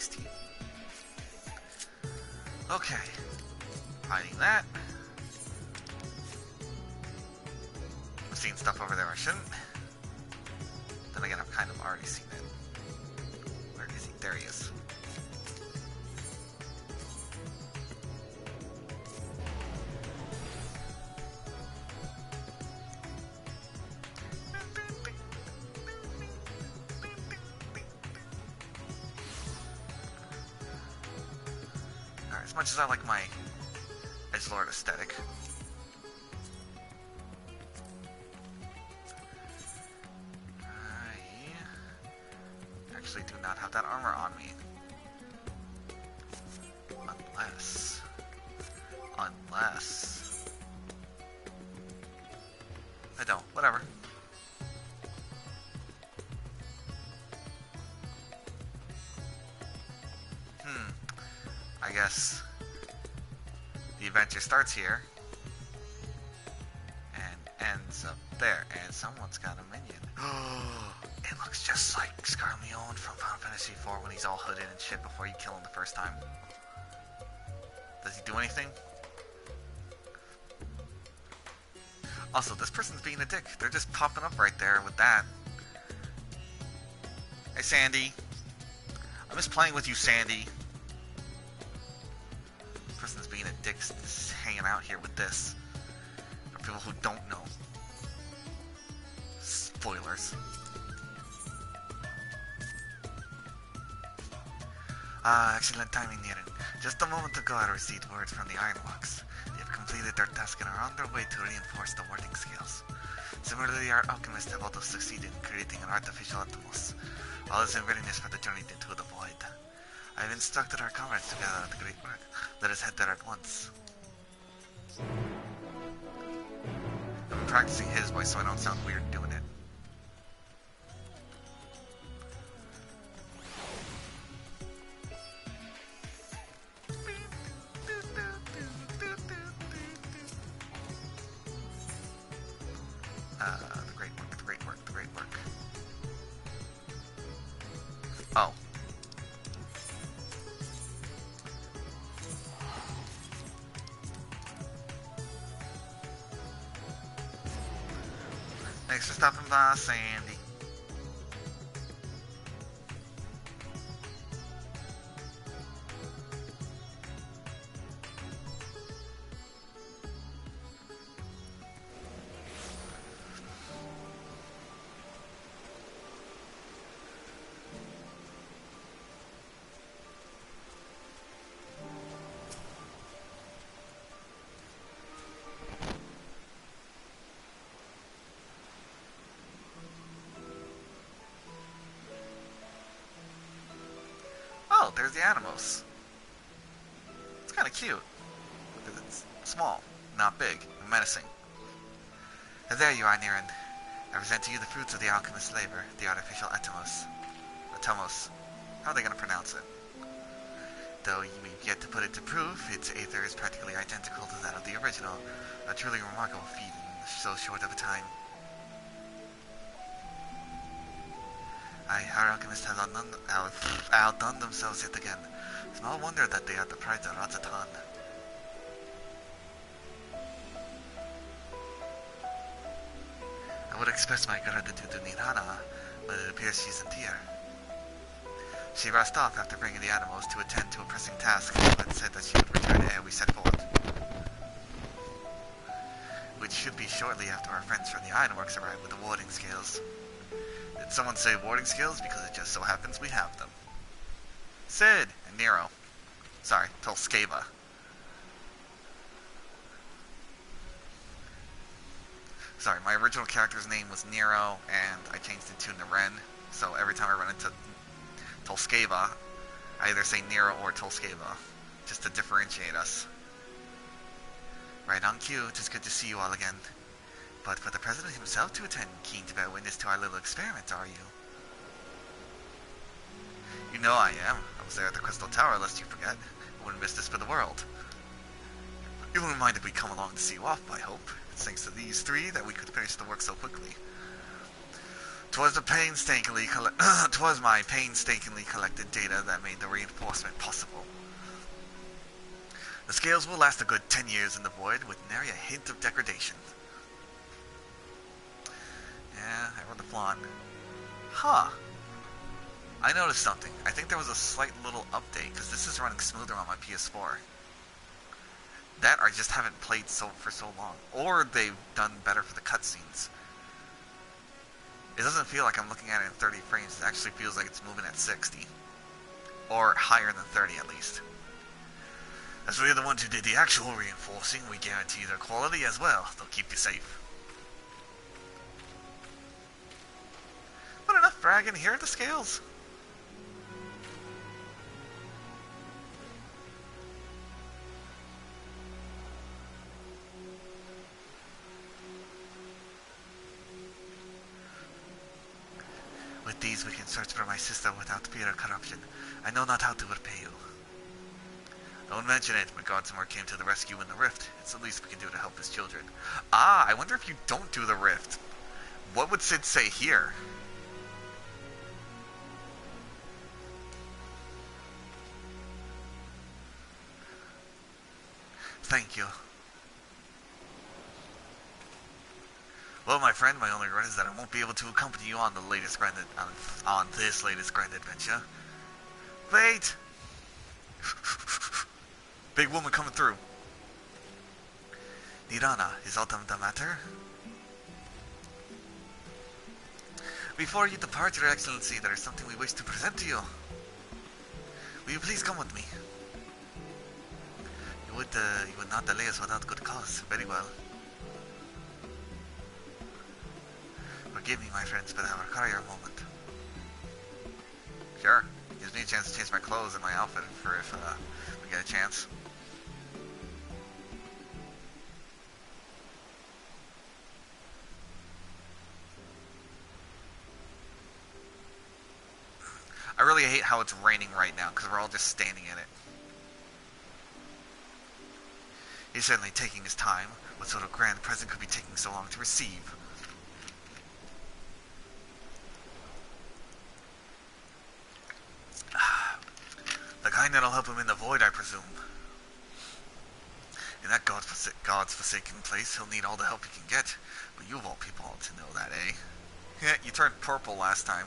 nice team. Okay. Hiding that. I've seen stuff over there I shouldn't. Then again, I've kind of already seen it. Where is he? There he is. Alright, as much as I like my edgelord aesthetic, actually do not have that armor on me. Unless I don't. Whatever. I guess the adventure starts here and ends up there, and someone's got a minion. It looks just like Skarleon from Final Fantasy IV when he's all hooded and shit before you kill him the first time. Does he do anything? Also, this person's being a dick. They're just popping up right there with that. Hey, Sandy. I'm just playing with you, Sandy. This person's being a dick, just hanging out here with this. For people who don't know. Spoilers. Excellent timing, Niren. Just a moment ago I received word from the Ironworks. They have completed their task and are on their way to reinforce the warding scales. Similarly, our alchemists have also succeeded in creating an artificial Atomos. All is in readiness for the journey into the void. I have instructed our comrades to gather the great work. Let us head there at once. I'm practicing his voice so I don't sound weird doing it. The great work. Oh. Thanks for stopping by, Sandy. Oh, there's the Atomos. It's kind of cute. Because it's small, not big, and menacing. And there you are, Niren. I present to you the fruits of the alchemist's labor, the artificial Atomos. Atomos. How are they going to pronounce it? Though we've yet to put it to proof, its aether is practically identical to that of the original. A truly remarkable feat in so short of a time. Our alchemists have outdone themselves yet again. Small wonder that they are the pride of Ratatan. I would express my gratitude to Nirhana, but it appears she isn't here. She rushed off after bringing the animals to attend to a pressing task, but said that she would return ere we set forth. Which should be shortly after our friends from the Ironworks arrive with the warding scales. Did someone say warding scales? Because it just so happens we have them. Sid and Nero. Sorry, Tolskeva. Sorry, my original character's name was Nero, and I changed it to Naren. So every time I run into Tolskeva, I either say Nero or Tolskeva, just to differentiate us. Right on cue, it is good to see you all again. But for the President himself to attend, keen to bear witness to our little experiment, are you? You know I am. I was there at the Crystal Tower, lest you forget. I wouldn't miss this for the world. You wouldn't mind if we come along to see you off, I hope. It's thanks to these three that we could finish the work so quickly. 'Twas my painstakingly collected data that made the reinforcement possible. The scales will last a good 10 years in the void with nary a hint of degradation. Yeah, I wrote the flaunt. Huh. I noticed something. I think there was a slight little update, because this is running smoother on my PS4. That I just haven't played for so long. Or they've done better for the cutscenes. It doesn't feel like I'm looking at it in 30 frames. It actually feels like it's moving at 60. Or higher than 30 at least. As we're the ones who did the actual reinforcing, we guarantee their quality as well. They'll keep you safe. But enough bragging, here are the scales. With these we can search for my sister without fear of corruption. I know not how to repay you. Don't mention it, but Godsamore came to the rescue in the rift. It's the least we can do to help his children. Ah, I wonder if you don't do the rift. What would Sid say here? Thank you. Well, my friend, my only regret is that I won't be able to accompany you on the latest on this latest grand adventure. Wait! Big woman coming through. Nirana, is autumn the matter? Before you depart, Your Excellency, there is something we wish to present to you. Will you please come with me? You would not delay us without good cause. Very well. Forgive me, my friends, but I will require a moment. Sure. Gives me a chance to change my clothes and my outfit for if we get a chance. I really hate how it's raining right now, because we're all just standing in it. He's certainly taking his time. What sort of grand present could be taking so long to receive? The kind that'll help him in the void, I presume. In that God's forsaken place, he'll need all the help he can get. But you of all people ought to know that, eh? Yeah, you turned purple last time.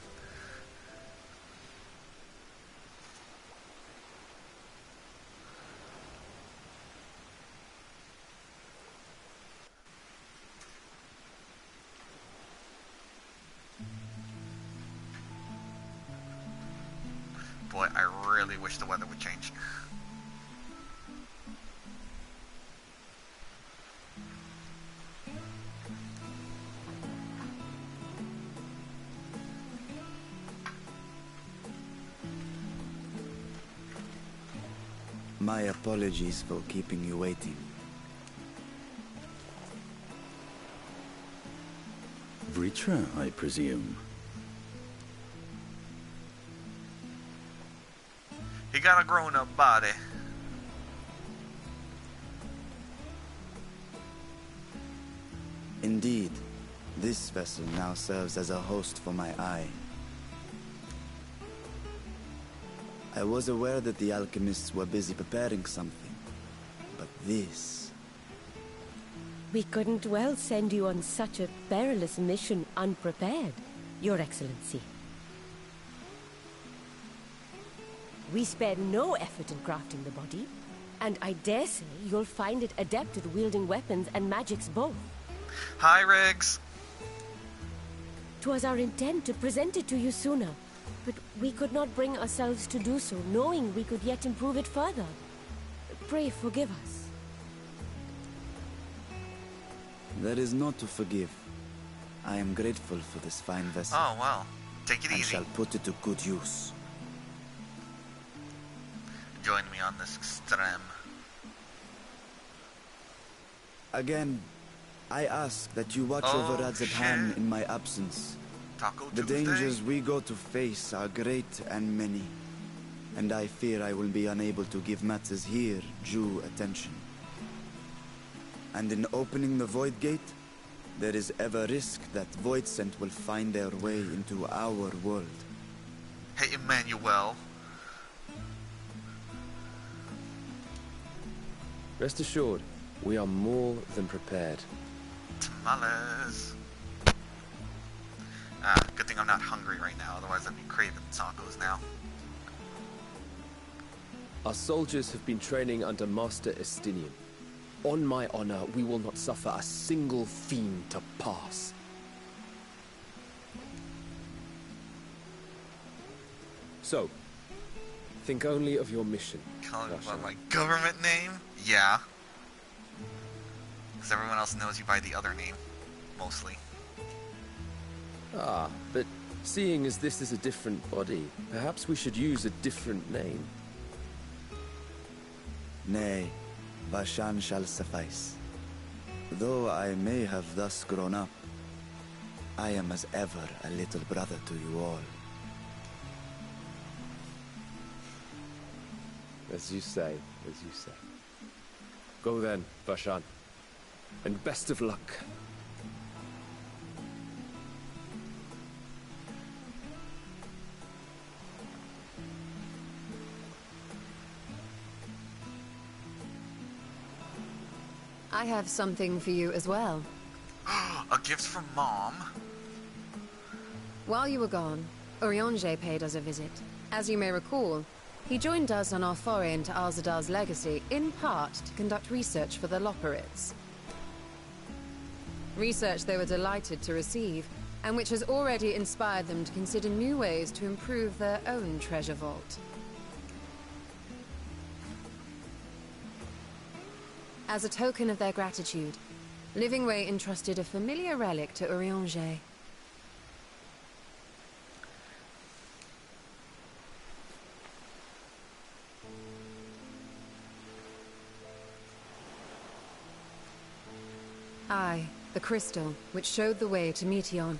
Boy, I really wish the weather would change. My apologies for keeping you waiting. Vritra, I presume. He got a grown-up body. Indeed, this vessel now serves as a host for my eye. I was aware that the alchemists were busy preparing something, but this... We couldn't well send you on such a perilous mission unprepared, Your Excellency. We spared no effort in crafting the body, and I dare say you'll find it adept at wielding weapons and magics both. Hi, Riggs. 'Twas our intent to present it to you sooner, but we could not bring ourselves to do so, knowing we could yet improve it further. Pray forgive us. There is naught to forgive. I am grateful for this fine vessel. Oh, well. Take it and easy. shall put it to good use. Join me on this extreme. Again, I ask that you watch over Radzapan in my absence. Taco The Tuesday. dangers we go to face are great and many, and I fear I will be unable to give matters here due attention. And in opening the Void Gate, there is ever risk that Voidsent will find their way into our world. Hey, Emmanuel. Rest assured, we are more than prepared. Tamales. Good thing I'm not hungry right now, otherwise I'd be craving tacos now. Our soldiers have been training under Master Estinian. On my honor, we will not suffer a single fiend to pass. So, think only of your mission. Calling me by my government name? Yeah. Because everyone else knows you by the other name. Mostly. Ah, but seeing as this is a different body, perhaps we should use a different name. Nay, Vashan shall suffice. Though I may have thus grown up, I am as ever a little brother to you all. As you say, as you say. Go then, Vashan. And best of luck. I have something for you as well. A gift from Mom? While you were gone, Urianger paid us a visit. As you may recall, he joined us on our foray into Arzadar's legacy, in part to conduct research for the Loporrits. Research they were delighted to receive, and which has already inspired them to consider new ways to improve their own treasure vault. As a token of their gratitude, Livingway entrusted a familiar relic to Urianger. Aye, the crystal, which showed the way to Meteon.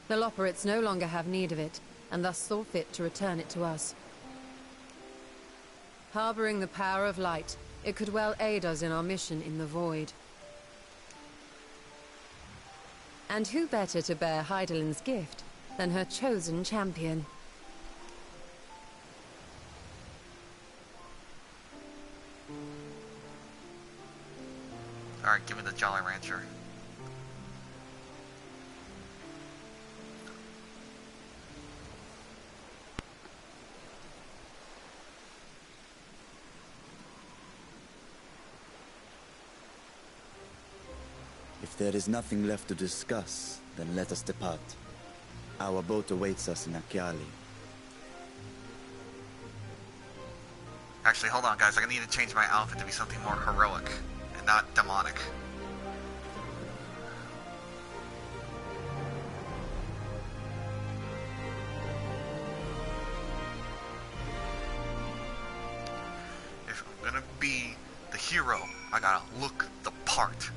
The Loporrits no longer have need of it, and thus saw fit to return it to us. Harboring the power of light, it could well aid us in our mission in the Void. And who better to bear Hydaelyn's gift than her chosen champion? Alright, give me the Jolly Rancher. If there is nothing left to discuss, then let us depart. Our boat awaits us in Akyali. Actually, hold on, guys. I need to change my outfit to be something more heroic and not demonic. If I'm gonna be the hero, I gotta look the part.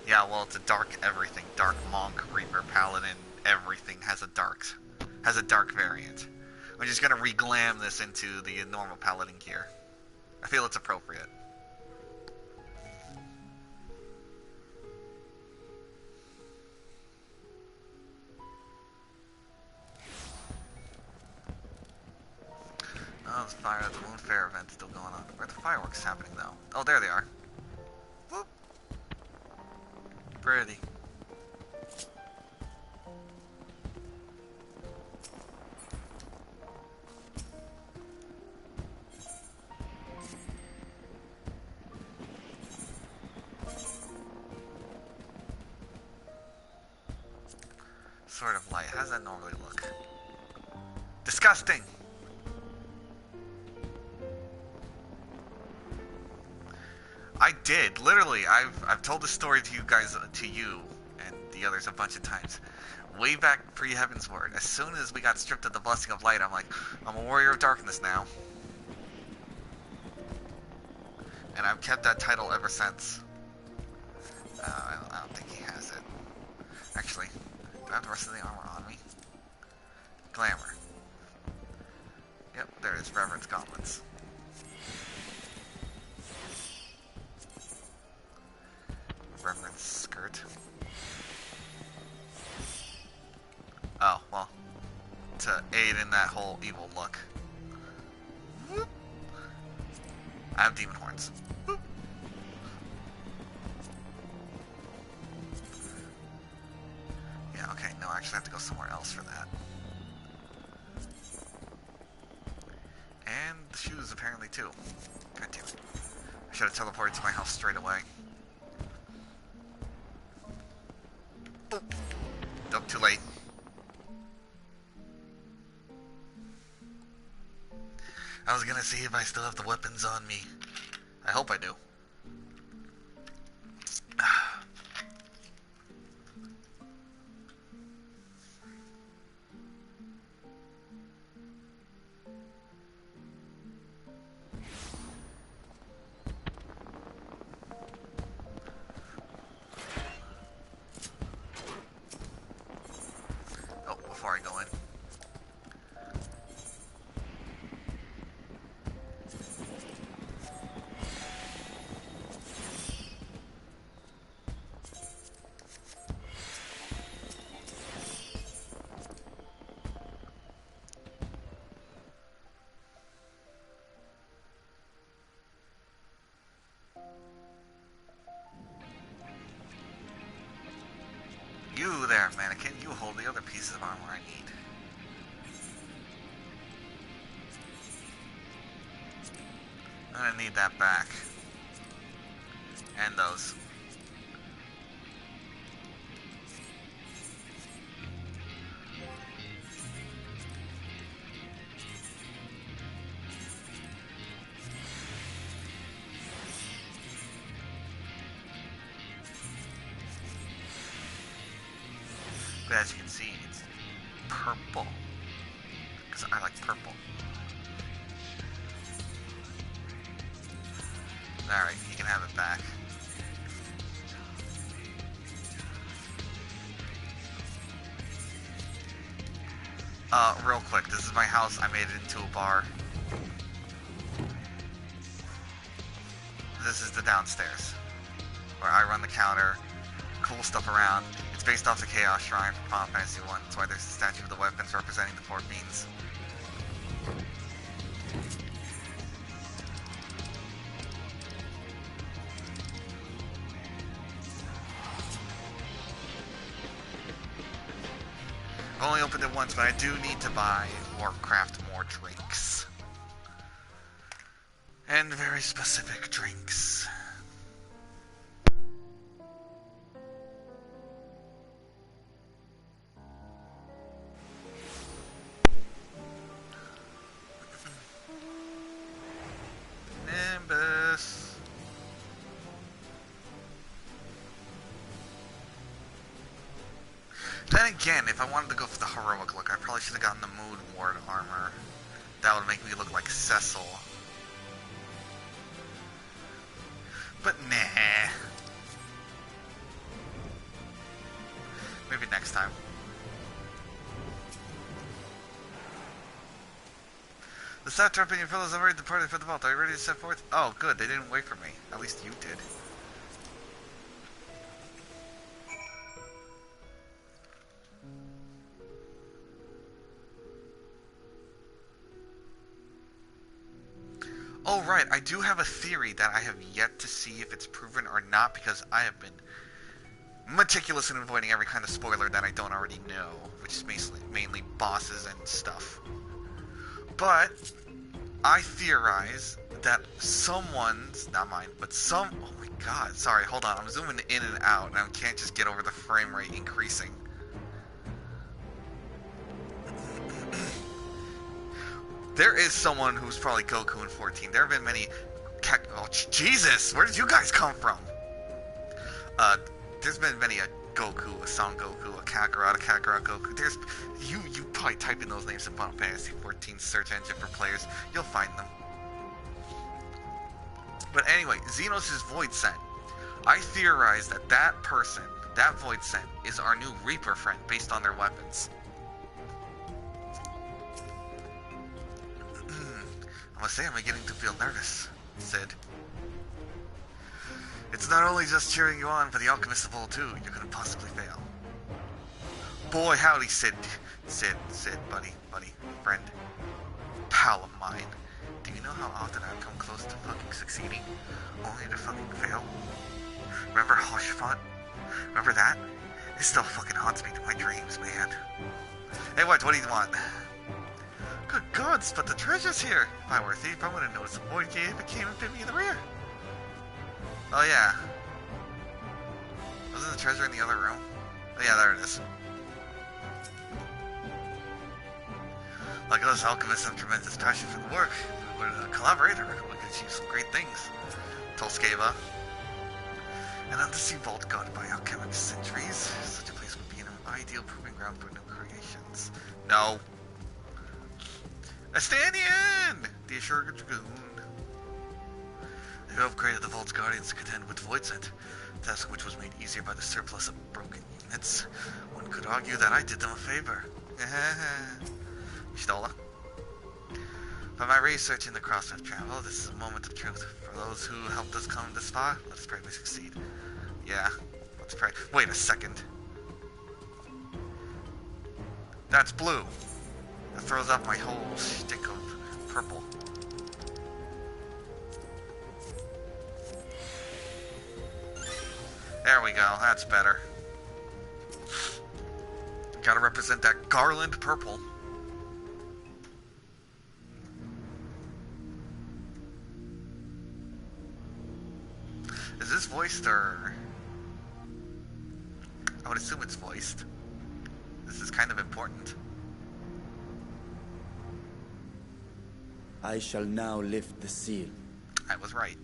Yeah, well, it's a dark everything. Dark monk, reaper, paladin, everything has a dark variant. I'm just gonna re-glam this into the normal paladin gear. I feel it's appropriate. Oh, this fire at the Moon Fair event's still going on. Where are the fireworks happening, though? Oh, there they are. Whoop. Pretty. Sort of light. How does that normally look? Disgusting! I did, literally. I've told this story to you guys, to you and the others a bunch of times. Way back pre-Heaven's Word. As soon as we got stripped of the Blessing of Light, I'm like, I'm a Warrior of Darkness now. And I've kept that title ever since. I don't think he has it. Actually, do I have the rest of the armor on me? Glamour. Yep, there it is. Reverence gauntlets. Reverence skirt. Oh, well. To aid in that whole evil look. Whoop. I have demon horns. Whoop. Yeah, okay. No, I actually have to go somewhere else for that. And the shoes, apparently, too. God damn it. I should have teleported to my house straight away. Oh, nope, too late. I was gonna see if I still have the weapons on me. I hope I do. Oh, before I go in. You there, mannequin. You hold the other pieces of armor I need. I'm gonna need that back. And those. But as you can see, it's purple. Because I like purple. Alright, you can have it back. Real quick, this is my house. I made it into a bar. This is the downstairs, where I run the counter, cool stuff around. It's based off the Chaos Shrine from Final Fantasy 1. That's why there's a statue of the weapons representing the four fiends. I've only opened it once, but I do need to buy or craft more drinks. And very specific drinks. Nimbus. Then again, if I wanted to go for the heroic look, I probably should have gotten the Mood Ward armor. That would make me look like Cecil. But nah. Maybe next time. The stat trap and your fellows have already departed for the vault. Are you ready to set forth? Oh, good. They didn't wait for me. At least you did. Oh, right. I do have a theory that I have yet to see if it's proven or not, because I have been meticulous in avoiding every kind of spoiler that I don't already know, which is mainly bosses and stuff. But I theorize that someone's, not mine, but oh my god, sorry, hold on, I'm zooming in and out, and I can't just get over the frame rate increasing. There is someone who's probably Goku in 14. There have been many... Oh, Jesus! Where did you guys come from? There's been many a Goku, a Son Goku, a Kakarot, Goku. There's... You probably type in those names in Final Fantasy 14 search engine for players. You'll find them. But anyway, Xenos' Void Scent. I theorize that that person, that void scent, is our new Reaper friend based on their weapons. I must say I'm beginning to feel nervous, Sid. It's not only just cheering you on, but the Alchemist of old too. You couldn't possibly fail. Boy, howdy, Sid. Sid, buddy, friend, pal of mine. Do you know how often I've come close to fucking succeeding, only to fucking fail? Remember Hoshfont? Remember that? It still fucking haunts me to my dreams, man. Hey, what do you want? Good gods, but the treasure's here! If I were a thief, I would have noticed the void gate if it came and bit me in the rear. Oh yeah. Wasn't the treasure in the other room? Oh yeah, there it is. Like us alchemists have tremendous passion for the work. If we were to collaborate, I reckon we could achieve some great things. Tolskeva. An undersea vault guarded by alchemic centuries. Such a place would be an ideal proving ground for new creations. No. Estanian! The Assured Dragoon. Who upgraded the Vault's Guardians to contend with Void Scent, a task which was made easier by the surplus of broken units. One could argue that I did them a favor. Stola. For my research in the crossword travel, this is a moment of truth. For those who helped us come this far, let us pray we succeed. Yeah, let's pray. Wait a second. That's blue. That throws off my whole shtick of purple. There we go, that's better. Gotta represent that garland purple. Is this voiced or... I would assume it's voiced. This is kind of important. I shall now lift the seal. I was right.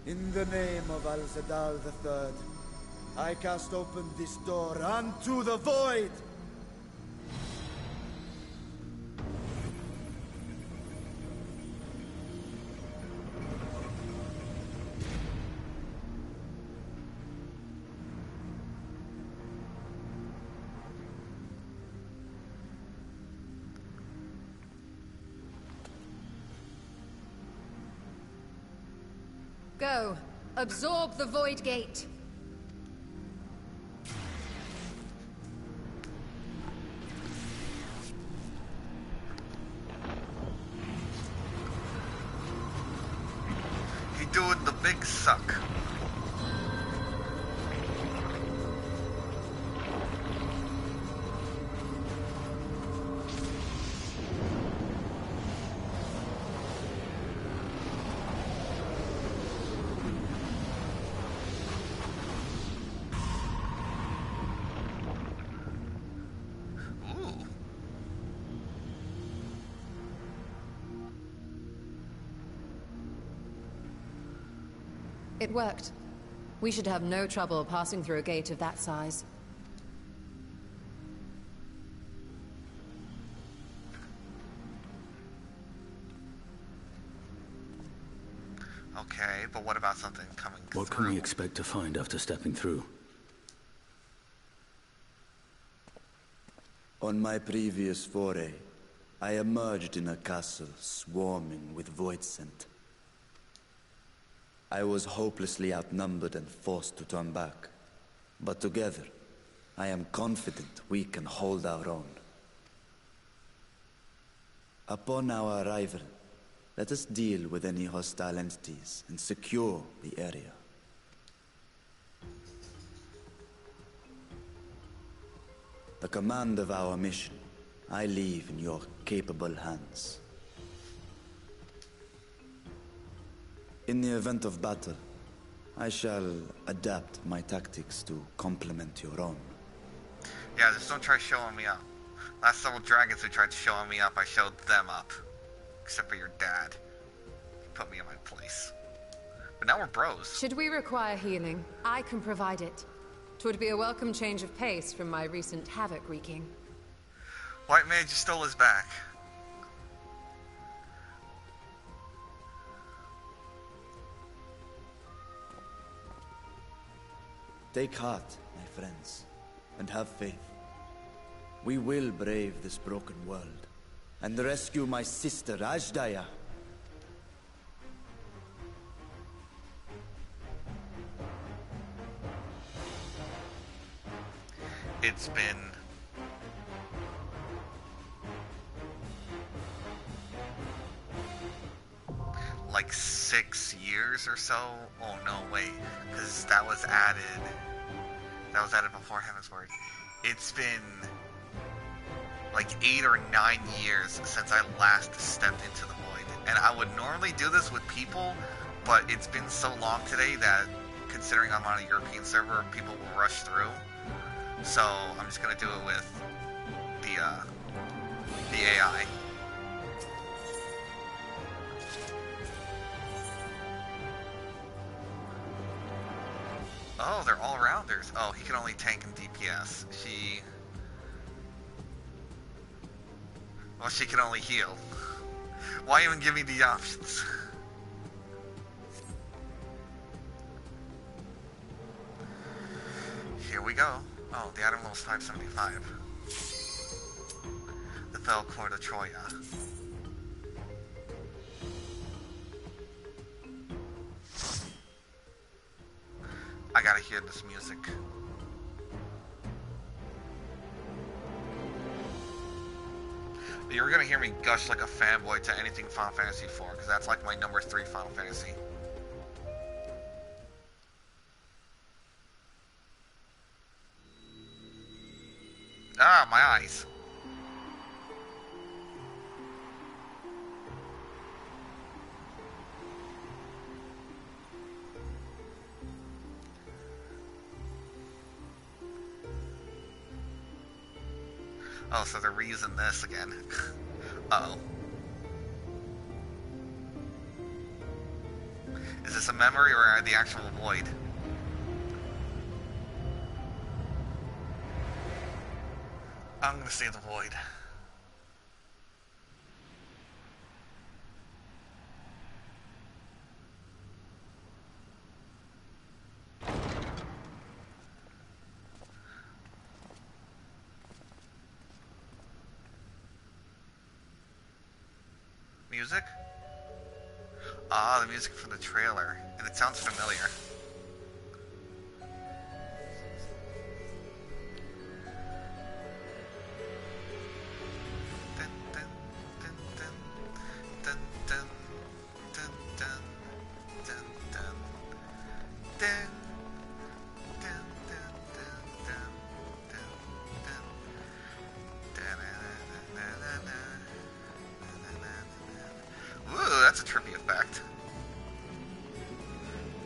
In the name of Al-Zadal III, I cast open this door unto the void! Go. Absorb the void gate. He doing the big suck. It worked. We should have no trouble passing through a gate of that size. Okay, but what about something coming What through? can we expect to find after stepping through? On my previous foray, I emerged in a castle swarming with void scent. I was hopelessly outnumbered and forced to turn back. But together, I am confident we can hold our own. Upon our arrival, let us deal with any hostile entities and secure the area. The command of our mission, I leave in your capable hands. In the event of battle, I shall adapt my tactics to complement your own. Yeah, just don't try showing me up. Last several dragons who tried showing me up, I showed them up. Except for your dad. He put me in my place. But now we're bros. Should we require healing, I can provide it. 'Twould be a welcome change of pace from my recent havoc wreaking. White Mage stole his back. Take heart, my friends, and have faith. We will brave this broken world, and rescue my sister Ajdaya. It's been like 6 years or so. Oh no, wait, because that was added before Heaven's Word. It's been like 8 or 9 years since I last stepped into the void, and I would normally do this with people, but it's been so long today that, considering I'm on a European server, people will rush through. So I'm just gonna do it with the AI. Oh, they're all rounders. Oh, he can only tank and DPS. She can only heal. Why even give me the options? Here we go. Oh, the item level's 575. The Fell Court of Troya. I gotta hear this music. You're gonna hear me gush like a fanboy to anything Final Fantasy IV, because that's like my number 3 Final Fantasy. Ah, my eyes. Oh, so they're reusing this again. Uh-oh. Is this a memory or the actual void? I'm gonna say the void. Music? Ah, the music from the trailer. And it sounds familiar. Ooh, that's a trippy effect.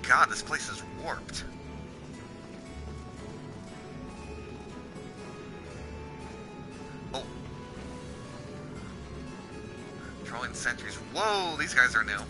God, this place is warped. Oh. Trolling sentries. Whoa, these guys are new.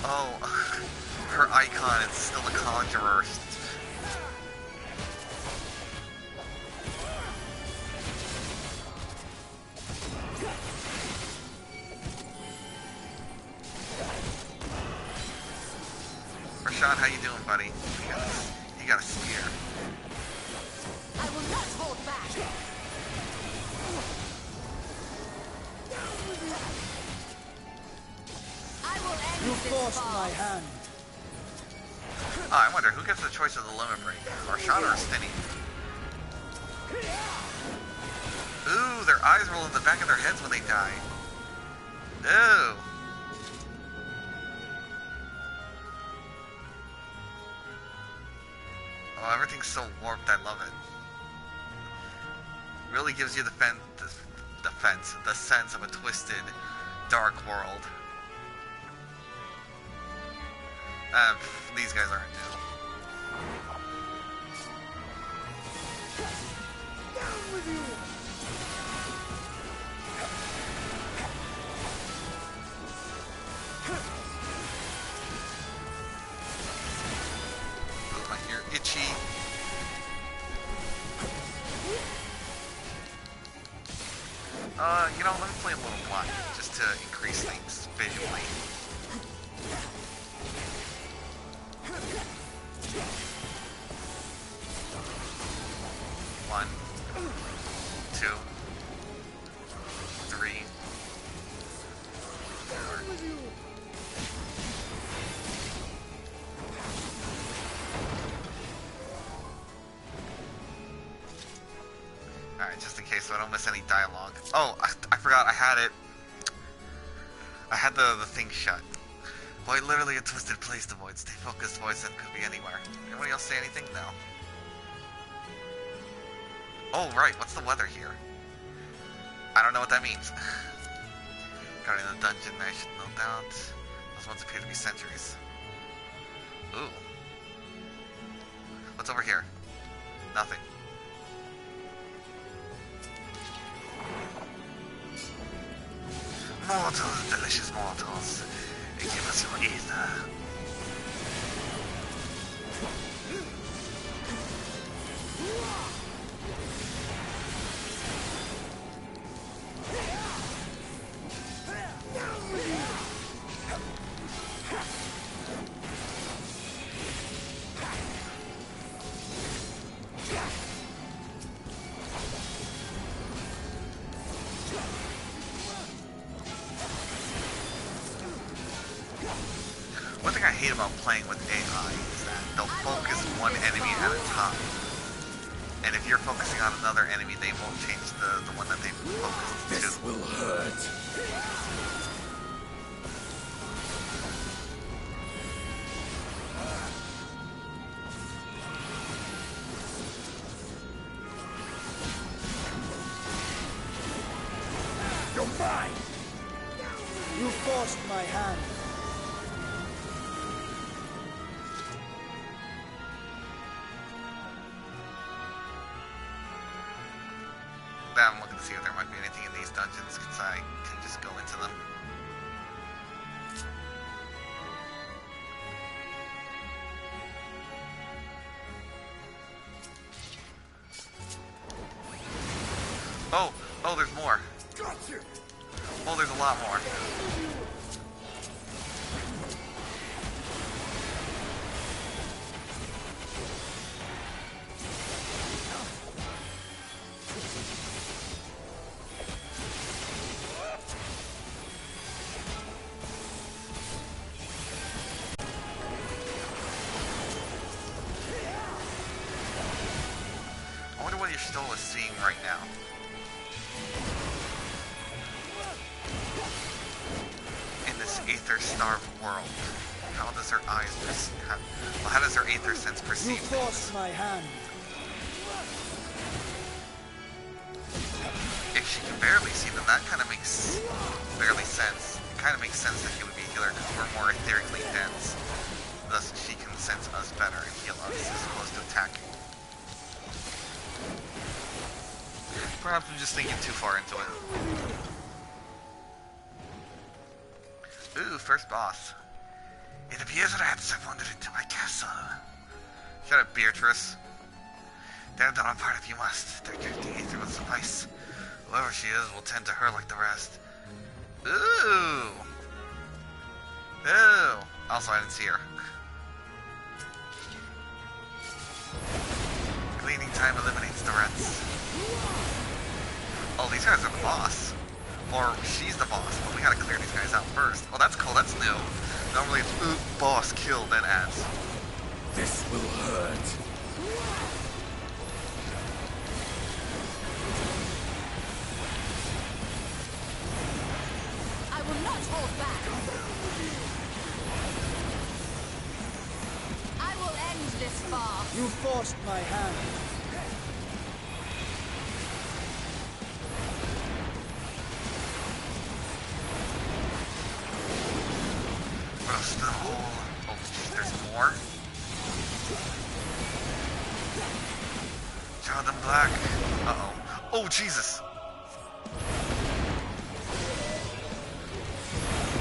Oh, her icon is still the Conjurer. Rashad, how you doing, buddy? You got a spear. I will not hold back. I will end You this forced fall. my hand. I wonder, who gets the choice of the limit break? Rashad or Stinny? Ooh, their eyes roll in the back of their heads when they die. Ooh. Oh, everything's so warped, I love it. Really gives you the sense of a twisted, dark world. These guys aren't new. Oh, my ear itchy. You know, let me play a little block just to increase things visually. One, two, three, four. Alright, just in case so I don't miss any dialogue. Oh, I forgot I had it. I had the thing shut. Void, literally a twisted place to Void. Stay focused, Void, and could be anywhere. Anybody else say anything? No. Oh, right, what's the weather here? I don't know what that means. Guarding the dungeon mesh, no doubt. Those ones appear to be sentries. Ooh. What's over here? Nothing. Mortals, delicious mortals. Give us your ether. One thing I hate about playing with AI is that they'll focus one enemy at a time. And if you're focusing on another enemy, they won't change the one that they focused to. This will hurt. You're mine! You forced my hand. I'm looking to see if there might be anything in these dungeons, because I can just go into them. Oh, there's more. Oh, there's a lot more. I wonder what your stole is seeing right now. In this aether-starved world, how does her eyes how does her aether sense perceive You forced my hand. If she can barely see them, that kind of makes barely sense. It kind of makes sense that she would be a healer because we're more etherically dense. Thus, she can sense us better and heal us as opposed to attacking. Perhaps I'm just thinking too far into it. Ooh, first boss. It appears rats have wandered into my castle. Shut up, Beatrice. They're done on part if you must. Their dirty aether will suffice. Whoever she is will tend to her like the rest. Ooh! Ooh! Also, I didn't see her. Cleaning time eliminates the rats. Oh, these guys are the boss. Or she's the boss, but we gotta clear these guys out first. Oh, that's cool, that's new. Normally it's, boss, kill, then ads. This will hurt. I will not hold back. I will end this farce. You forced my hand. Rust the hole. Oh, there's more? Child in black. Uh-oh. Oh, Jesus!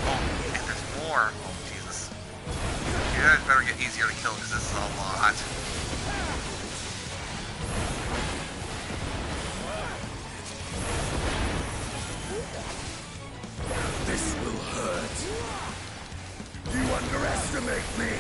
Oh, and there's more. Oh, Jesus. You guys better get easier to kill, because this is a lot. This will hurt. You underestimate me.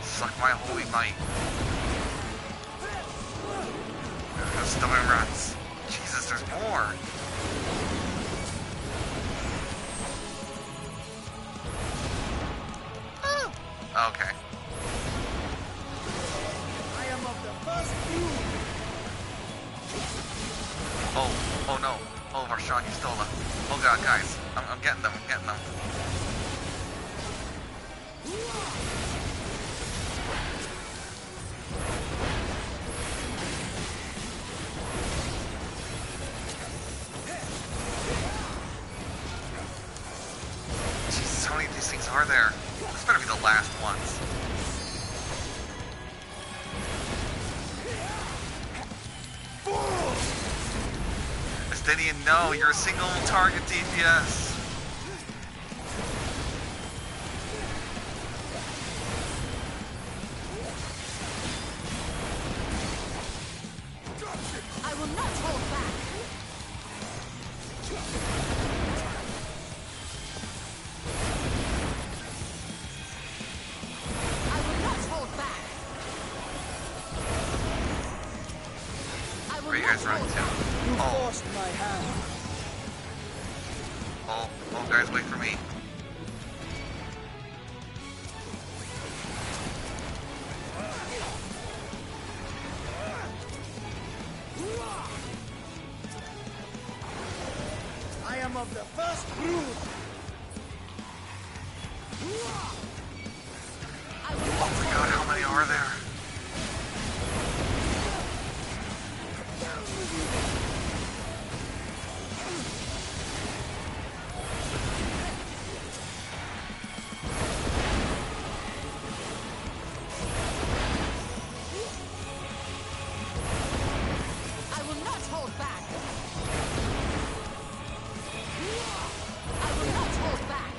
Suck my holy might. Stomach runs. Jesus, there's more. Oh. Okay. I am of the first brood. Oh no. Oh, Varshan, you stole it. Oh god, guys. I'm getting them, I'm getting them. Jesus, how many of these things are there? This better be the last ones. Estinian, no, you're a single target DPS. I will not hold back. I will not hold back. I will Where are you not guys running hold to? back. You Oh. forced my hand. Oh, guys, wait for me. I am of the first brood. I will Oh not my god, how many are there? I will not hold back. I will not hold back.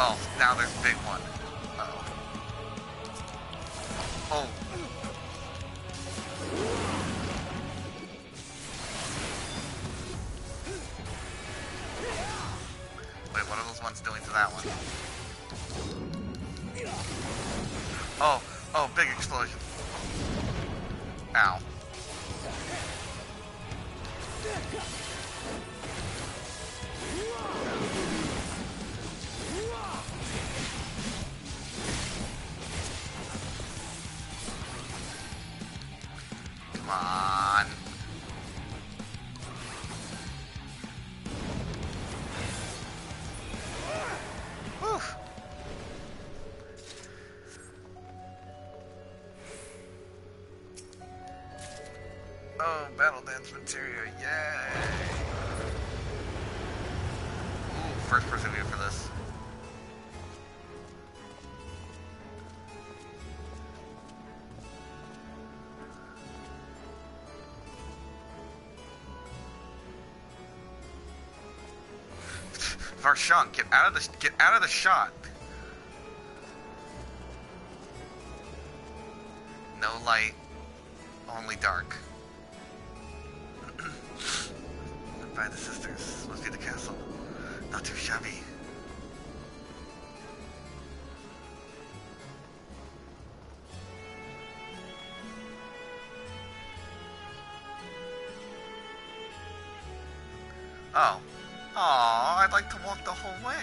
Oh, now there's a big one. Uh-oh. Oh. Wait, what are those ones doing to that one? Oh, big explosion. Ow. Come on. Whew. Oh, battle dance materia, yay! Ooh, first person view for this. Varshan, get out of the shot. No light, only dark. By the sisters, must be the castle. Not too shabby. Oh. Aw, I'd like to walk the whole way.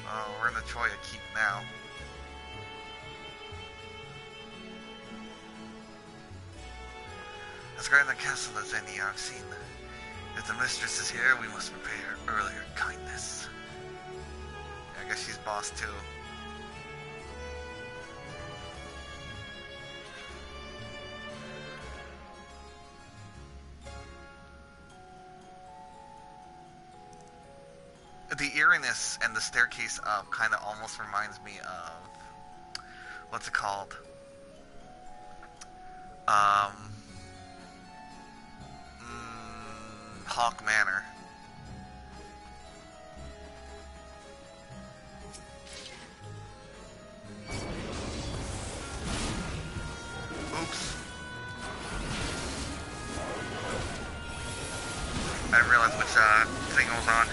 Oh, we're in the Troya Keep now. As guarding the castle as any I've seen. If the mistress is here, we must repay her earlier kindness. Yeah, I guess she's boss too. The eeriness and the staircase up kind of almost reminds me of, what's it called? Hawk Manor. Oops. I didn't realize which thing I was on.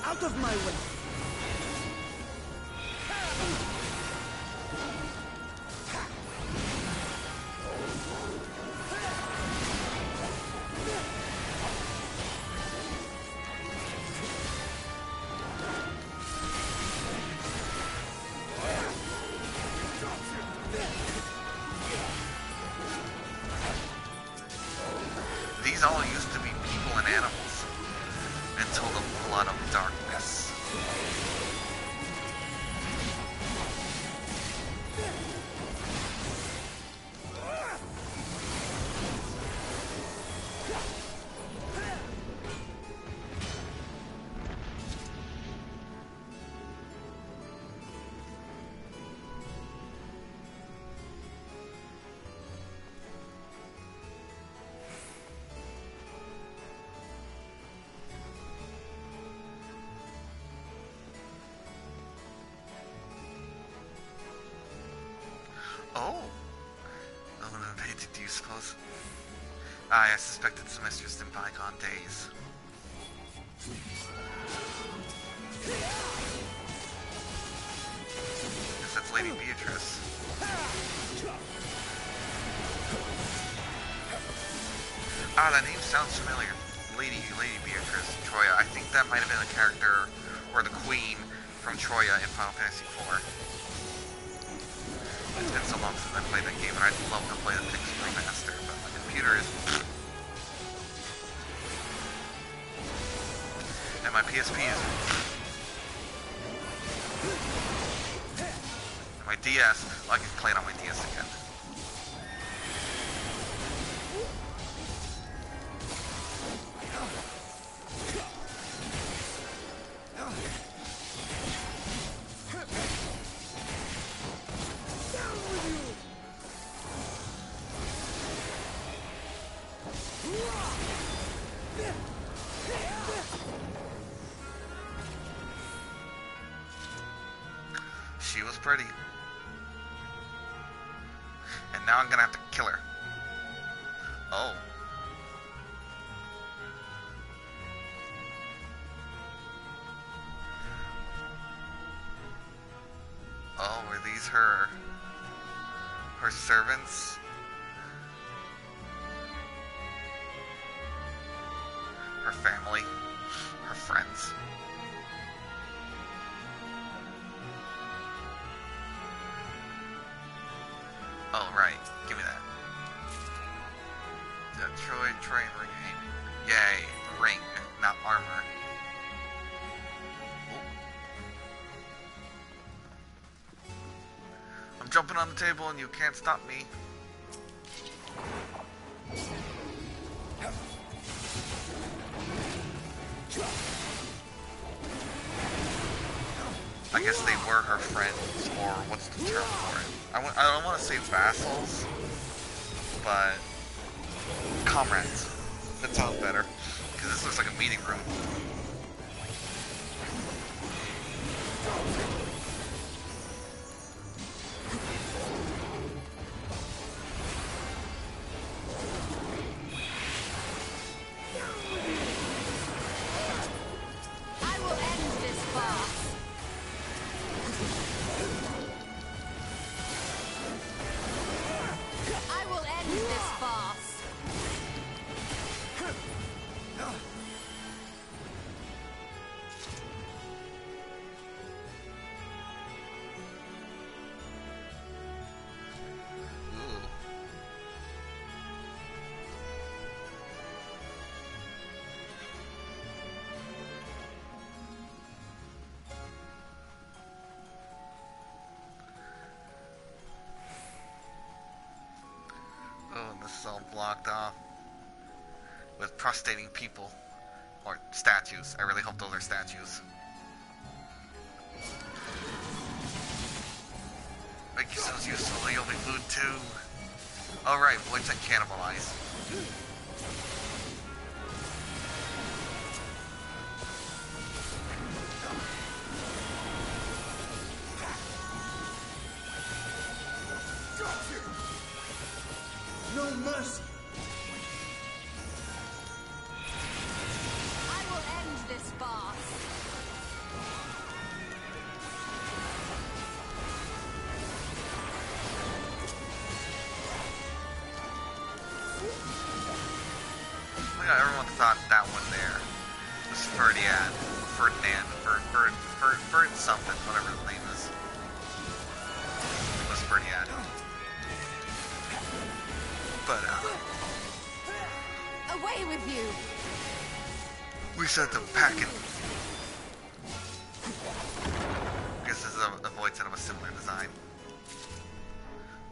Out of my way! These all used to be people and animals until the flood of darkness. Oh! Do you suppose? I suspected some mistress in bygone days. Guess that's Lady Beatrice. Ah, that name sounds familiar. Lady Beatrice, Troya. I think that might have been a character, or the queen from Troya in Final Fantasy IV. It's been so long since I played that game, and I'd love to play the Pixel remaster, but my computer is... and my PSP is... and my DS, well, I can play it on my DS again. She was pretty. And now I'm gonna have to kill her. Oh. Oh, were these her servants? Her family? Her friends? Oh, right. Give me that. Troy and ring aiming. Yay. Ring, not armor. Ooh. I'm jumping on the table and you can't stop me. I guess they were her friends, or what's the term for it? I don't want to say vassals, but comrades. That sounds better, because this looks like a meeting room. This is all blocked off with prostrating people. Or statues. I really hope those are statues. Make yourselves useful or you'll be food too. Alright, voids that cannibalize. No mercy. I will end this farce. Oh my god, everyone thought that one there was Ferdinand. Ferd something, whatever his name is. It was Ferdinand. But, Away with you! we sent them packing. I guess this is a void set of a similar design.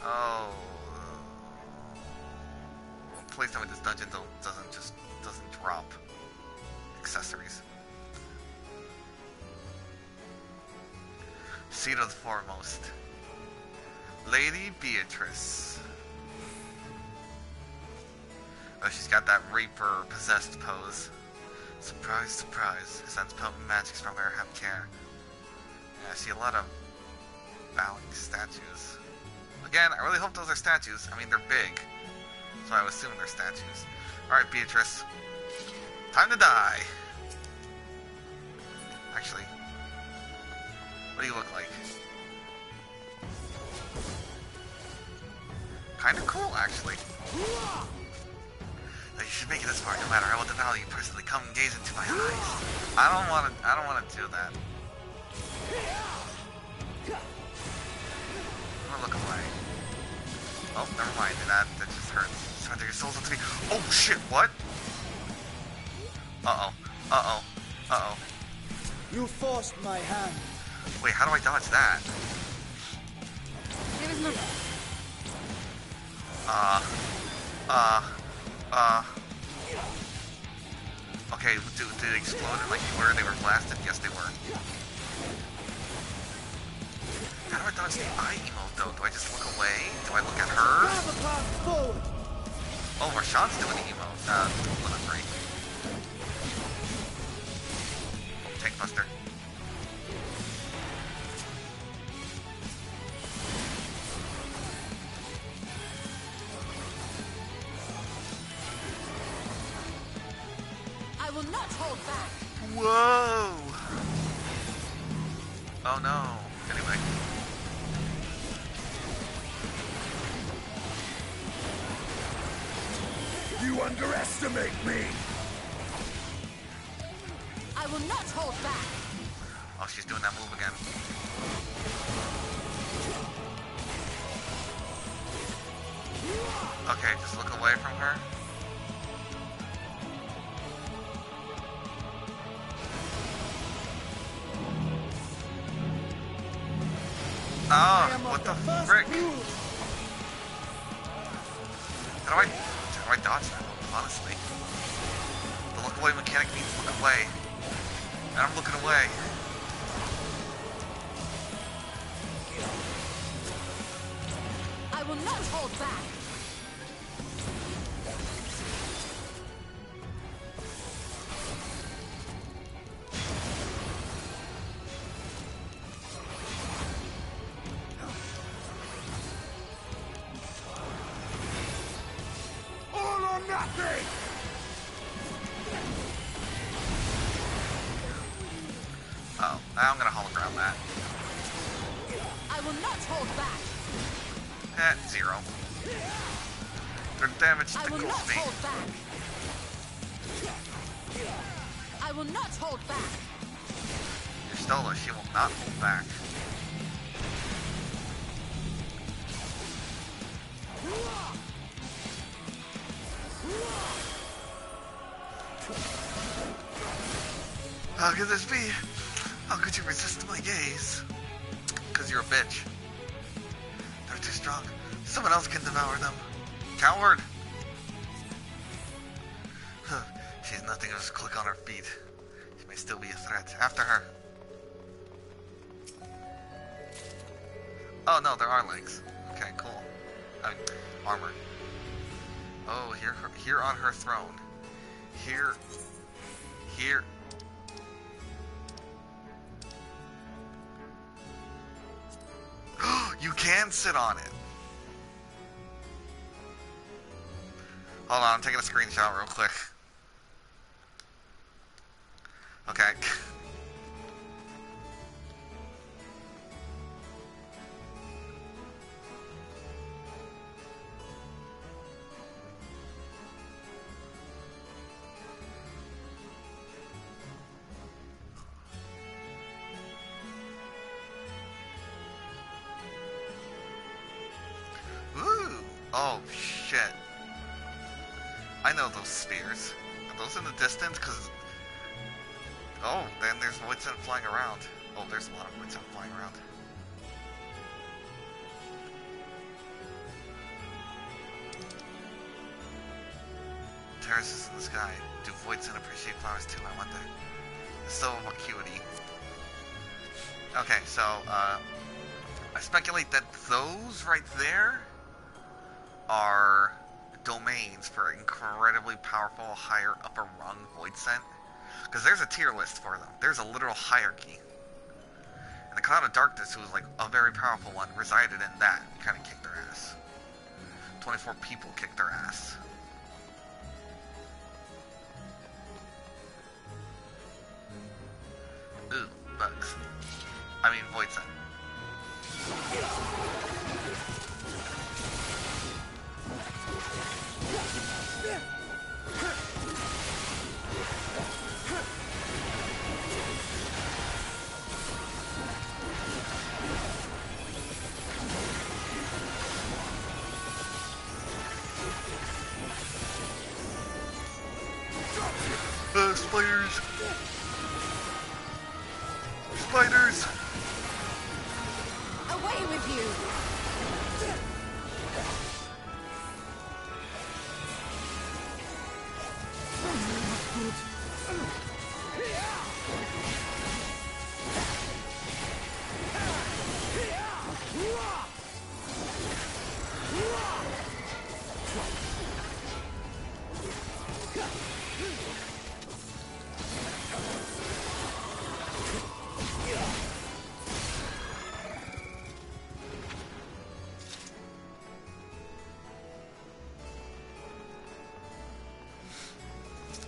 Oh. Please tell me this dungeon doesn't drop accessories. Seat of the foremost. Lady Beatrice. Oh, she's got that Reaper possessed pose. Surprise, surprise. His sense potent magics from her have care. Yeah, I see a lot of bowing statues. Again, I really hope those are statues. I mean, they're big. So I would assume they're statues. Alright, Beatrice. Time to die. Actually, what do you look like? Kinda cool, actually. You should make it this far, no matter how devour you personally. Come and gaze into my eyes. I don't want to do that. I'm gonna look away. Oh, never mind. That just hurts. Surrender your souls unto me. Oh shit! What? Uh oh. You forced my hand. Wait, how do I dodge that? There is no... Okay, did they explode like where they were blasted? Yes, they were. How do I dodge the eye emote though? Do I just look away? Do I look at her? Have a path forward. Oh, Rashawn's doing the emote. Well, not great. Tank Buster. I will not hold back. Whoa! Oh no. Anyway. You underestimate me. I will not hold back. Oh, she's doing that move again. Okay, just look away from her. Oh, what the frick? How do I dodge that, honestly? The look away mechanic means look away. And I'm looking away. I will not hold back. All or nothing. Oh, now I'm gonna hologram that. I will not hold back. 0. Their damage I will tickles not me. hold back. I will not hold back. Stola, she will not hold back. How could this be? How could you resist my gaze? Because you're a bitch. They're too strong. Someone else can devour them. Coward! She has nothing to just click on her feet. She may still be a threat. After her. Oh no, there are legs. Okay, cool. I mean, armor. Oh, here on her throne. Here. You can sit on it. Hold on, I'm taking a screenshot real quick. Okay. Ooh! Oh, shit. I know those spears. Are those in the distance? Because... Oh, then there's voidin flying around. Oh, there's a lot of voidin flying around. Terraces in the sky. Do voidin appreciate flowers too? I wonder. So acuity. Okay, so, I speculate that those right there are domains for incredibly powerful higher upper rung voidin. Because there's a tier list for them. There's a literal hierarchy. And the Cloud of Darkness, who was like a very powerful one, resided in that and kind of kicked their ass. 24 people kicked their ass. Ooh, bugs. I mean, voidin. Spiders! Spiders! Away with you!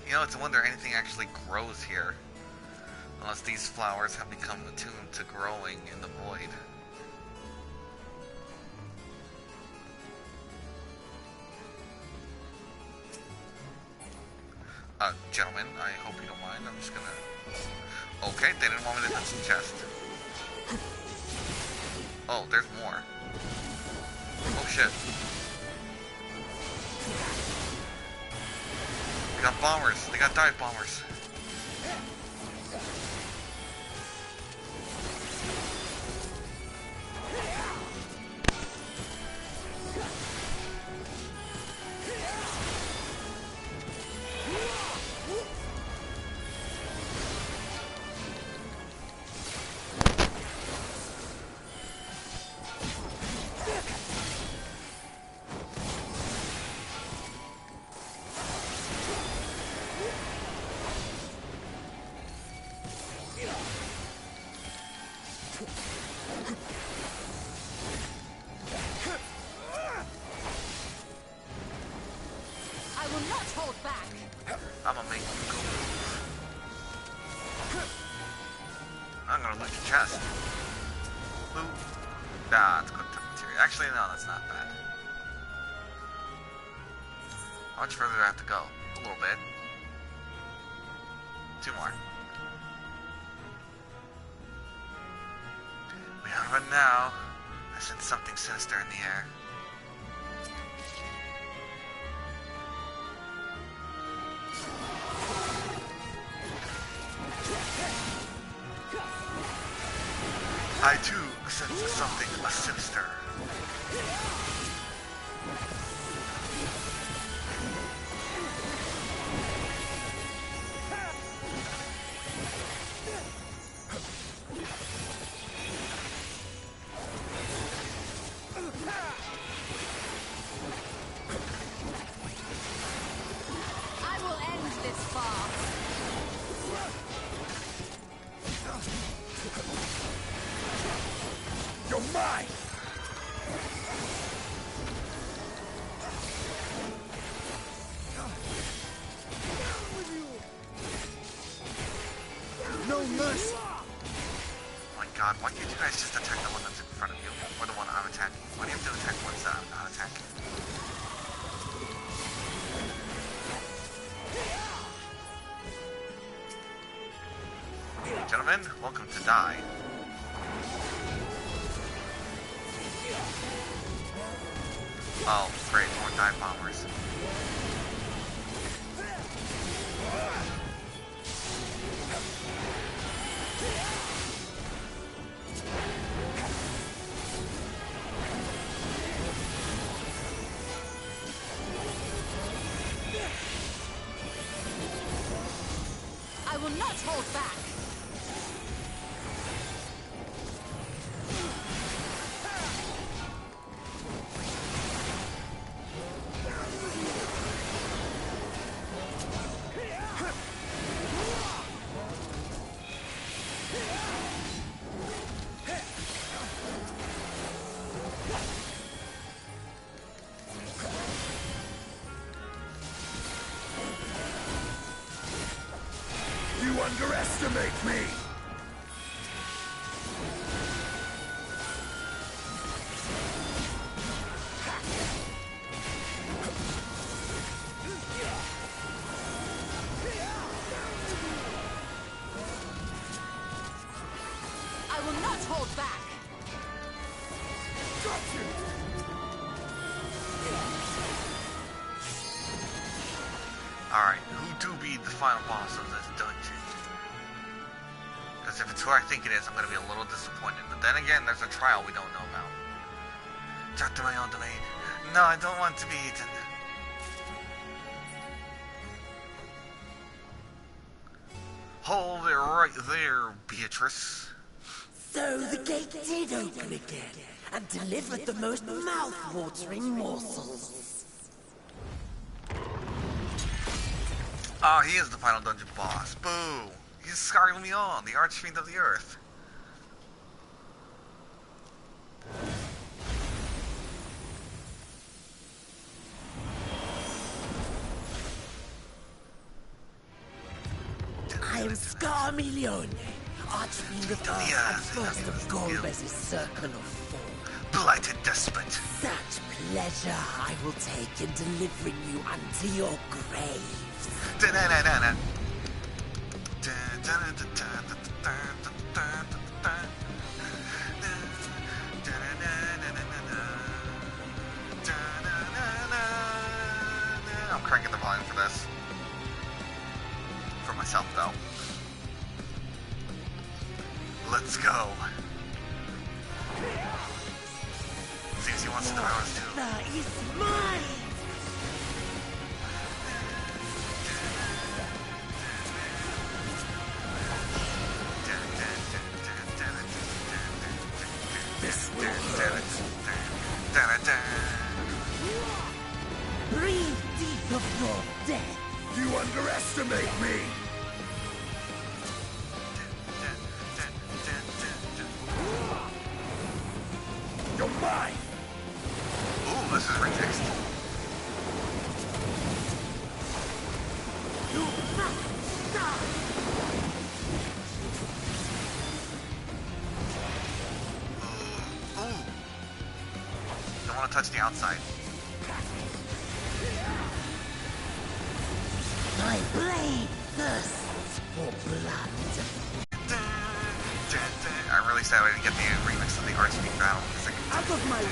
You know, it's a wonder anything actually grows here. Unless these flowers have become attuned to growing in the void. Gentlemen, I hope you don't mind. I'm just gonna... Okay, they didn't want me to touch the chest. Oh, there's more. Oh shit. They got bombers. They got dive bombers. I will not hold back! I'm gonna make you go. I'm gonna loot your chest. Loot. Nah, it's good material. Actually, no, that's not bad. How much further do I have to go? A little bit. 2 more. We don't run now. I sense something sinister in the air. I too sense something sinister. I will end this farce. You're mine! No mercy! Oh my god, why can't you guys just attack the one that's in front of you? Or the one I'm attacking? Why do you have to attack ones that I'm not attacking? Gentlemen, welcome to Die. Oh, great, more dive bombers. I will not hold back. You underestimate me! I will not hold back. Got you! Alright, who do be the final boss of this dungeon? Because if it's who I think it is, I'm going to be a little disappointed. But then again, there's a trial we don't know about. Talk to my own domain. No, I don't want to be eaten. Hold it right there, Beatrice. So the gate did open again, and delivered the most mouth-watering morsels. Oh, he is the final dungeon boss. Boo! He's scarring me on, the Archfiend of the Earth. I am Scarmilione, Archfiend of Earth and first of Golbez's Circle of Four. Blighted despot. Such pleasure I will take in delivering you unto your graves. Da-na-na-na-na. I'm cranking the volume for this. For myself, though. Let's go. See if he wants to devour us too. That is mine! This will hurt. Breathe deep of your death. You underestimate me! You're mine! Ooh, this is remixed. You must die! Ooh. Don't want to touch the outside. My blade thirsts for blood. I'm really sad I didn't get the remix of the Archfiend battle. Out of my way!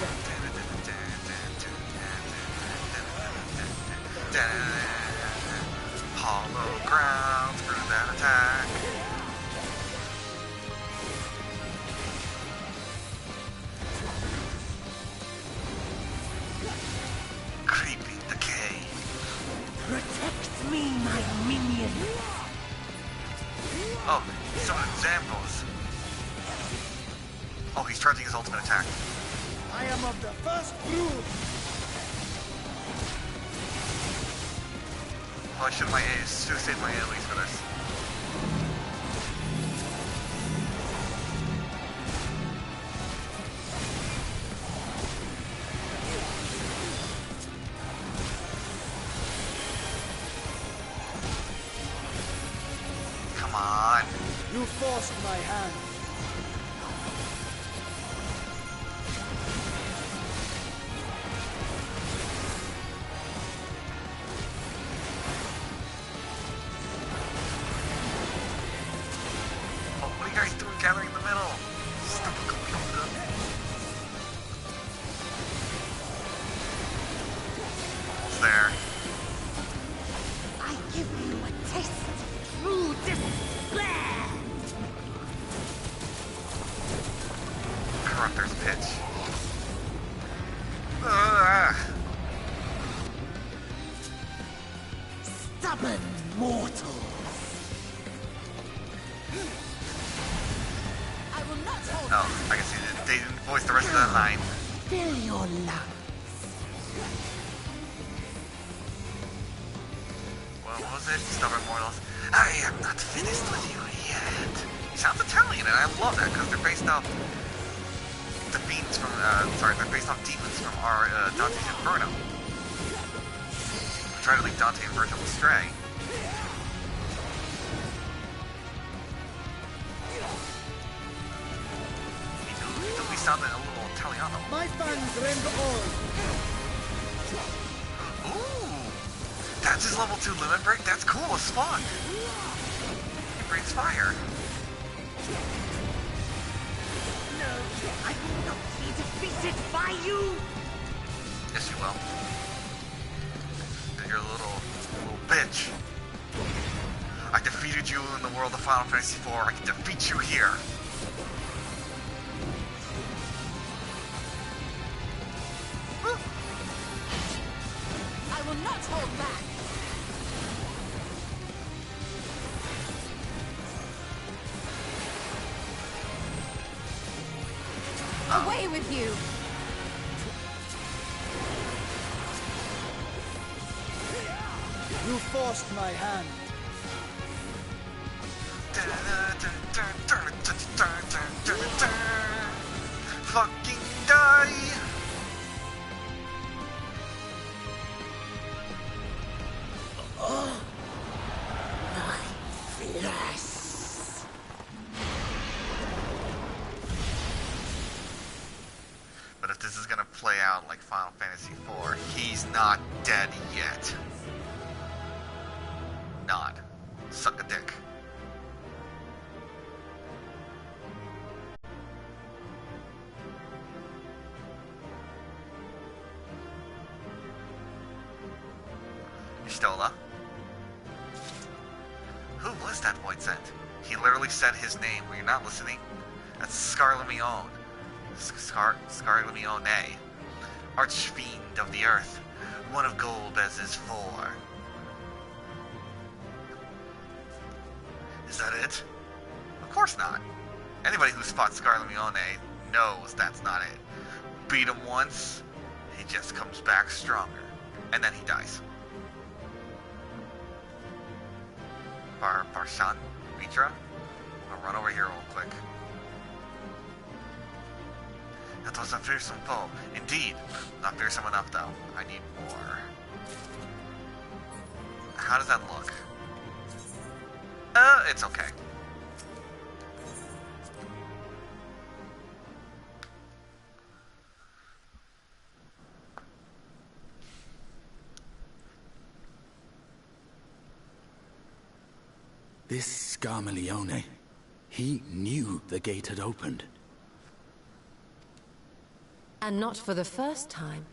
Hollow ground through that attack. Creepy decay. Protect me, my minion! Oh, some examples. Oh, he's charging his ultimate attack. I am of the first brood. Oh, I should have saved my AoEs for this. Come on. You forced my hand. Oh, what are you guys doing gathering in the middle? Stupid computer. Almost there. I give you a taste of true despair. Corruptor's pitch. Stubborn mortals. I will not hold Oh, I can see that they didn't voice the rest of that line. Fill your lungs. What was it? Stubborn mortals. I am not finished with you yet. He sounds Italian, and I love that because they're based off the fiends from. They're based off demons from our Dante's Inferno. I try to lead Dante and Virgil astray. He do be sounding a little Italiano. My fans rend all. Ooh, that's his level 2 limit break. That's cool as fuck. He breathes fire. No, I will not be defeated by you. Yes, you will. You're a little bitch. I defeated you in the world of Final Fantasy IV. I can defeat you here. Woo. I will not hold back. Away with you. You forced my hand. Fucking die! Yes. But if this is gonna play out like Final Fantasy IV, he's not dead yet. Not. Suck a dick. Stola. Who was that void sent? He literally said his name. Were you not listening? That's Scarlamione. Scarlamione. Archfiend of the earth. One of Golbez's 4. Is that it? Of course not. Anybody who spots Scarlamione knows that's not it. Beat him once, he just comes back stronger. And then he dies. Barshan Mitra? I'll run over here real quick. That was a fearsome foe. Indeed. Not fearsome enough, though. I need more. How does that look? It's okay. This Scarmalione, he knew the gate had opened. And not for the first time.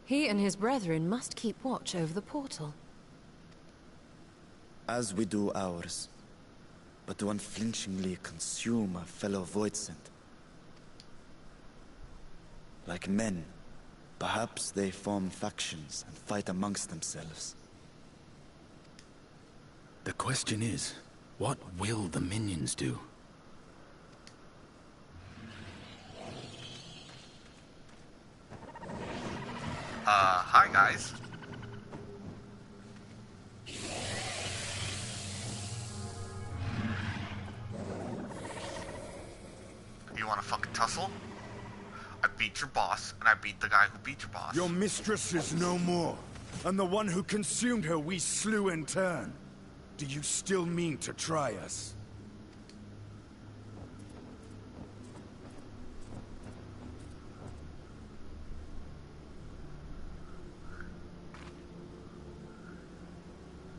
He and his brethren must keep watch over the portal. As we do ours, but to unflinchingly consume a fellow voidsent. Like men, perhaps they form factions and fight amongst themselves. The question is, what will the minions do? Hi guys. You wanna fucking tussle? I beat your boss, and I beat the guy who beat your boss. Your mistress is no more, and the one who consumed her we slew in turn. Do you still mean to try us?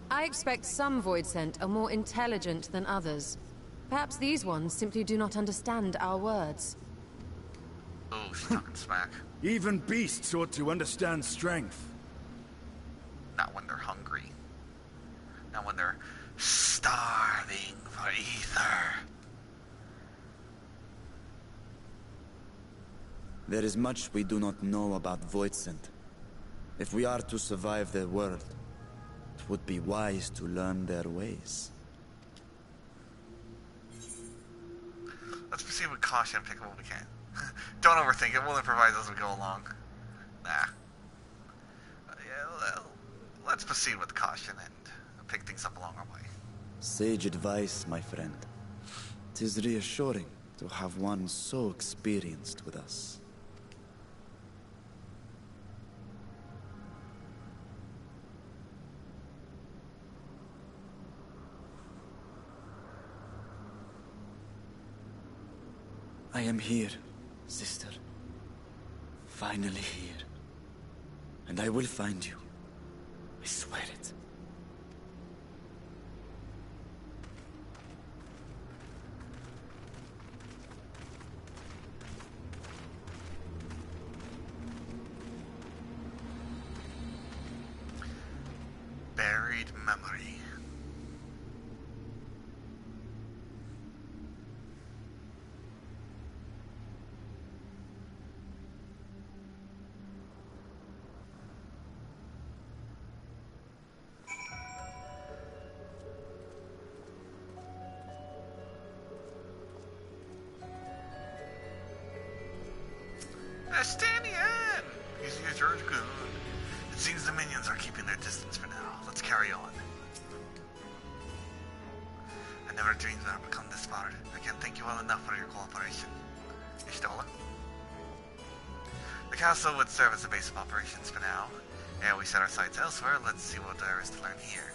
I expect some Voidsent are more intelligent than others. Perhaps these ones simply do not understand our words. Oh, she's talking smack. Even beasts ought to understand strength. Not when they're hungry. Not when they're starving for ether. There is much we do not know about Voidsent. If we are to survive their world, it would be wise to learn their ways. Let's proceed with caution and pick up what we can. Don't overthink it, we'll improvise as we go along. Nah. Yeah, well, let's proceed with caution and pick things up along our way. Sage advice, my friend. 'Tis reassuring to have one so experienced with us. I am here, sister. Finally here. And I will find you. I swear it. Buried memory. Estanian! He's your goon. It seems the minions are keeping their distance for now. Let's carry on. I never dreamed that I'd become this far. I can't thank you well enough for your cooperation. Ishtola. The castle would serve as a base of operations for now. And we set our sights elsewhere. Let's see what there is to learn here.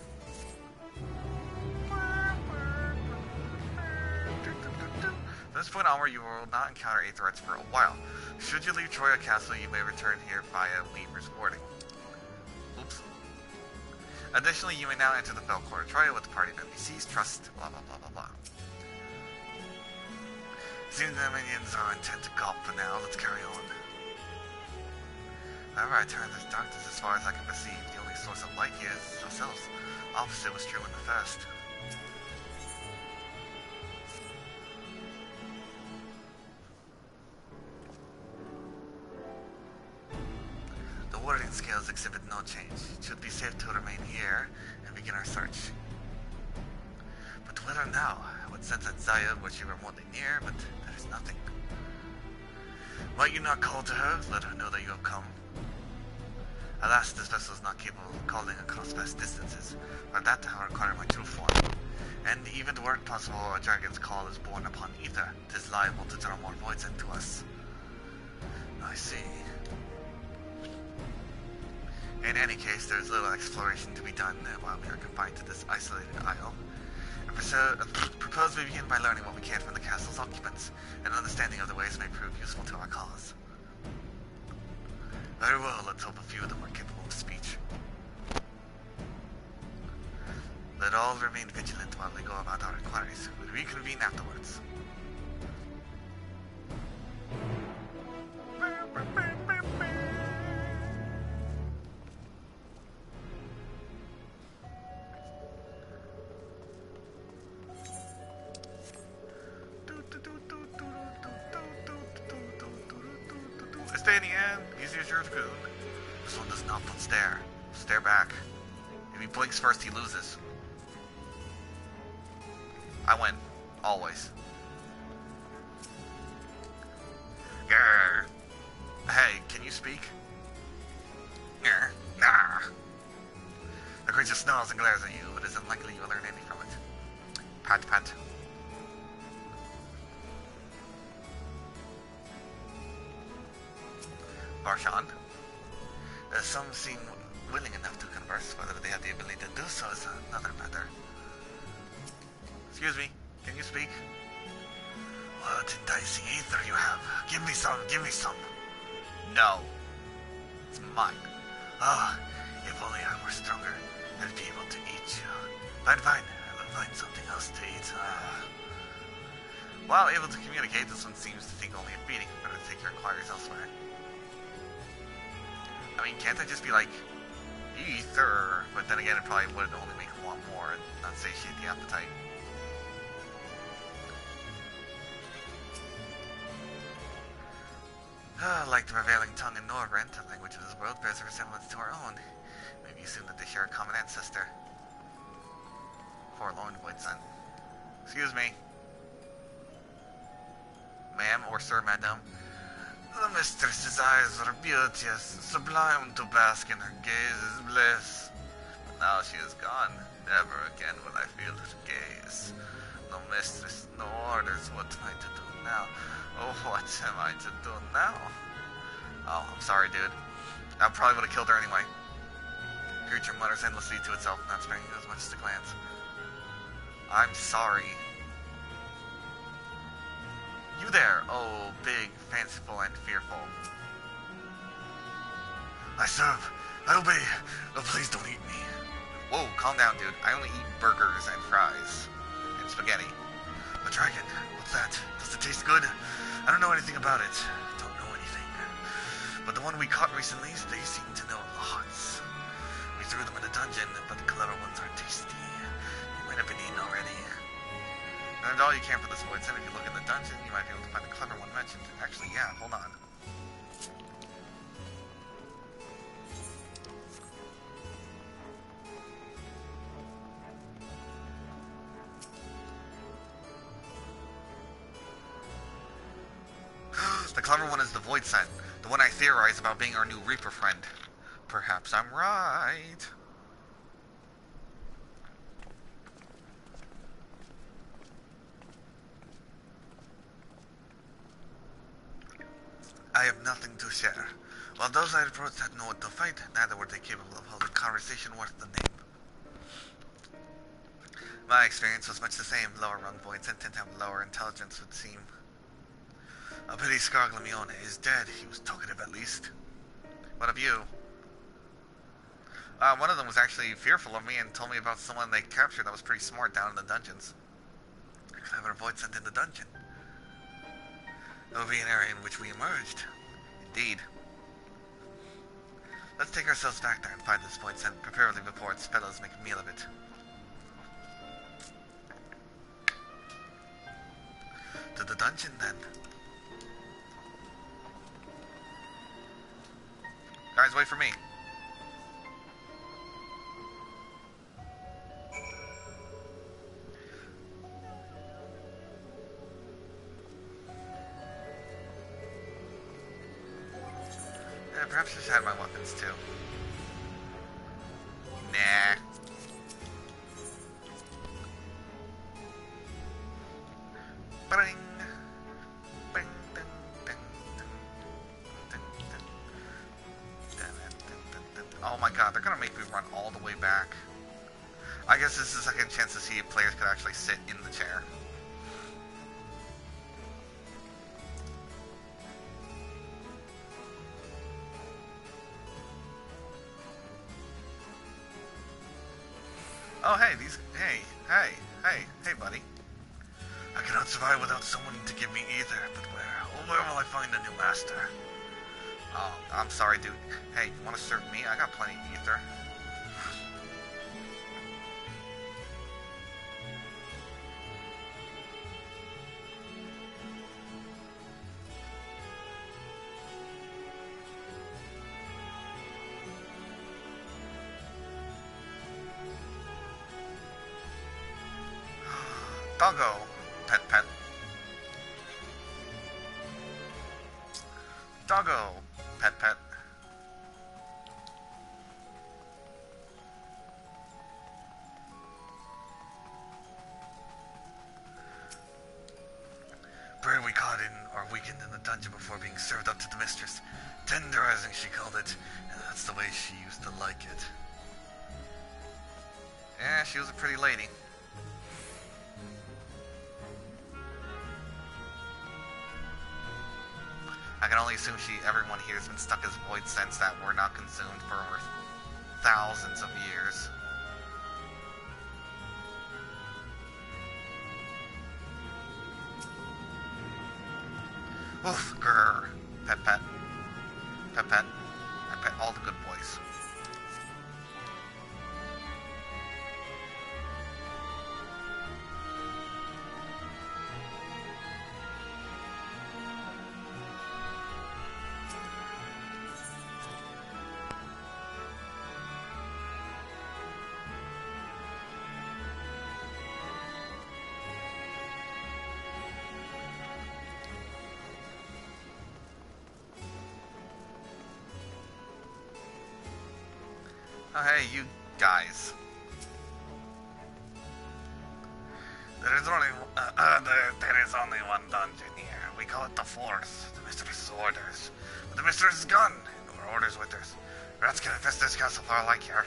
From this point onward, you will not encounter any threats for a while. Should you leave Troya Castle, you may return here via Weaver's Warding. Oops. Additionally, you may now enter the Belcourt of Troya with the party of NPCs, trust, blah blah blah blah blah. Seems the minions are intent to gulp for now, let's carry on. However, I turn this darkness as far as I can perceive. The only source of light here is ourselves. Opposite was true in the first. The warding scales exhibit no change. It should be safe to remain here and begin our search. But whether now, I would sense that Zaya were she remotely near, but there is nothing. Might you not call to her? Let her know that you have come. Alas, this vessel is not capable of calling across vast distances. For that to require my true form. And even the word possible a dragon's call is born upon ether. 'Tis liable to draw more voids into us. I see. In any case, there is little exploration to be done while we are confined to this isolated isle. I propose we begin by learning what we can from the castle's occupants. An understanding of the ways may prove useful to our cause. Very well, let's hope a few of them are capable of speech. Let all remain vigilant while we go about our inquiries. We'll reconvene afterwards. Estanian, easy as your goon. This one does not put stare. Stare back. If he blinks first, he loses. I win. Always. Grr. Hey, can you speak? snarls and glares at you, it is unlikely you will learn anything from it. Pat, pat. Barshan. Some seem willing enough to converse. Whether they have the ability to do so is another matter. Excuse me, can you speak? What enticing ether you have. Give me some, give me some. No. It's mine. Ah, if only I were stronger, I'd be able to eat you. Fine, fine. I will find something else to eat. While able to communicate, this one seems to think only of feeding. Better take your inquiries elsewhere. I mean, can't I just be like, ether? But then again, it probably would only make him want more and not satiate the appetite. Like the prevailing tongue in Norrent, the language of this world bears a resemblance to our own. Maybe you assume that they share a common ancestor. Forlorn voidin. Excuse me. Ma'am or sir, madam. The mistress's eyes are beauteous, sublime to bask in her gaze is bliss. But now she is gone, never again will I feel her gaze. No mistress, no orders, what am I to do now? Oh, what am I to do now? Oh, I'm sorry, dude. I probably would have killed her anyway. Creature mutters endlessly to itself, not sparing you as much as a glance. I'm sorry. You there, oh, big, fanciful, and fearful. I serve. I obey. Oh, please don't eat me. Whoa, calm down, dude. I only eat burgers and fries. And spaghetti. A dragon. What's that? Does it taste good? I don't know anything about it. Don't know anything. But the one we caught recently, they seem to know lots. We threw them in a dungeon, but the clever ones aren't tasty. They might have been eaten already. And all you can for this void, if you look in the dungeon, you might be able to find the clever one mentioned. Actually, yeah, hold on. The clever one is the void scent, the one I theorize about being our new Reaper friend. Perhaps I'm right. I have nothing to share. While those I approached had no one to fight, neither were they capable of holding conversation worth the name. My experience was much the same. Lower rung voids tend to have lower intelligence, would seem. A pity Scarglamione is dead. He was talkative at least. What of you? One of them was actually fearful of me and told me about someone they captured that was pretty smart down in the dungeons. A clever void sent in the dungeon. It will be an area in which we emerged. Indeed. Let's take ourselves back there and find this void scent, preferably before its fellows make a meal of it. To the dungeon, then. Guys, wait for me. Perhaps I should have my weapons too. Nah. Bing. Bing. Ding, ding, ding, ding. Oh my god, they're gonna make me run all the way back. I guess this is the second chance to see if players could actually sit in the chair. Oh, hey, hey, buddy. I cannot survive without someone to give me ether, but where will I find a new master? Oh, I'm sorry, dude. Hey, you wanna serve me? I got plenty of ether. Doggo, pet. Doggo, pet. before being served up to the mistress. Tenderizing, she called it, and that's the way she used to like it. Yeah, she was a pretty lady. I can only assume everyone here has been stuck as void sense that were not consumed for over thousands of years. Oof, grrr. Pet pet. Pet pet. I pet all the good boys. Oh, hey, you guys. There is only one dungeon here. We call it the Force. The Mistress's orders. But the Mistress is gone, and our orders with us. Rats can infest this castle for all I care.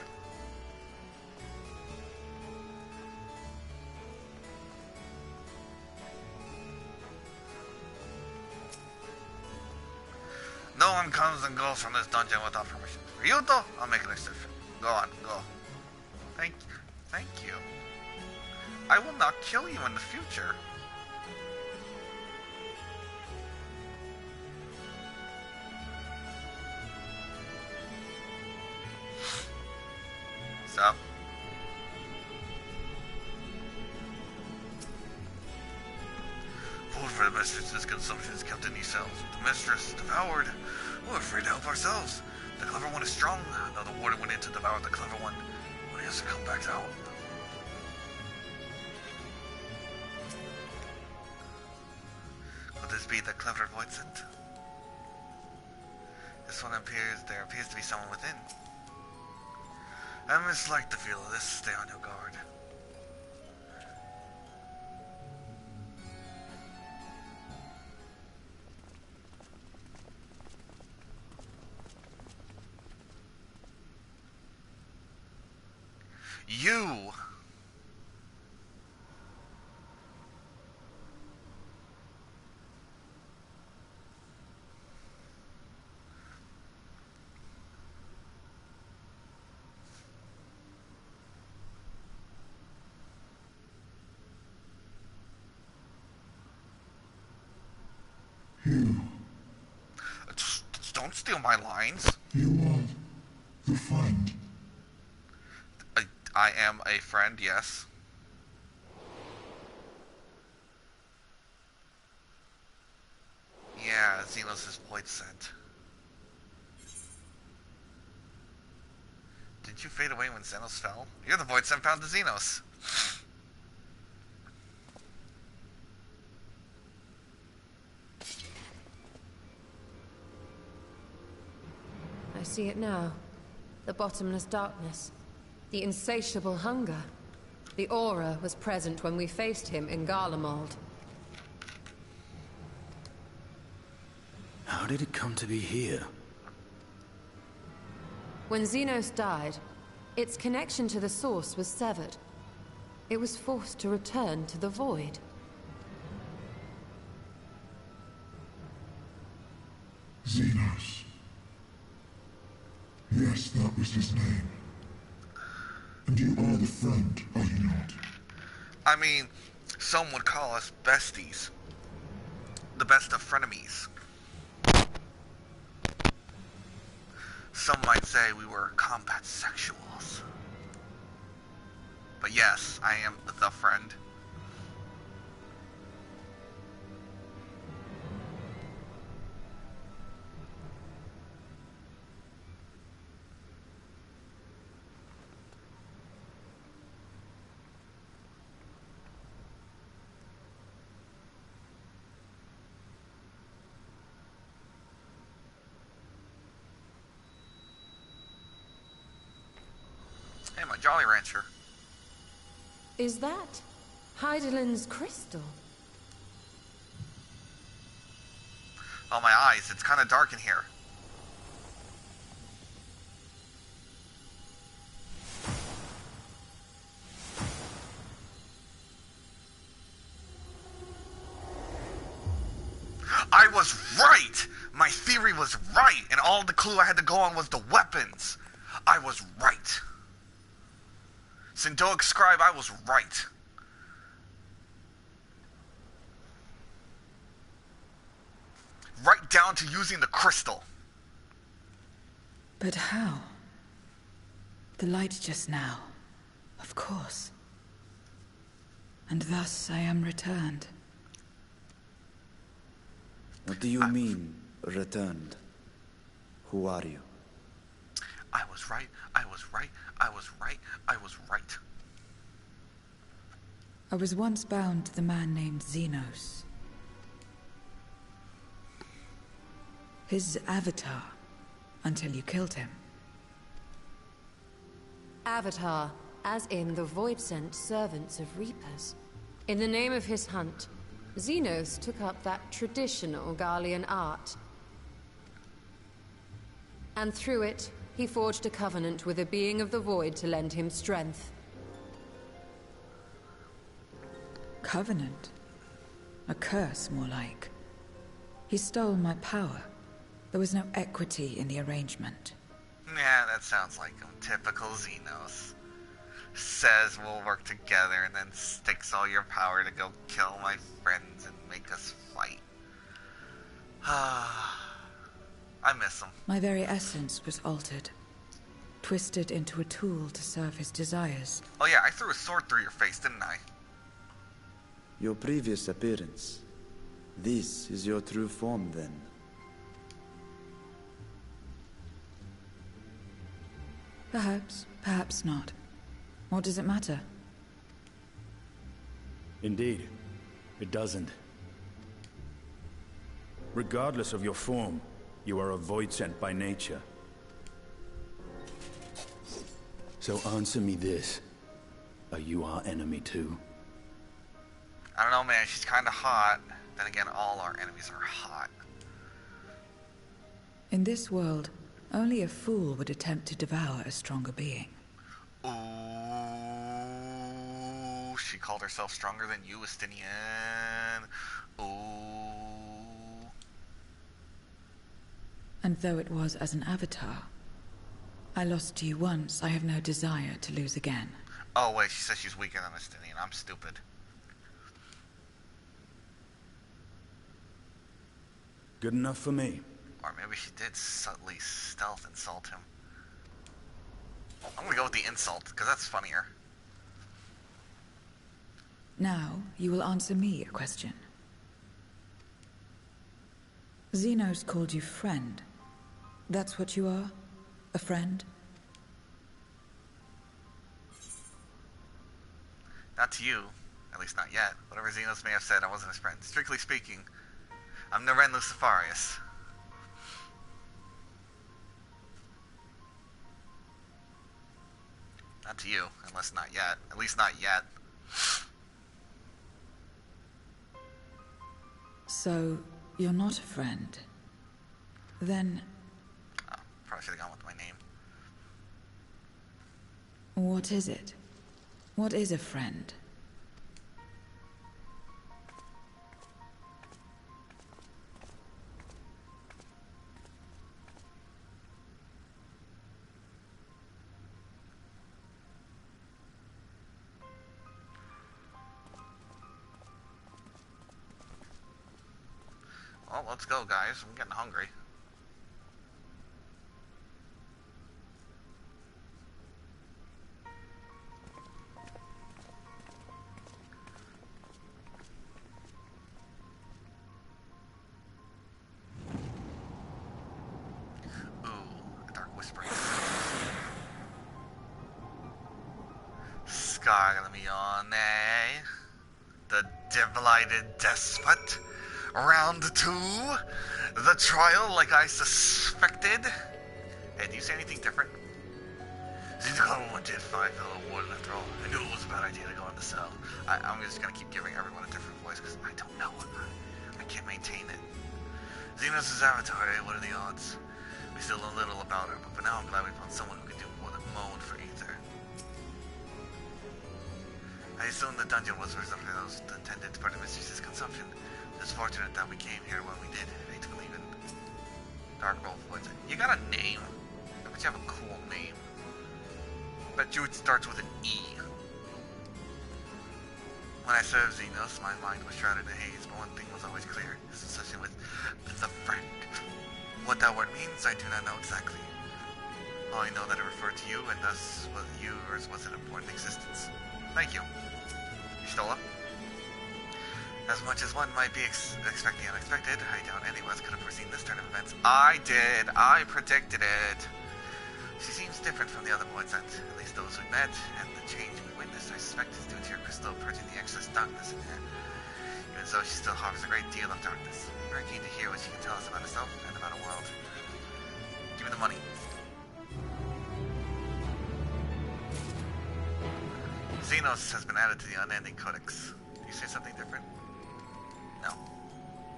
No one comes and goes from this dungeon without permission. For you, though, I'll make an exception. Go on, go. Thank you. I will not kill you in the future. Stop. Food for the mistress's consumption is kept in these cells. The mistress devoured. We're afraid to help ourselves. The clever one is strong. Now the warden went in to devour the clever one. But he has to come back out. Could this be the clever void scent? There appears to be someone within. I mislike the feel of this. Stay on your guard. You! Just don't steal my lines. You are the friend. I am a friend, yes. Yeah, Xenos' void scent. Did you fade away when Xenos fell? You're the void scent found the Xenos. I see it now. The bottomless darkness. The insatiable hunger. The aura was present when we faced him in Garlemald. How did it come to be here? When Xenos died, its connection to the source was severed. It was forced to return to the void. Xenos. Yes, that was his name. And you are the friend, are you not? I mean, some would call us besties. The best of frenemies. Some might say we were combat sexuals. But yes, I am the friend. Hey, my Jolly Rancher. Is that Heidelin's crystal? Oh, my eyes. It's kind of dark in here. I was right! My theory was right, and all the clue I had to go on was the weapons. I was right. Syndoic Scribe, I was right. Right down to using the crystal. But how? The light just now. Of course. And thus I am returned. What do you mean, returned? Who are you? I was right, I was right, I was right, I was right. I was once bound to the man named Xenos. His avatar, until you killed him. Avatar, as in the void-sent servants of Reapers. In the name of his hunt, Xenos took up that traditional Garlean art. And through it, he forged a covenant with a being of the void to lend him strength. Covenant? A curse, more like. He stole my power. There was no equity in the arrangement. Yeah, that sounds like him. Typical Xenos. Says we'll work together and then sticks all your power to go kill my friends and make us fight. I miss him. My very essence was altered. Twisted into a tool to serve his desires. Oh yeah, I threw a sword through your face, didn't I? Your previous appearance. This is your true form, then. Perhaps, perhaps not. What does it matter? Indeed, it doesn't. Regardless of your form, you are a void sent by nature. So answer me this. Are you our enemy too? I don't know, man. She's kind of hot. Then again, all our enemies are hot. In this world, only a fool would attempt to devour a stronger being. Ooh, she called herself stronger than you, Estinian. Ooh. And though it was as an avatar, I lost to you once, I have no desire to lose again. Oh wait, she says she's weaker than Estinian. I'm stupid. Good enough for me. Or maybe she did subtly stealth insult him. I'm gonna go with the insult, because that's funnier. Now, you will answer me a question. Xenos called you friend. That's what you are? A friend? Not to you. At least not yet. Whatever Xenos may have said, I wasn't his friend. Strictly speaking, I'm Naren Lucifarius. Not to you, unless not yet. At least not yet. So, you're not a friend. Then... Oh, probably should have gone with my name. what is it? What is a friend? Well, let's go, guys. I'm getting hungry. Ooh, a dark whisper. Scarleone, the devilighted despot. Round 2, the trial like I suspected. Hey, do you say anything different? Since one did find the warden after all, I knew it was a bad idea to go in the cell. I'm just gonna keep giving everyone a different voice because I don't know. I can't maintain it. Xenos' avatar, eh? What are the odds? We still know little about her, but for now I'm glad we found someone who can do more than moan for Aether. I assume the dungeon was reserved for those intended for the mistress's consumption. It's fortunate that we came here when we did. I hate to believe in Dark Wolf Woods. You got a name? I bet you have a cool name. Bet you it starts with an E. When I served Xenos, my mind was shrouded in haze, but one thing was always clear. His obsession with the friend. What that word means, I do not know exactly. All I know that it referred to you, and thus yours was an important existence. Thank you. Stola? As much as one might be expecting the unexpected, I doubt any of us could have foreseen this turn of events. I did! I predicted it! She seems different from the other boys, at least those we met, and the change we witnessed, I suspect, is due to your crystal purging the excess darkness in her. Even so, she still harbors a great deal of darkness. I'm very keen to hear what she can tell us about herself and about her world. Give me the money. Xenos has been added to the Unending Codex. Do you say something different? No.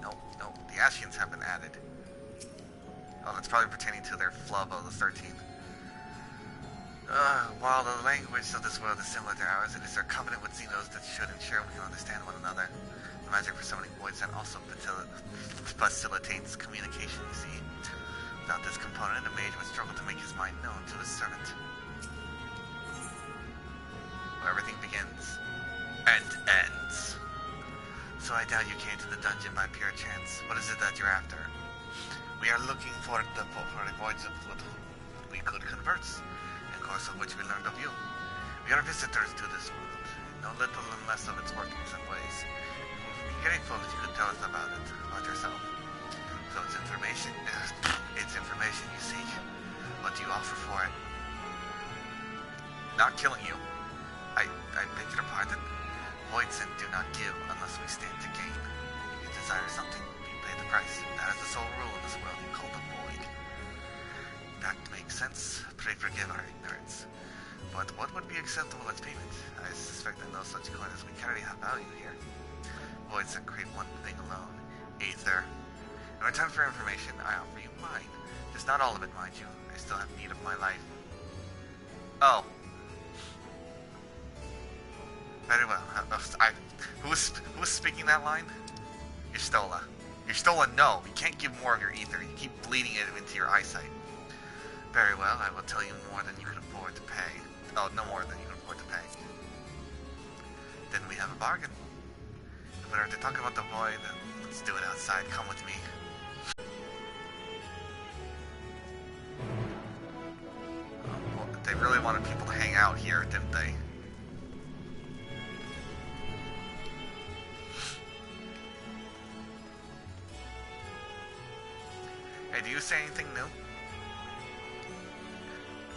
No. The Ashians have been added. Oh, that's probably pertaining to their flub of the 13th. While the language of this world is similar to ours, it is our covenant with Xenos that should ensure we can understand one another. The magic for summoning voids then also facilitates communication, you see. Without this component, a mage would struggle to make his mind known to his servant. Where everything begins and ends. So I doubt you came to the dungeon by pure chance. What is it that you're after? We are looking for the voids of what we could convert. Course of which we learned of you. We are visitors to this world, know little and less of its workings and ways. We would be grateful if you could tell us about it, about yourself. So it's information you seek. What do you offer for it? Not killing you. I beg your pardon? Voids do not give unless we stand to gain. If you desire something, you pay the price. That is the sole rule in this world you call the void. That makes sense. Pray forgive our ignorance. But what would be acceptable as payment? I suspect that no such coin as we carry have value here. Voids that crave one thing alone. Aether. In return for information, I offer you mine. Just not all of it, mind you. I still have need of my life. Oh. Very well. Who was speaking that line? Y'shtola. Y'shtola, no. You can't give more of your ether. You keep bleeding it into your eyesight. Very well, I will tell you more than you can afford to pay. Oh, no more than you can afford to pay. Then we have a bargain. If we are to talk about the void, then let's do it outside. Come with me. Well, they really wanted people to hang out here, didn't they? Hey, do you say anything new?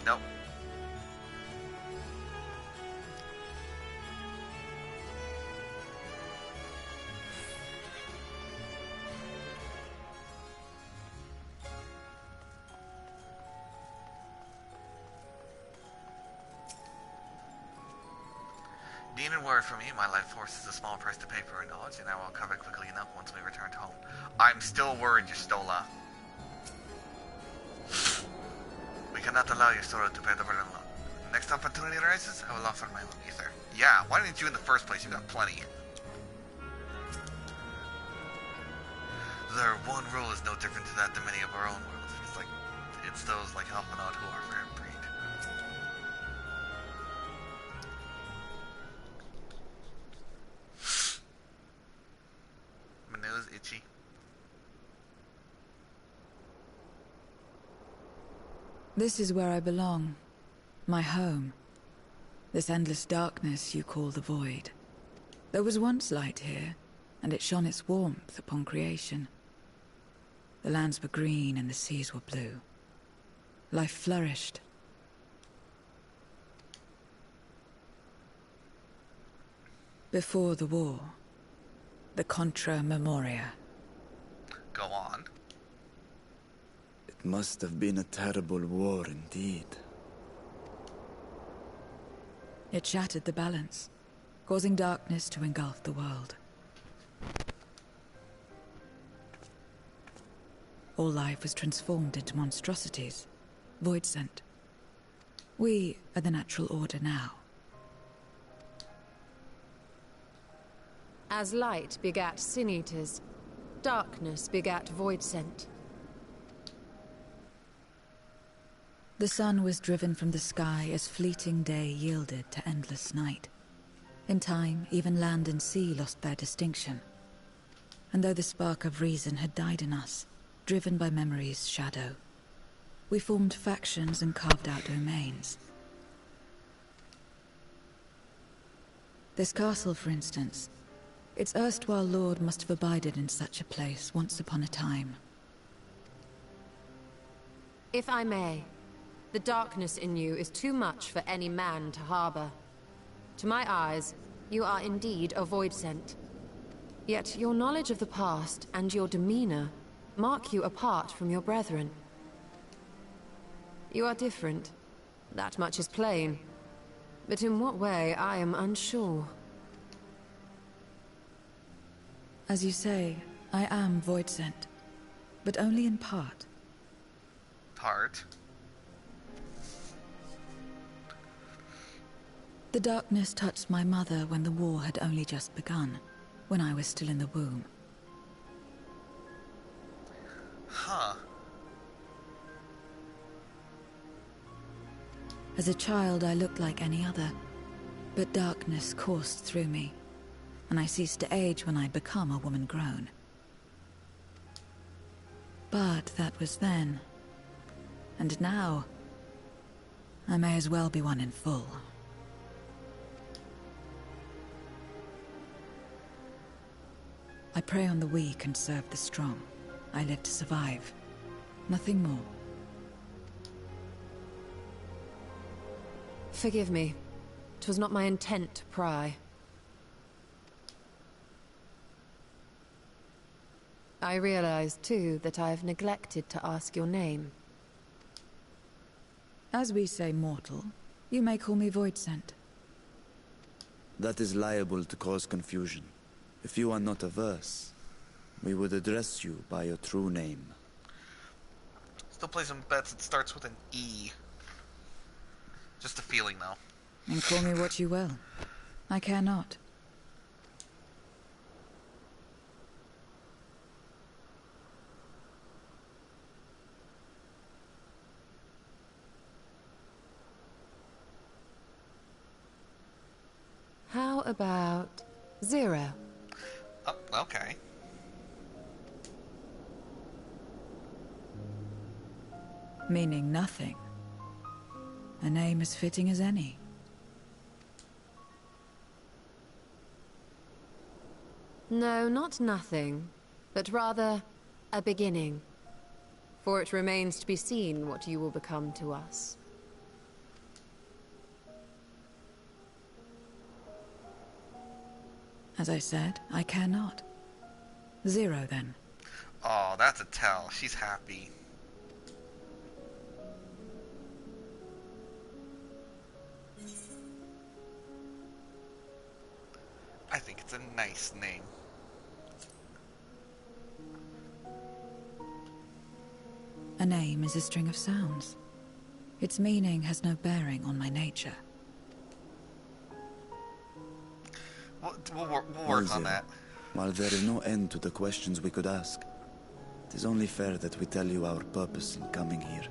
Nope. Demon word for me, my life force is a small price to pay for our knowledge, and I will cover it quickly enough once we return home. I'm still worried, Y'shtola. We cannot allow your sorrow to pay the burden alone. Next opportunity arises, I will offer my own ether. Yeah, why didn't you in the first place? You got plenty. Their one rule is no different to that than many of our own worlds. It's those like Alphanaut who are rare breed. My nose itchy. This is where I belong. My home. This endless darkness you call the void. There was once light here, and it shone its warmth upon creation. The lands were green and the seas were blue. Life flourished. Before the war, the Contra Memoria. Go on. It must have been a terrible war indeed. It shattered the balance, causing darkness to engulf the world. All life was transformed into monstrosities, void sent. We are the natural order now. As light begat sin eaters, darkness begat void sent. The sun was driven from the sky as fleeting day yielded to endless night. In time, even land and sea lost their distinction. And though the spark of reason had died in us, driven by memory's shadow, we formed factions and carved out domains. This castle, for instance, its erstwhile lord must have abided in such a place once upon a time. If I may, the darkness in you is too much for any man to harbor. To my eyes, you are indeed a void sent. Yet your knowledge of the past and your demeanor mark you apart from your brethren. You are different. That much is plain. But in what way, I am unsure. As you say, I am void sent, but only in part. Part? The darkness touched my mother when the war had only just begun, when I was still in the womb. Huh. As a child, I looked like any other, but darkness coursed through me, and I ceased to age when I'd become a woman grown. But that was then. And now, I may as well be one in full. I prey on the weak and serve the strong. I live to survive. Nothing more. Forgive me. 'Twas not my intent to pry. I realize, too, that I have neglected to ask your name. As we say mortal, you may call me void sent. That is liable to cause confusion. If you are not averse, we would address you by your true name. Still play some bets. It starts with an E. Just a feeling, though. And call me what you will. I care not. How about 0? Oh, okay. Meaning nothing. A name as fitting as any. No, not nothing, but rather a beginning. For it remains to be seen what you will become to us. As I said, I care not. 0, then. Oh, that's a tell. She's happy. I think it's a nice name. A name is a string of sounds. Its meaning has no bearing on my nature. We'll work on that. While there is no end to the questions we could ask, it is only fair that we tell you our purpose in coming here.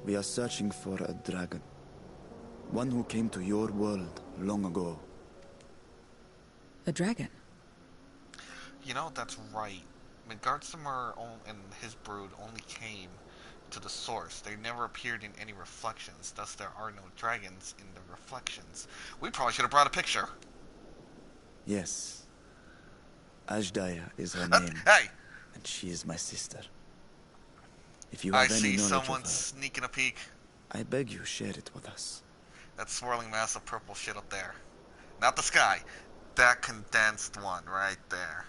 We are searching for a dragon. One who came to your world long ago. A dragon? You know, that's right. Midgardsormr and his brood only came to the source. They never appeared in any reflections, thus there are no dragons in the reflections. We probably should have brought a picture. Yes. Ajdaya is her name. Hey! And she is my sister. If you have I any see knowledge someone of her, sneaking a peek. I beg you, share it with us. That swirling mass of purple shit up there. Not the sky. That condensed one right there.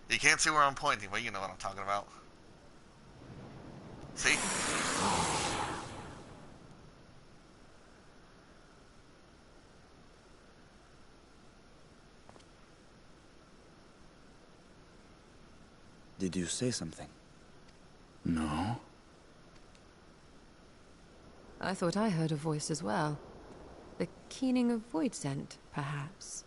You can't see where I'm pointing, but you know what I'm talking about. See? Did you say something? No. I thought I heard a voice as well. The keening of void scent, perhaps.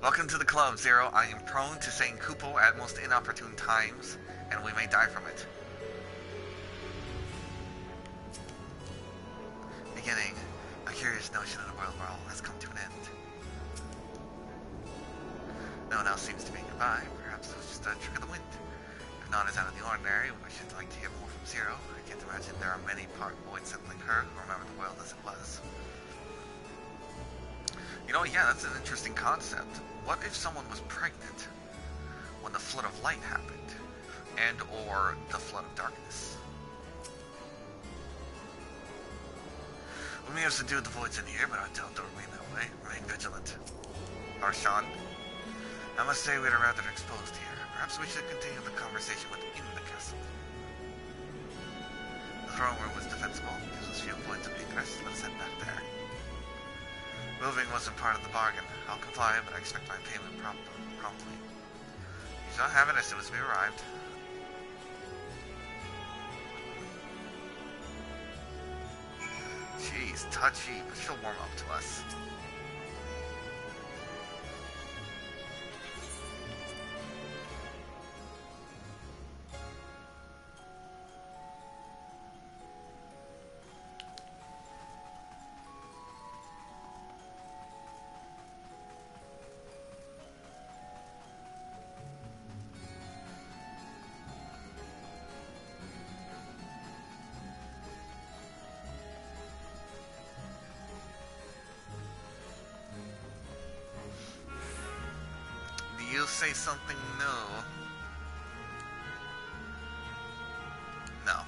Welcome to the club, Zero. I am prone to saying Kupo at most inopportune times, and we may die from it. Beginning, a curious notion in a world where all has come to an end. No one else seems to be nearby. Perhaps it was just a trick of the wind. If not as out of the ordinary, I should like to hear more from Zero. I can't imagine there are many part void scent like her who remember the world as it was. You know, yeah, that's an interesting concept. What if someone was pregnant when the flood of light happened? And or the flood of darkness? We may have subdued the voids in here, but I doubt they'll remain that way. Remain vigilant. Arshan, I must say we are rather exposed here. Perhaps we should continue the conversation within the castle. The throne room was defensible. Gives us few points of egress. Let us head back there. Moving wasn't part of the bargain. I'll comply, but I expect my payment promptly. You shall have it as soon as we arrived. Jeez, touchy, but she'll warm up to us. You'll say something new. No.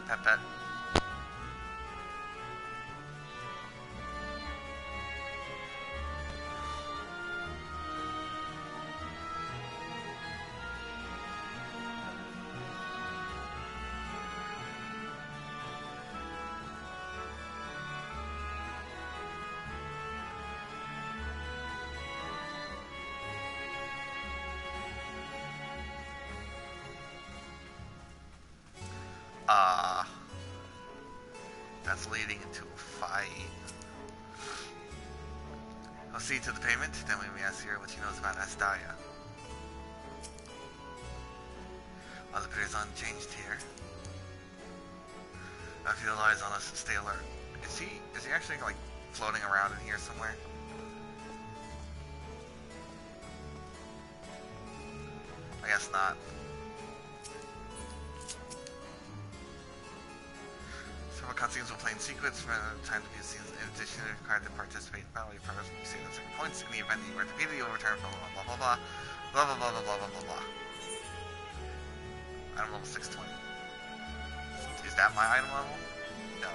Pet. That's leading into a fight. I'll see to the payment, then we may ask her what she knows about Astaya. While it appears unchanged here, I feel eyes on us and stay alert. Is he actually like floating around in here somewhere? I guess not. Several cutscenes will play in sequence from time to view scenes. In addition, you're required to participate in battle. Your progress will be saved at certain points. In the event that you are defeated, you'll return blah blah blah blah blah blah blah blah blah blah blah blah. Item level 620. Is that my item level? No.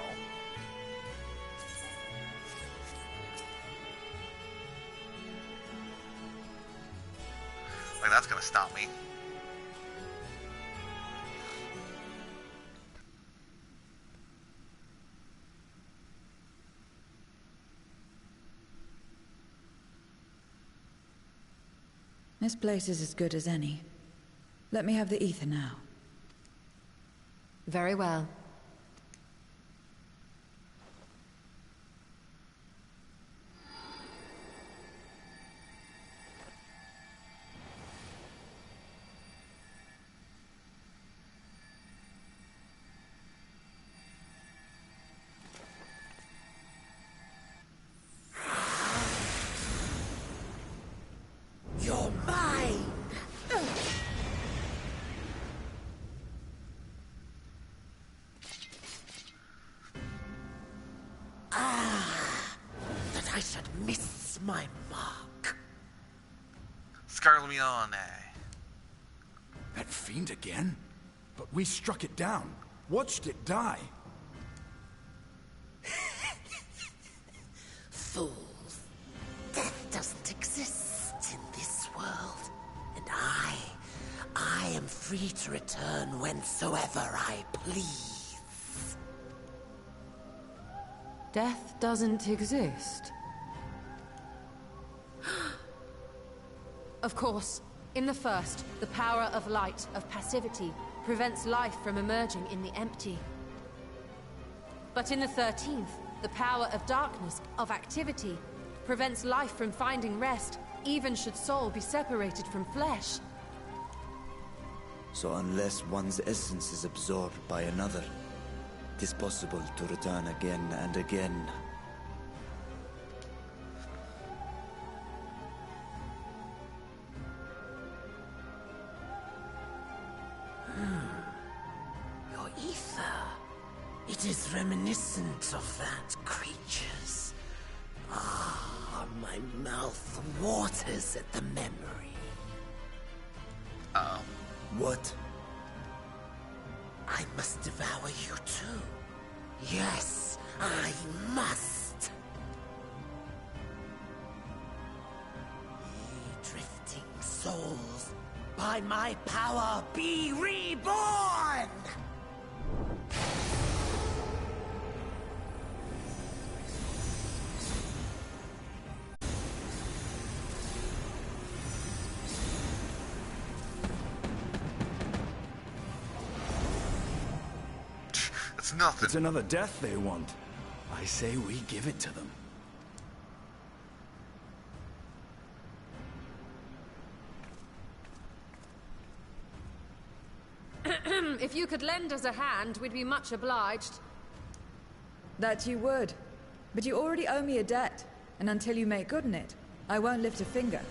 Like that's gonna stop me. This place is as good as any. Let me have the ether now. Very well. You're mine! That I should miss my mark. Scarleone. That fiend again? But we struck it down. Watched it die. Fools. Death doesn't exist in this world, and I am free to return whensoever I please. Death doesn't exist. Of course, in the first, the power of light, of passivity, prevents life from emerging in the empty. But in the 13th, the power of darkness, of activity, prevents life from finding rest, even should soul be separated from flesh. So unless one's essence is absorbed by another, it is possible to return again and again. Your ether. It is reminiscent of that creature's. Ah, my mouth waters at the memory. What? I must devour you too. Yes, I must. Ye drifting souls, by my power be reborn! It's nothing. It's another death they want. I say we give it to them. If you could lend us a hand, we'd be much obliged. That you would. But you already owe me a debt, and until you make good on it, I won't lift a finger.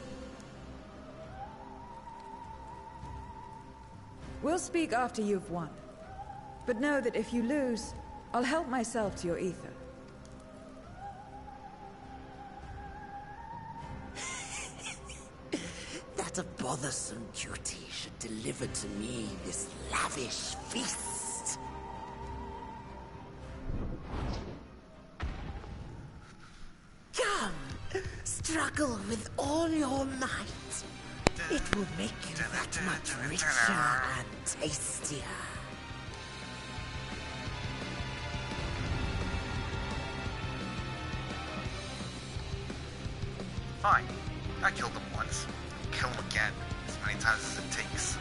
We'll speak after you've won. But know that if you lose, I'll help myself to your ether. That a bothersome duty should deliver to me this lavish feast. Come, struggle with all your might. It will make you that much richer and tastier. Fine. I killed him once. Kill him again, as many times as it takes.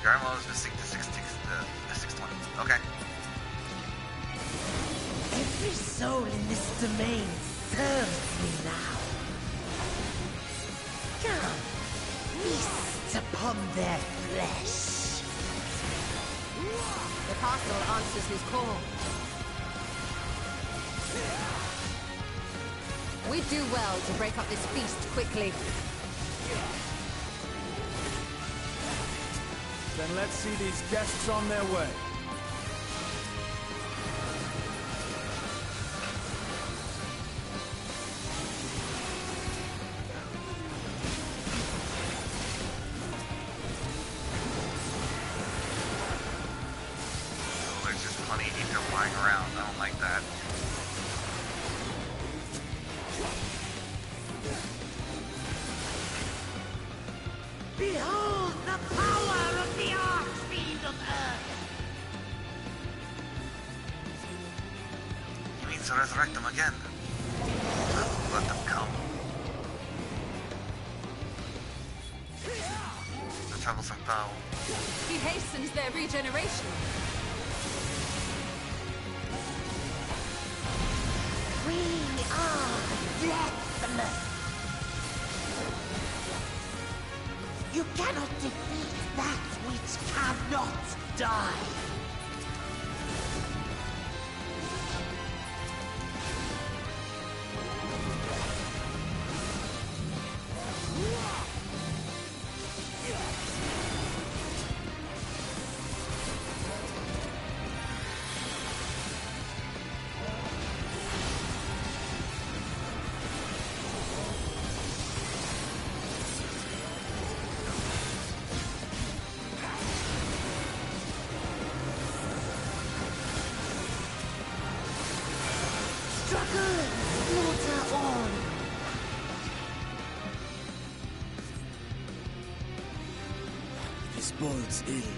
Garmo is missing the 620. Okay. Every soul in this domain serves me now. Come, feast upon their flesh. The castle answers his call. We do well to break up this feast quickly. Then let's see these guests on their way. Oh, there's just plenty of ether flying around. I don't like that. Behold the power of the Archfiend of Earth! He means to resurrect them again. Let them come. The troublesome foe. He hastens their regeneration. We are deathless! You cannot defeat that which cannot die! Struggle, slaughter on. This bodes ill.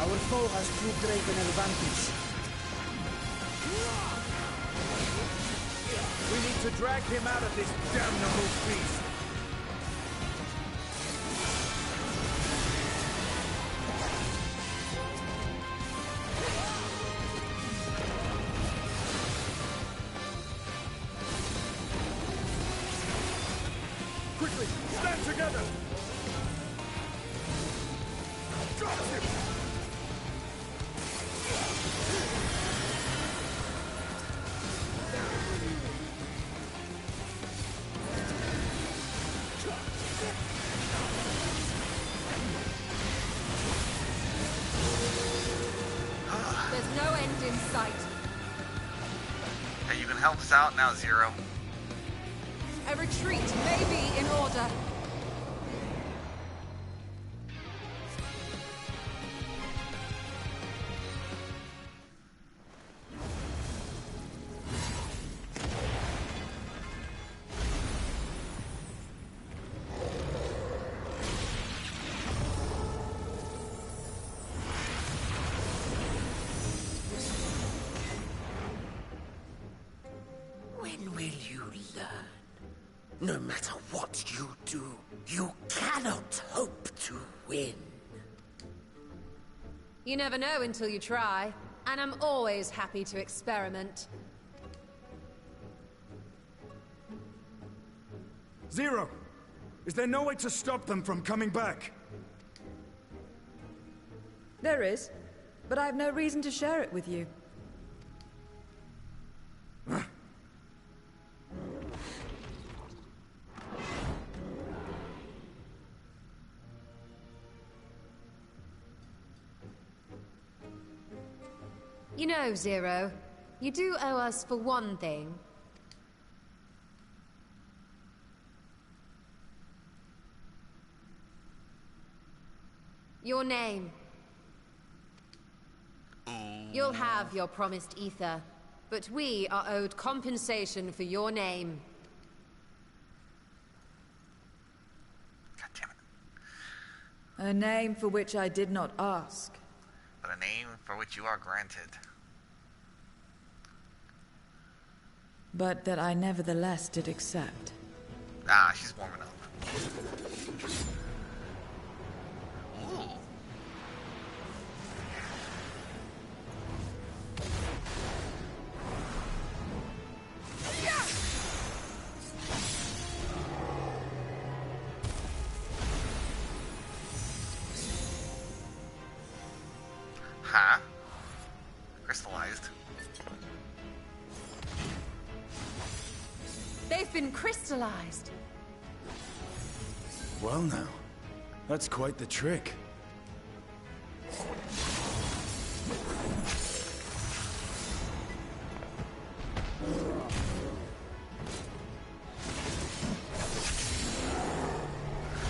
Our foe has too great an advantage. We need to drag him out of this damnable beast. Quickly, stand together! Drop him! There's no end in sight. Hey, you can help us out now, Zero. A retreat may be in order. When will you learn? No matter what you do, you cannot hope to win. You never know until you try, and I'm always happy to experiment. Zero! Is there no way to stop them from coming back? There is, but I have no reason to share it with you. You know, Zero, you do owe us for one thing. Your name. You'll have your promised ether, but we are owed compensation for your name. God damn it. A name for which I did not ask. But a name for which you are granted. But that I nevertheless did accept. Ah, she's warming up. Ooh. Huh? Crystallized. They've been crystallized. Well now, that's quite the trick. I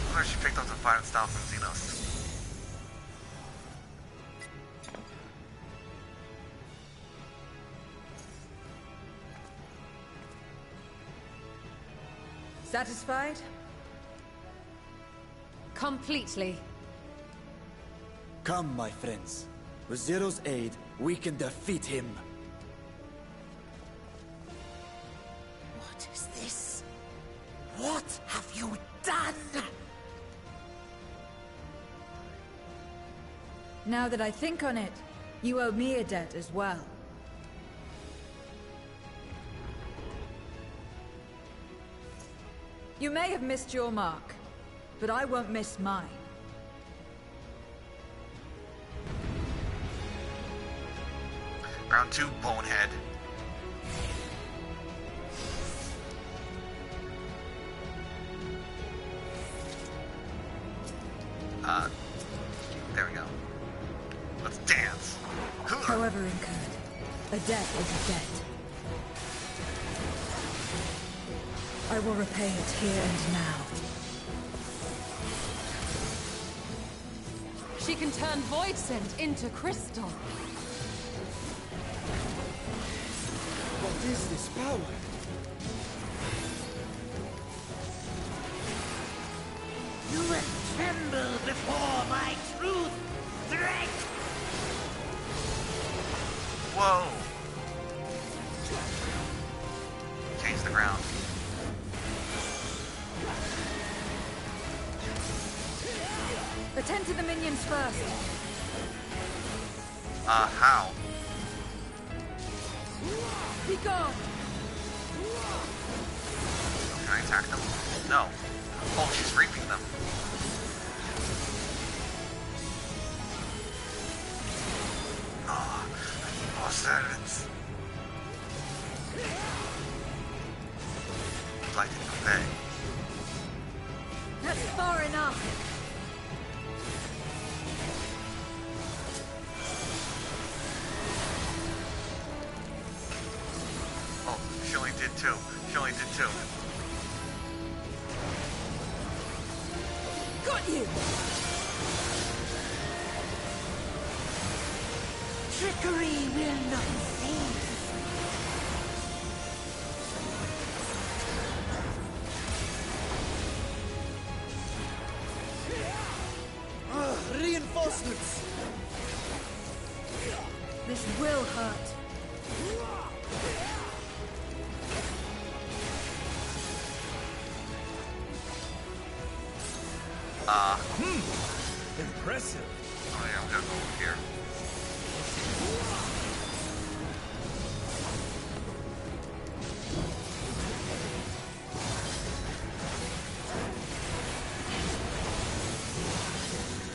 wonder if she picked up the fighting style from Xenos. Satisfied? Completely. Come, my friends. With Zero's aid, we can defeat him. What is this? What have you done? Now that I think on it, you owe me a debt as well. You may have missed your mark, but I won't miss mine. Round 2, bonehead. There we go. Let's dance. However incurred, a debt is a debt. I will repay it here and now. She He can turn void scent into crystal. What is this power? You will tremble before my truth, Drake! Whoa! Change the ground. Attend to the minions first. How? Be gone! Can I attack them? No. Oh, she's reaping them. Oh, servants. Lightning obey. That's far enough! Oh, she only did two. She only did two. Got you! Trickery will not save. Reinforcements! This will hurt. Impressive. Oh yeah, I'm gonna go over here.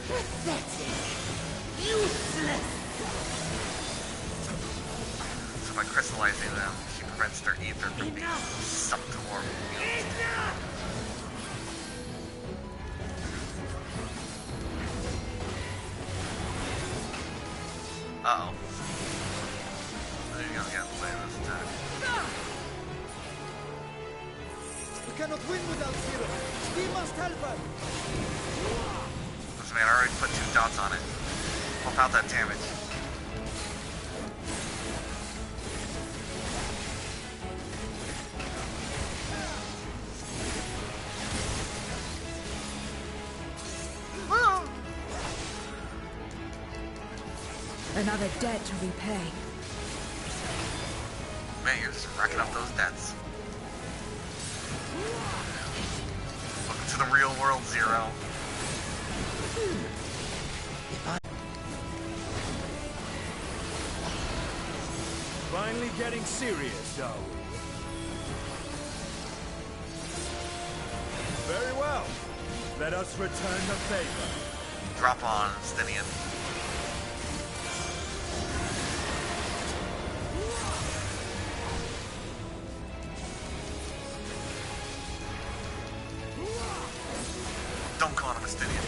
Pathetic. Useless. So by crystallizing them, she prevents their ether from being sucked toward me. Uh-oh. There you go, yeah, play this attack. We cannot win without Zero. He must help us. Listen, man, I already put 2 dots on it. Pump out that damage. Another debt to repay. Man, you're just racking up those debts. Welcome to the real world, Zero. Finally getting serious, are we? Very well. Let us return the favor. Drop on, Stinian. Don't call him a Stinian.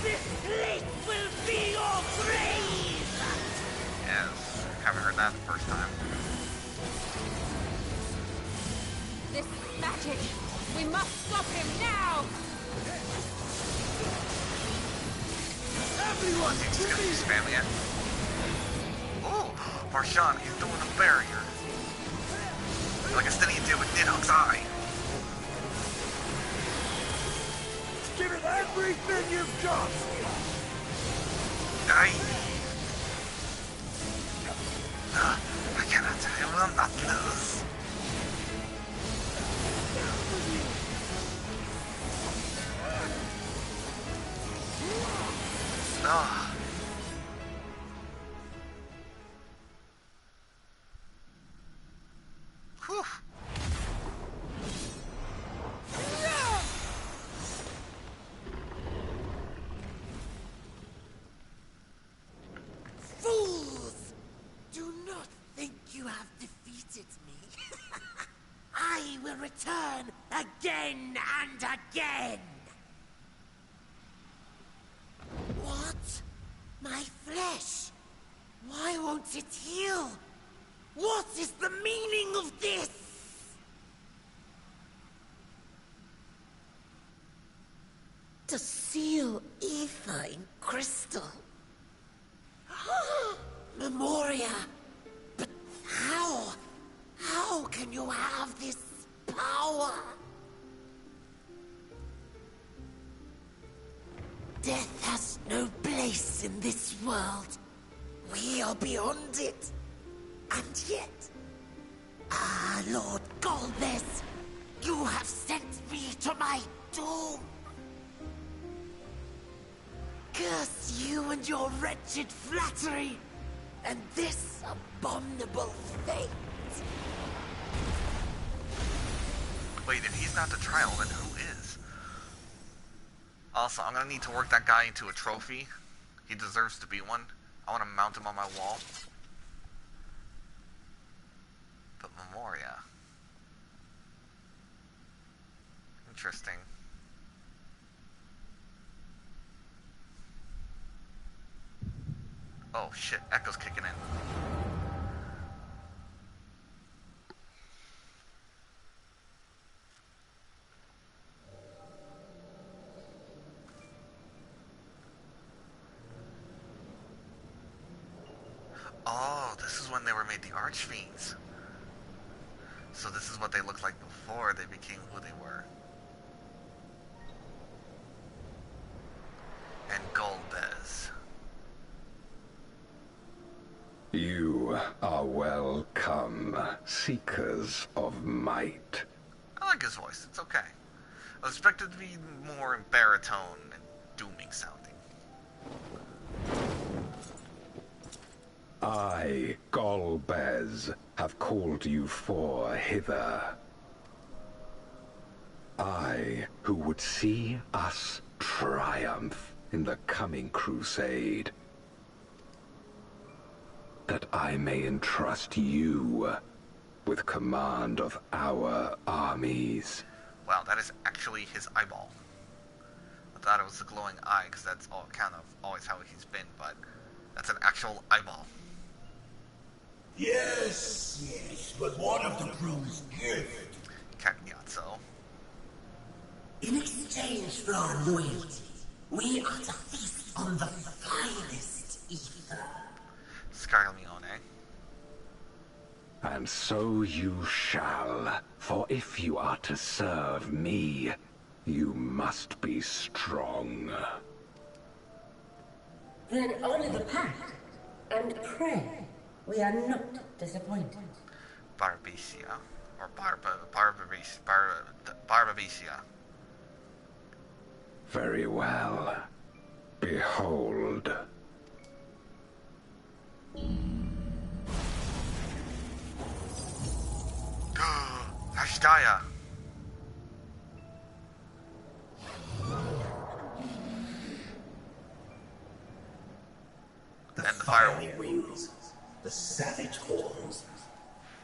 This place will be your grave! Yes, haven't heard that the first time. This magic! We must stop him now! Everyone, he's just gonna use spam it. Oh, Marshawn, he's doing a barrier. Like a Stinian did with Nidhook's eye. Give it everything you've got! I cannot. I will not lose. Ah. Whew. Fools! Do not think you have defeated me. will return again and again. What? My flesh? Why won't it heal? What is the meaning of this? To seal ether in crystal. Memoria. But how? How can you have this power? Death has no place in this world. We are beyond it. And yet... Ah, Lord Golbez, you have sent me to my doom. Curse you and your wretched flattery, and this abominable fate. Wait, if he's not the trial, then who is? Also, I'm gonna need to work that guy into a trophy. He deserves to be one. I want to mount him on my wall. But Memoria. Interesting. Oh shit, Echo's kicking in. Oh, this is when they were made the Archfiends. So this is what they looked like before they became who they were. And Golbez. You are welcome, seekers of might. I like his voice, it's okay. I was expected to be more in baritone and dooming sounding. I, Golbez, have called you for hither. I, who would see us triumph in the coming crusade. That I may entrust you with command of our armies. Wow, that is actually his eyeball. I thought it was the glowing eye, because that's all kind of always how he's been, but that's an actual eyeball. Yes, yes, but what of the crew's gift? Cagnazzo. In exchange for our loyalty, we are to feast on the finest ether. Scarleone. And so you shall, for if you are to serve me, you must be strong. Then honor the pact, and pray we are not disappointed. Barbacia. Or Barbacia. Very well. Behold. Hashdaya. The and the fiery wings, the savage horns.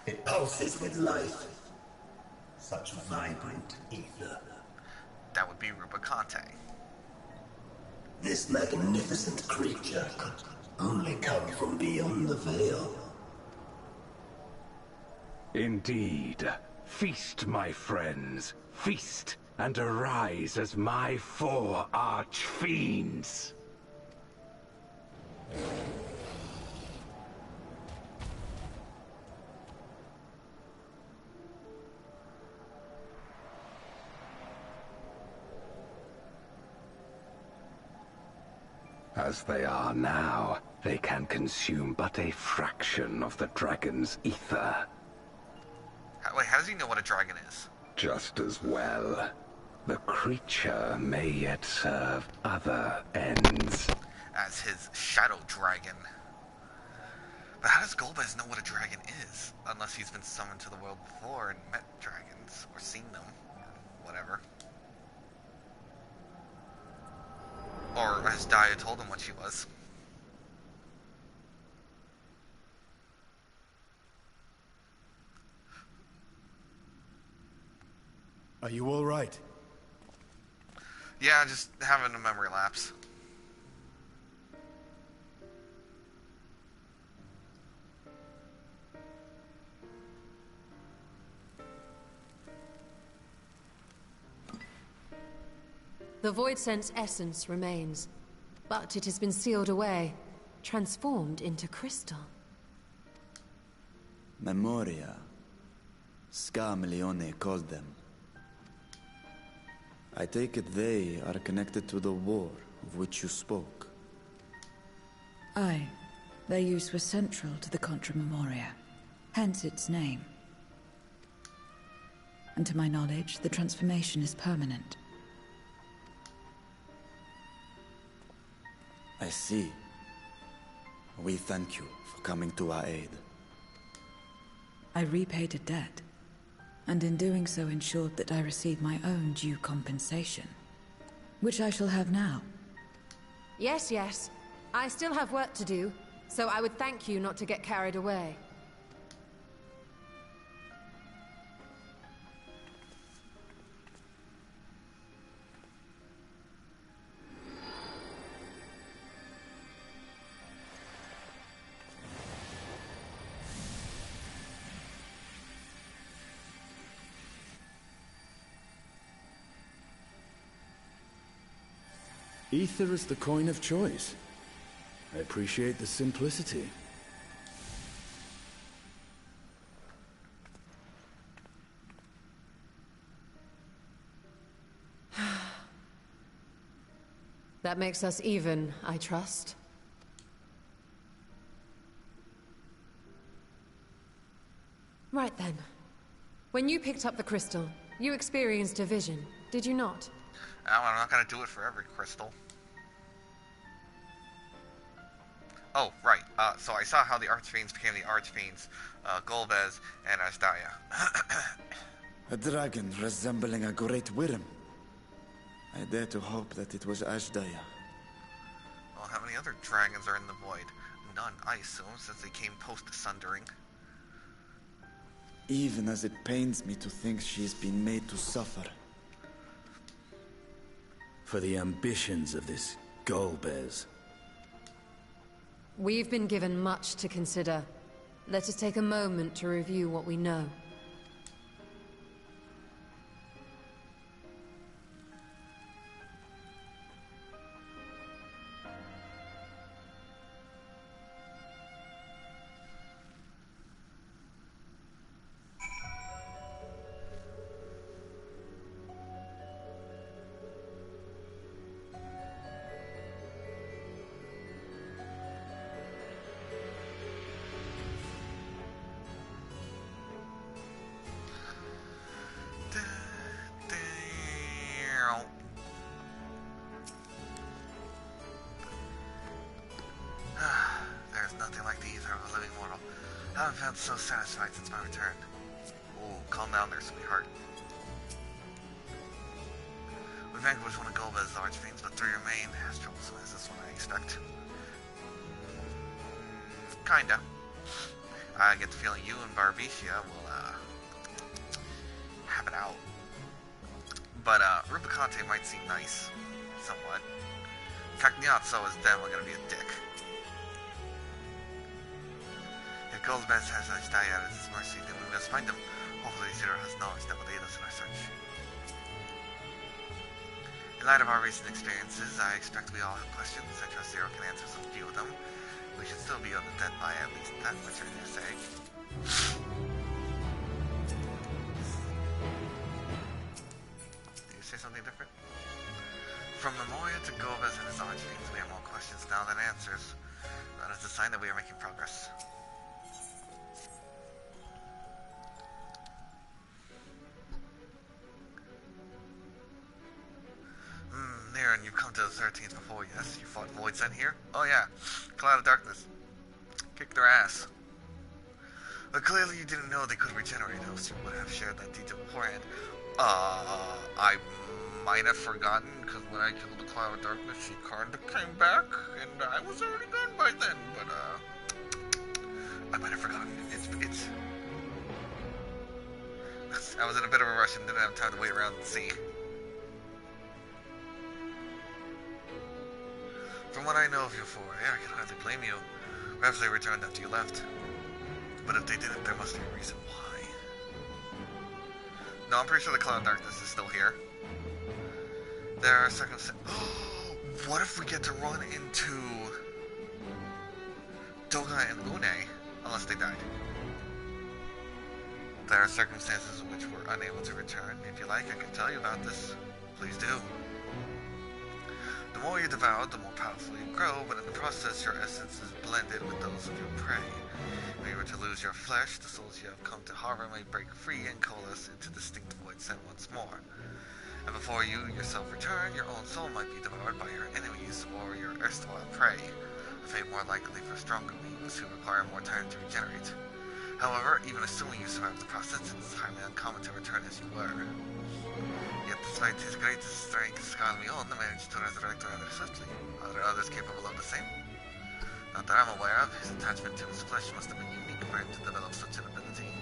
It pulses with life. Such vibrant ether. That would be Rubicante. This magnificent creature could only come from beyond the veil. Indeed. Feast, my friends. Feast and arise as my 4 archfiends. As they are now, they can consume but a fraction of the dragon's ether. Wait, how does he know what a dragon is? Just as well. The creature may yet serve other ends. As his shadow dragon. But how does Golbez know what a dragon is? Unless he's been summoned to the world before and met dragons, or seen them, or whatever. Or has Daya told him what she was? Are you all right? Yeah, just having a memory lapse. The void sense essence remains, but it has been sealed away, transformed into crystal. Memoria. Scarmelione called them. I take it they are connected to the war of which you spoke. Aye. Their use was central to the Contra Memoria, hence its name. And to my knowledge, the transformation is permanent. I see. We thank you for coming to our aid. I repaid a debt, and in doing so ensured that I received my own due compensation, which I shall have now. Yes, yes. I still have work to do, so I would thank you not to get carried away. Ether is the coin of choice. I appreciate the simplicity. That makes us even, I trust. Right then. When you picked up the crystal, you experienced a vision, did you not? I'm not gonna do it for every crystal. Oh, right. So I saw how the Archfiends became the Archfiends, Golbez and Ashdaya. A dragon resembling a great worm. I dare to hope that it was Ashdaya. Well, how many other dragons are in the void? None, I assume, since they came post-sundering. Even as it pains me to think she has been made to suffer. For the ambitions of this Golbez. We've been given much to consider. Let us take a moment to review what we know. There's nothing like the ether of a living mortal. I haven't felt so satisfied since my return. Ooh, calm down there, sweetheart. We vanquished one of Golbez's archfiends, but 3 remain. As troublesome as this one, I expect. Kinda. I get the feeling you and Barbicia will, have it out. But, Rubicante might seem nice. Somewhat. In fact, Nyatso is definitely gonna be a dick. If Golbez has Ashdaya at his mercy, then we must find him. Hopefully Zero has knowledge that will aid us in our search. In light of our recent experiences, I expect we all have questions. I trust Zero can answer some few of them. We should still be on the dead by at least that much, I dare say. Did you say something different? From Memoria to Golbez and his archfiends, we have more questions now than answers. That is a sign that we are making progress. Naren, you've come to the 13th before, yes? You fought Void Sent here? Oh yeah, Cloud of Darkness. Kicked their ass. But clearly you didn't know they could regenerate, else you would have shared that detail beforehand. I might have forgotten, because when I killed the Cloud of Darkness, she kinda came back, and I was already gone by then, but, I might have forgotten. It's... I was in a bit of a rush and didn't have time to wait around and see. From what I know of you four, I can hardly blame you. Perhaps they returned after you left. But if they didn't, there must be a reason why. No, I'm pretty sure the Cloud of Darkness is still here. There are circumstances... What if we get to run into Doga and Une, unless they died? There are circumstances in which we're unable to return. If you like, I can tell you about this. Please do. The more you devour, the more powerful you grow, but in the process your essence is blended with those of your prey. If you were to lose your flesh, the souls you have come to harbor may break free and coalesce into distinct void scent once more. And before you yourself return, your own soul might be devoured by your enemies or your erstwhile prey, a fate more likely for stronger beings who require more time to regenerate. However, even assuming you survive the process, it is highly uncommon to return as you were. Yet despite his greatest strength, Skarmion managed to resurrect rather swiftly. Are there others capable of the same? Not that I'm aware of. His attachment to his flesh must have been unique for him to develop such an ability.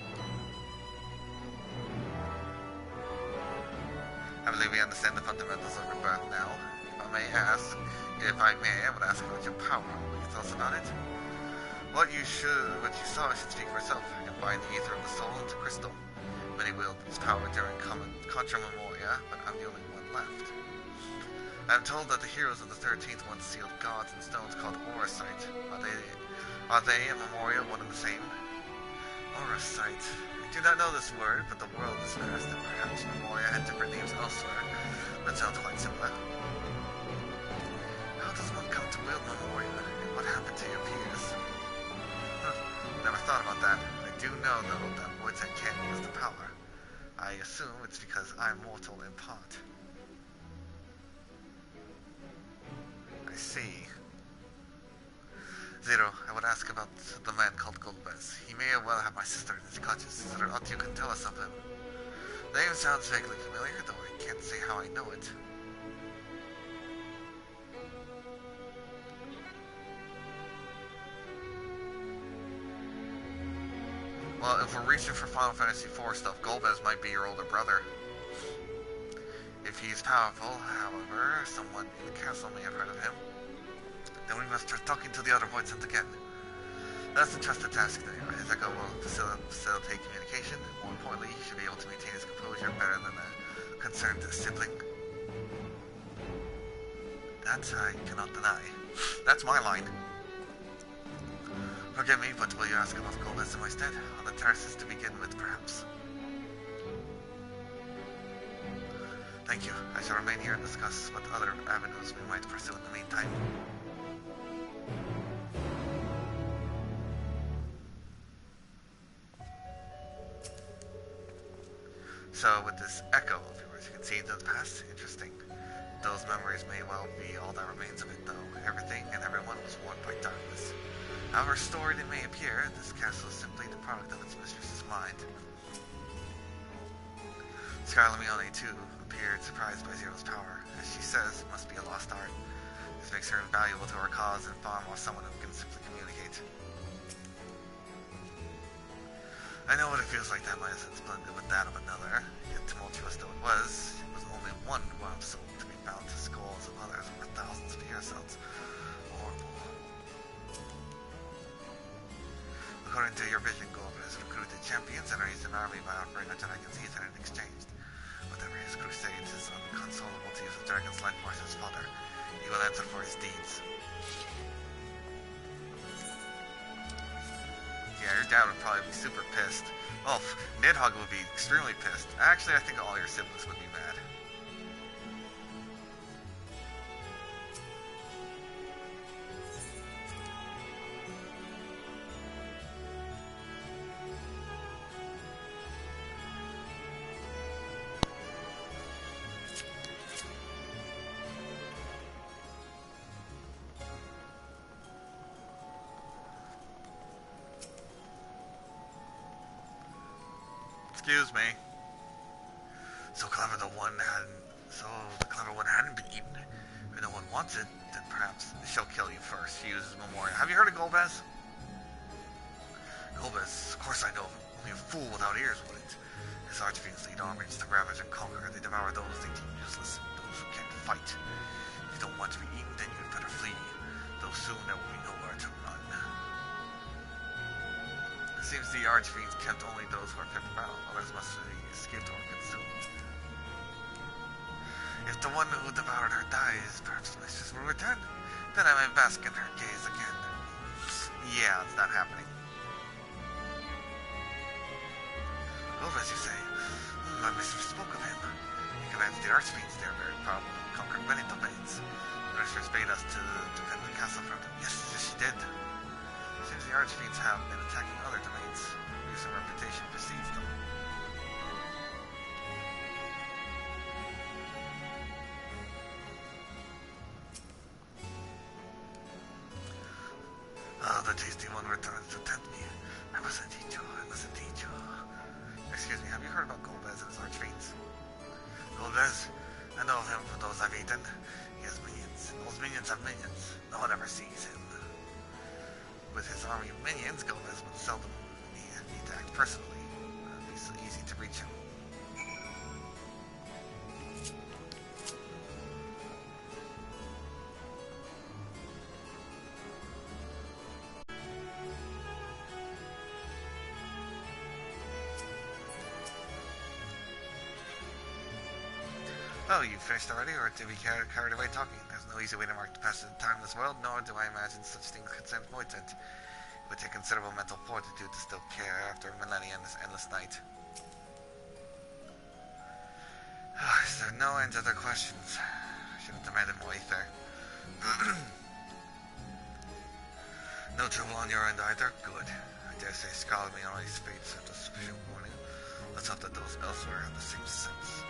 I believe we understand the fundamentals of rebirth now. If I may, I would ask about your power. What you tell us about it? What you saw should speak for itself. I combine the ether of the soul into crystal. Many wield its power during Contra Memoria, but I'm the only one left. I am told that the heroes of the 13th once sealed gods in stones called Auracite. Are they and Memoria one and the same? Auracite. I do not know this word, but the world is vast, and perhaps Memoria had different names elsewhere. That sounds quite similar. How does one come to wield Memoria, and what happened to your peers? Never thought about that. I do know, though, that Voidin can't use the power. I assume it's because I'm mortal in part. I see. Zero, I would ask about the man called Golbez. He may well have my sister in his clutches. Is there aught you can tell us of him? The name sounds vaguely familiar, though I can't say how I know it. Well, if we're reaching for Final Fantasy IV stuff, Golbez might be your older brother. If he's powerful, however, someone in the castle may have heard of him. Then we must start talking to the other Voidsent again. That's the trusted task there. His echo will facilitate communication, and more importantly, he should be able to maintain his composure better than a concerned sibling. That I cannot deny. That's my line. Forgive me, but will you ask about Golbez in my stead? On the terraces to begin with, perhaps. Thank you. I shall remain here and discuss what other avenues we might pursue in the meantime. So, with this echo of yours, you can see into the past. Interesting. Those memories may well be all that remains of it, though. Everything and everyone was warped by darkness. However storied it may appear, this castle is simply the product of its mistress's mind. Skarmion, too, appeared surprised by Zero's power. As she says, it must be a lost art. This makes her invaluable to our cause and far more someone who can simply communicate. I know what it feels like to have my essence blended with that of another, yet tumultuous though it was only one worm soul to be bound to skulls of others over thousands of year cells. Horrible. According to your vision, Golbez recruited champions and raised an army by offering a dragon's ether in exchange. Whatever his crusades is inconsolable to use a dragon's life force as fodder. He will answer for his deeds. Yeah, your dad would probably be super pissed. Oh, Nidhogg would be extremely pissed. Actually, I think all your siblings would be mad. Excuse me. So the clever one hadn't been eaten. If no one wants it, then perhaps she'll kill you first. She uses Memoria. Have you heard of Golbez? Golbez, of course I know him. Only a fool without ears wouldn't. His archfiends lead armies to ravage and conquer. They devour those they deem useless, those who can't fight. If you don't want to be eaten, then you'd better flee, though soon there will be nowhere to run. It seems the archfiends kept only those who are fit for battle. Others must have escaped or consumed. If the one who devoured her dies, perhaps the mistress will return. Then I may bask in her gaze again. Yeah, it's not happening. Golbez, you say? My mistress spoke of him. He commands the archfiends. They are very powerful and conquered many domains. The mistress bade us to defend the castle from them. Yes, she did. Seems the archfiends have been attacking other domains. Maybe some reputation precedes them. Oh, the tasty one returns to tempt me. I mustn't eat you. I mustn't eat you. Excuse me, have you heard about Golbez and his archfiends? Golbez? I know of him from those I've eaten. He has minions. Those minions have minions. No one ever sees him. With his army of minions, Golbez would seldom need to act personally. It'd be so easy to reach him. Oh, you finished already, or did we carried away talking? There's no easy way to mark the passage of time in this world, nor do I imagine such things could send voidin. It would take considerable mental fortitude to still care after a millennia and this endless night. Is there no end to their questions? I should have demanded more ether. No trouble on your end either? Good. I dare say Scholar Mioni's fate sent a sufficient warning. Let's hope that those elsewhere have the same sense.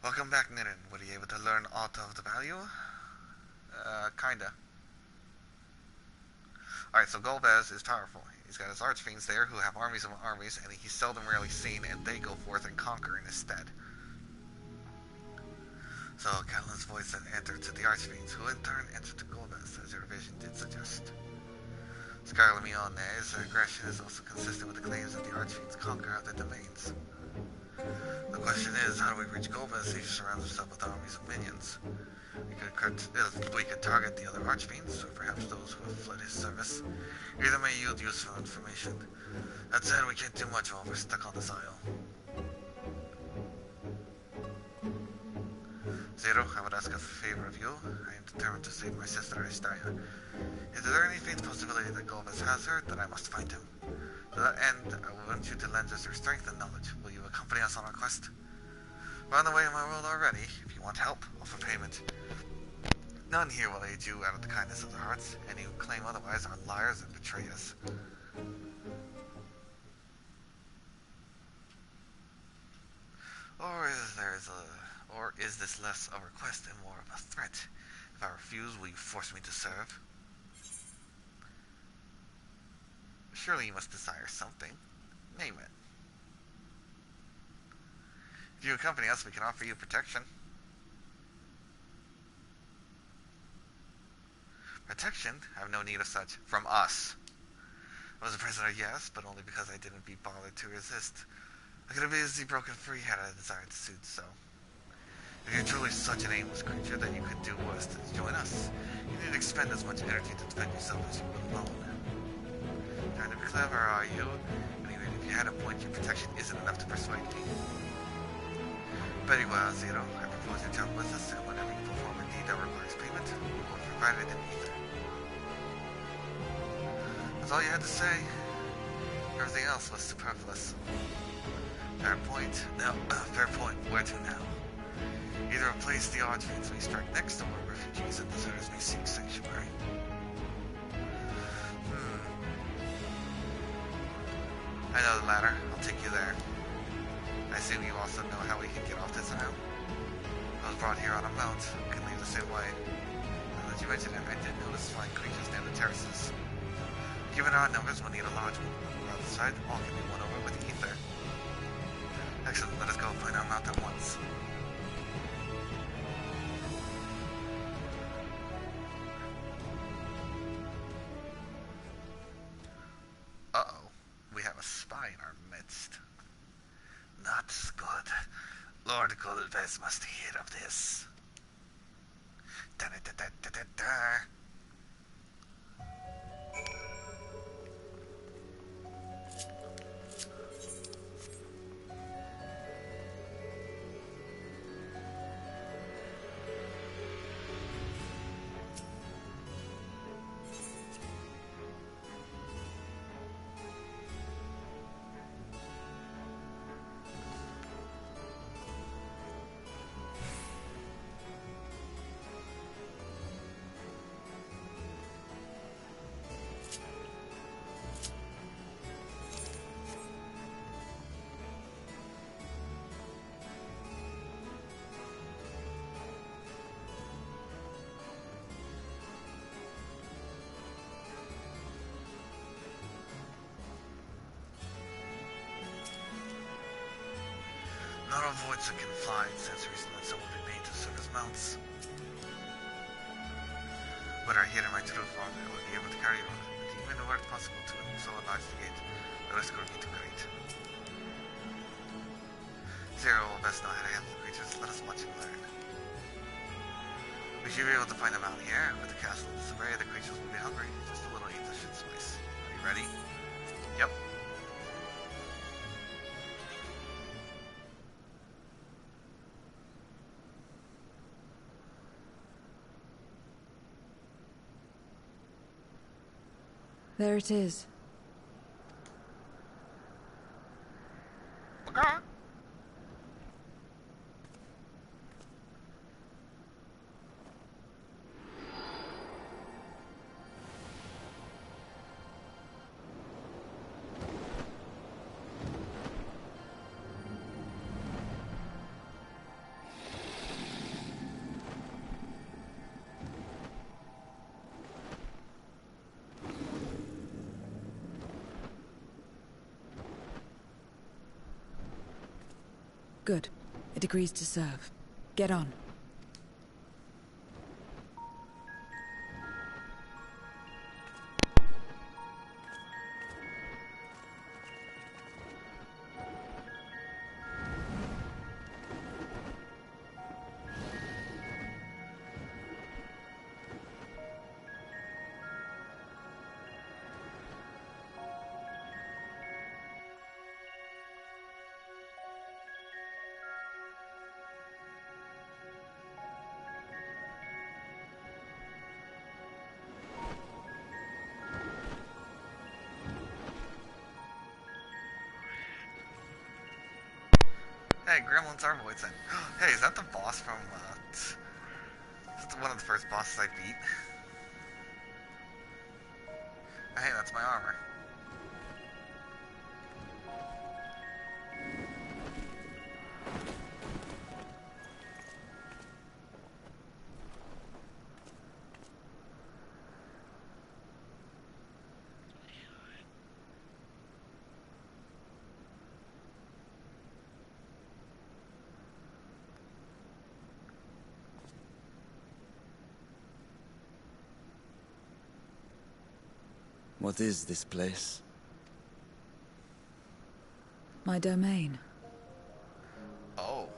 Welcome back, Nirin. Were you able to learn aught of the value? Kinda. Alright, so Golbez is powerful. He's got his archfiends there who have armies of armies, and he's seldom rarely seen, and they go forth and conquer in his stead. So Catelyn's voice had entered to the archfiends, who in turn entered to Golbez, as your vision did suggest. Scarlet Mione's aggression is also consistent with the claims that the archfiends conquer other domains. The question is, how do we reach Golbez if he surrounds himself with armies of minions? We could target the other archfiends, or perhaps those who have fled his service. Either may yield useful information. That said, we can't do much while we're stuck on this isle. Zero, I would ask a favor of you. I am determined to save my sister Estaya. Is there any faint possibility that Golbez has her, that I must find him? To that end, I want you to lend us your strength and knowledge. Will you accompany us on our quest? We're on the way in my world already. If you want help, offer payment. None here will aid you out of the kindness of their hearts. Any who claim otherwise are liars and betrayers. Or is this less a request and more of a threat? If I refuse, will you force me to serve? Surely you must desire something. Name it. If you accompany us, we can offer you protection. Protection? I have no need of such. From us. I was a prisoner, yes, but only because I didn't be bothered to resist. I could have easily broken free had I desired to do so. If you're truly such an aimless creature, then you could do worse than join us. You need to expend as much energy to defend yourself as you would alone. Trying to be clever, are you? And even if you had a point, your protection isn't enough to persuade me. Very well, Zero. I propose you travel with us, and whenever you perform a deed that requires payment, we will provide it in ether. That's all you had to say. Everything else was superfluous. Fair point. No, fair point. Where to now? Either replace the archfiends we strike next, or refugees and deserters may seek sanctuary. I know the latter. I'll take you there. I assume you also know how we can get off this isle? I was brought here on a mount. We can leave the same way. Now that you mention it, I did notice flying creatures near the terraces. Given our numbers, we'll need a large one. On the other side, all can be won over with ether. Excellent. Let us go find our mount at once. die in our midst. Not good. Lord Gulvez must hear of this. Da-da-da-da-da-da. Not all voids that can fly, sensories and so will be made to serve as mounts. But I here in my true form, I will be able to carry on, but even were it possible to so enlarge the gate, the risk would be too great. Zero will best know how to handle the creatures, let us watch and learn. We should be able to find them out here, with the castle in disarray, the creatures will be hungry, just a little eat should suffice. Are you ready? Yep. There it is. Okay. Good. It agrees to serve. Get on. Hey, Gremlins are voids then. Hey, is that the boss from, is that one of the first bosses I beat? Hey, that's my armor. What is this place? My domain. Oh.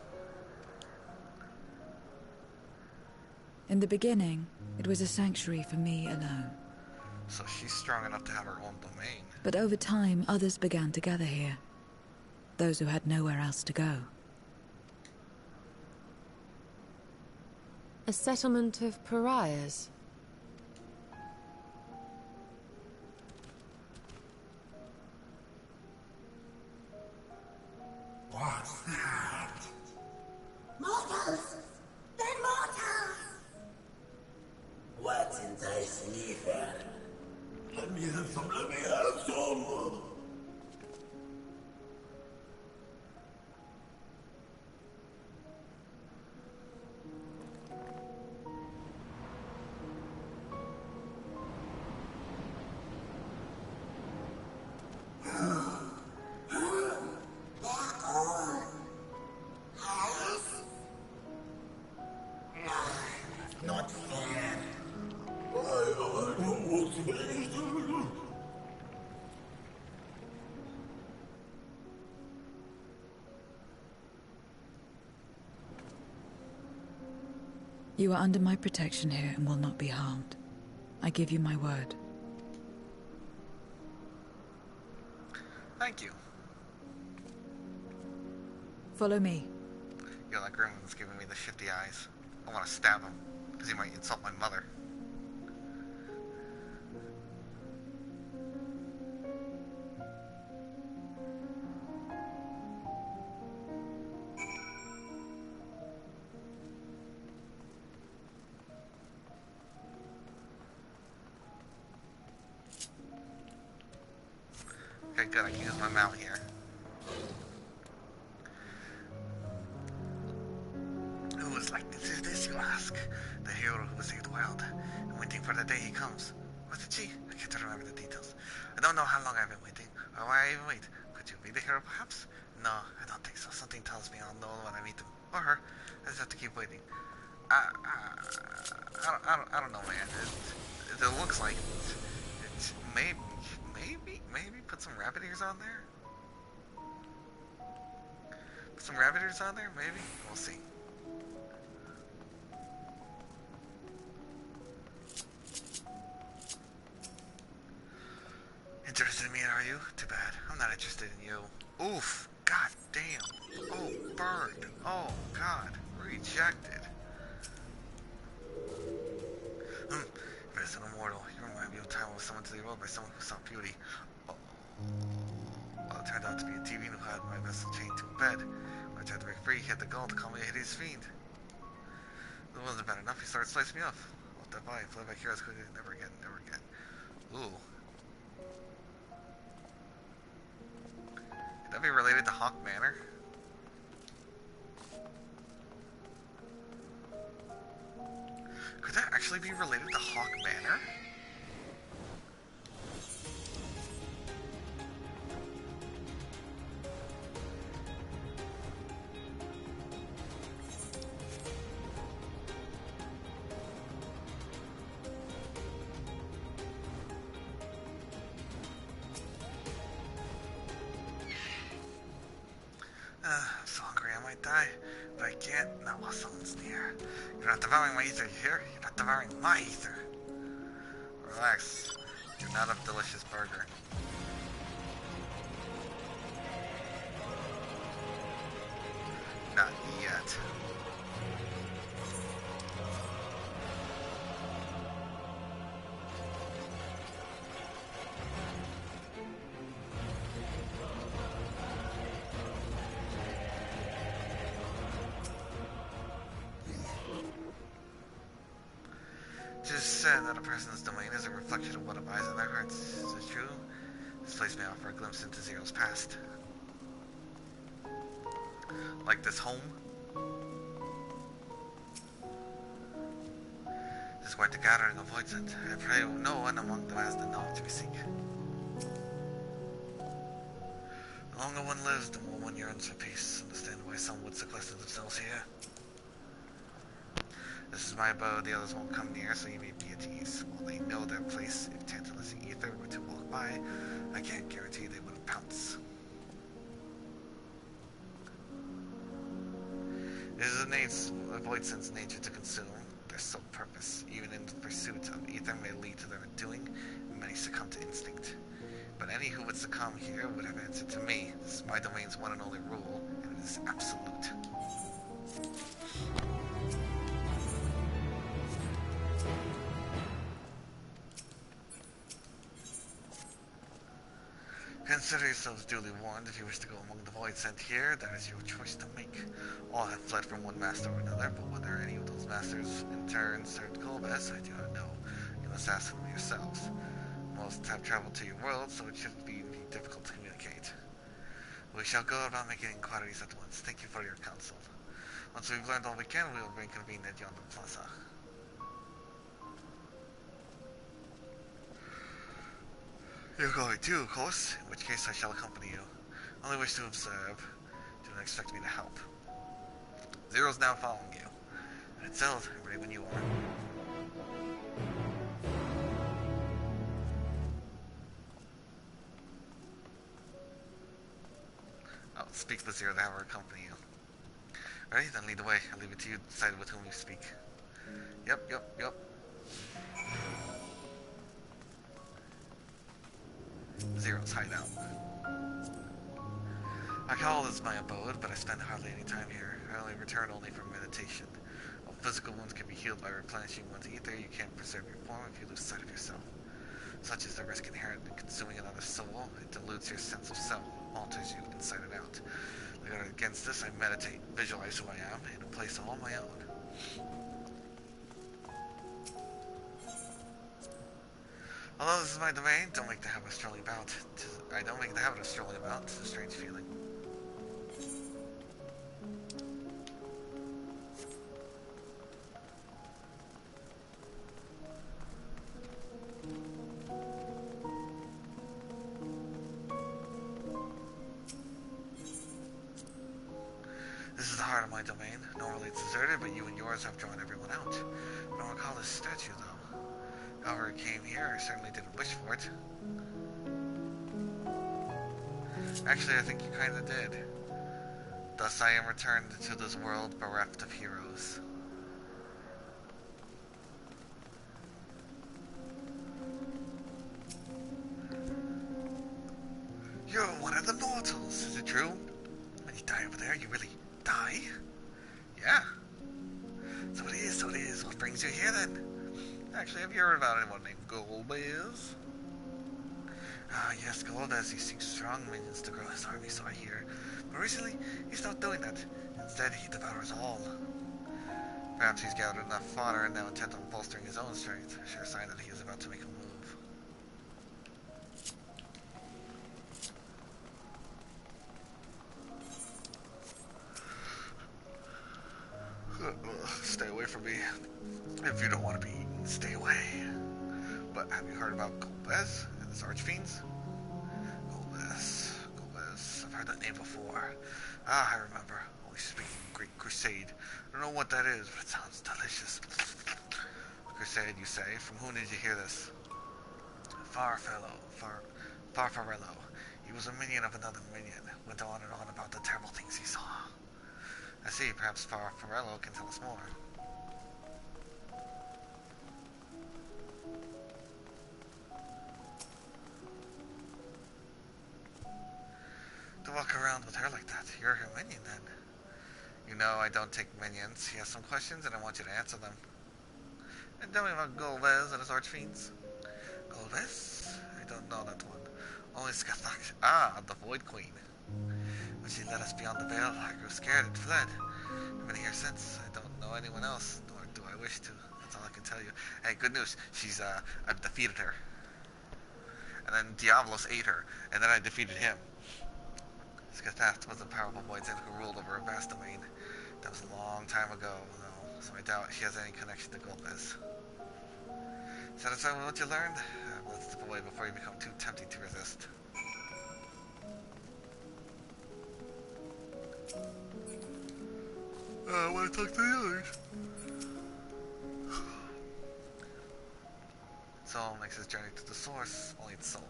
In the beginning, it was a sanctuary for me alone. So she's strong enough to have her own domain. But over time, others began to gather here. Those who had nowhere else to go. A settlement of pariahs? What's that? Mortals! They're mortals! What in thy sleeper? Let me have some, let me have some! Not fair. I don't want to. You are under my protection here and will not be harmed. I give you my word. Thank you. Follow me. Yo, that gremlin's giving me the shifty eyes. I want to stab him, because he might insult my mother. Okay, good, I can use my mount here. Who is like this, you ask? The hero who was saved the world, and waiting for the day he comes. Was it she? I can't remember the details. I don't know how long I've been waiting, or why I even wait. Could you be the hero, perhaps? No, I don't think so. Something tells me I'll know when I meet him. Or her. I just have to keep waiting. I don't know, man. It looks like it's maybe put some rabbit ears on there. Put some rabbit ears on there, maybe. We'll see. Interested in me, are you? Too bad. I'm not interested in you. Oof. God damn. Oh, burned. Oh, God. Rejected. If it's an immortal, you remind me of a time I was summoned to the world by someone who saw beauty. Oh. Well, it turned out to be a TV who had my vessel chained to a bed. When I tried to break free, he had the gall to call me a hideous fiend. It wasn't bad enough, he started slicing me off. Let that by, fly back here as quickly, never again, never again. Ooh. Could that be related to Hawk Manor? Could that actually be related to Hawk Manor? I'm so hungry I might die, but I can't, not while someone's near. You're not devouring my ether, you hear? You're not devouring my ether. Relax. You're not a delicious burger. Not yet. Just said that a person's domain is a reflection of what abides in their hearts. Is it true? This place may offer a glimpse into Zero's past. Like this home? This is quite the gathering of voidin. I pray no one among them has the knowledge we seek. The longer one lives, the more one yearns for peace. Understand why some would sequester themselves here. This is my abode, the others won't come near, so you may be at ease. While they know their place, if tantalizing ether were to walk by, I can't guarantee they wouldn't pounce. It is a voidin's nature to consume, their sole purpose. Even in the pursuit of ether may lead to their undoing, and many succumb to instinct. But any who would succumb here would have answered to me. This is my domain's one and only rule, and it is absolute. Consider yourselves duly warned. If you wish to go among the void sent here, that is your choice to make. All have fled from one master or another, but whether any of those masters in turn served Golbez, I do not know. You must ask them yourselves. Most have traveled to your world, so it shouldn't be difficult to communicate. We shall go about making inquiries at once. Thank you for your counsel. Once we've learned all we can, we will reconvene at yonder plaza. You're going too, of course, in which case I shall accompany you. Only wish to observe. Do not expect me to help. Zero's now following you. And it's settled, ready when you are. I'll speak with Zero to have her accompany you. Ready? Then lead the way. I'll leave it to you to decide with whom you speak. Yep. Zero's hideout. I call this my abode, but I spend hardly any time here. I only return for meditation. While physical wounds can be healed by replenishing one's ether, you can't preserve your form if you lose sight of yourself. Such is the risk inherent in consuming another soul. It dilutes your sense of self, alters you inside and out. Against this, I meditate, visualize who I am, in a place all my own. Although this is my domain, don't make the habit of strolling about. I don't make the habit of strolling about. It's a strange feeling. This is the heart of my domain. Normally it's deserted, but you and yours have drawn everyone out. I don't recall this statue, though. However it came here, I certainly didn't wish for it. Actually, I think you kinda did. Thus I am returned to this world bereft of heroes. You're one of the mortals, is it true? When you die over there, you really die? Yeah. So it is. What brings you here then? Actually, have you heard about anyone named Golbez? Ah, yes, Golbez. He seeks strong minions to grow his army, so I hear. But recently, he's not doing that. Instead, he devours all. Perhaps he's gathered enough fodder and now intent on bolstering his own strength. A sure sign that he is about to make a move. Stay away from me. If you don't want to be eaten, stay away. But have you heard about Golbez and his archfiends? Golbez. I've heard that name before. Ah, I remember. Always speaking Great Crusade. I don't know what that is, but it sounds delicious. Crusade, you say? From whom did you hear this? Farfarello. He was a minion of another minion. Went on and on about the terrible things he saw. I see, perhaps Farfarello can tell us more. To walk around with her like that, you're her minion then. You know I don't take minions. He has some questions and I want you to answer them. And tell me about Golbez and his archfiends. Golbez? I don't know that one. Only Skathak. Ah, the Void Queen. When she led us beyond the veil, I grew scared and fled. I've been here since. I don't know anyone else, nor do I wish to. That's all I can tell you. Hey, good news. I've defeated her. And then Diablos ate her, and then I defeated him. Skathath was a powerful voidin who ruled over a vast domain. That was a long time ago, though, so I doubt she has any connection to Golbez. Satisfied with what you learned? Let's step away before you become too tempting to resist. I want to talk to the others. Soul makes his journey to the source, only its soul.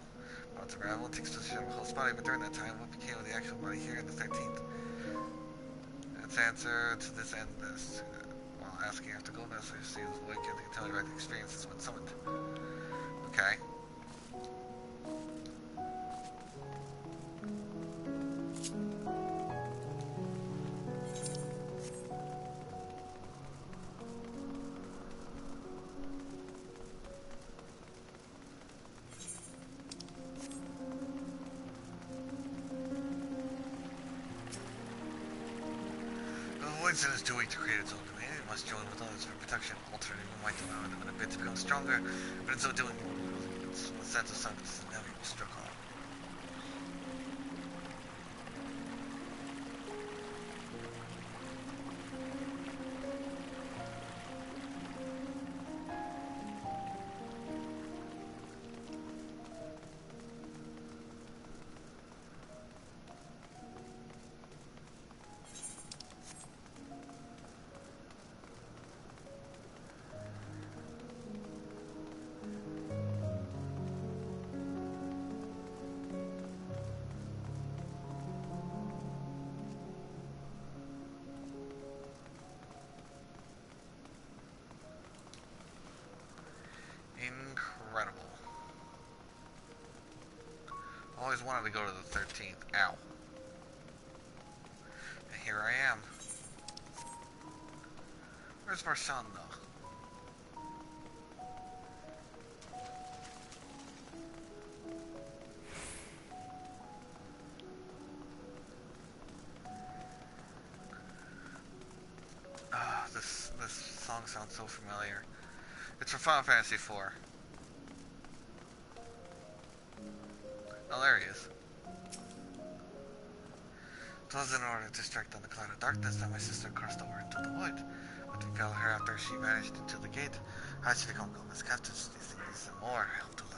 Once arrival, it takes possession of a host body, but during that time, what became of the actual body here in the 13th? Its answer to this end is, while asking after Golbez, I see his void can tell you right the experiences when summoned. Okay. Voidin is too weak to create its own domain. It must join with others for protection. Alternatively, we might allow it in a bit to become stronger, but in so doing, its sense of self is never struck on. always wanted to go to the 13th. Ow. And here I am. Where's Marsan, though? This song sounds so familiar. It's from Final Fantasy IV. Oh, there he is. It was in order to strike down the cloud of darkness that my sister crossed over into the void. But we fell her after she vanished into the gate. How she become Gomez captives, these things and more I hope to learn.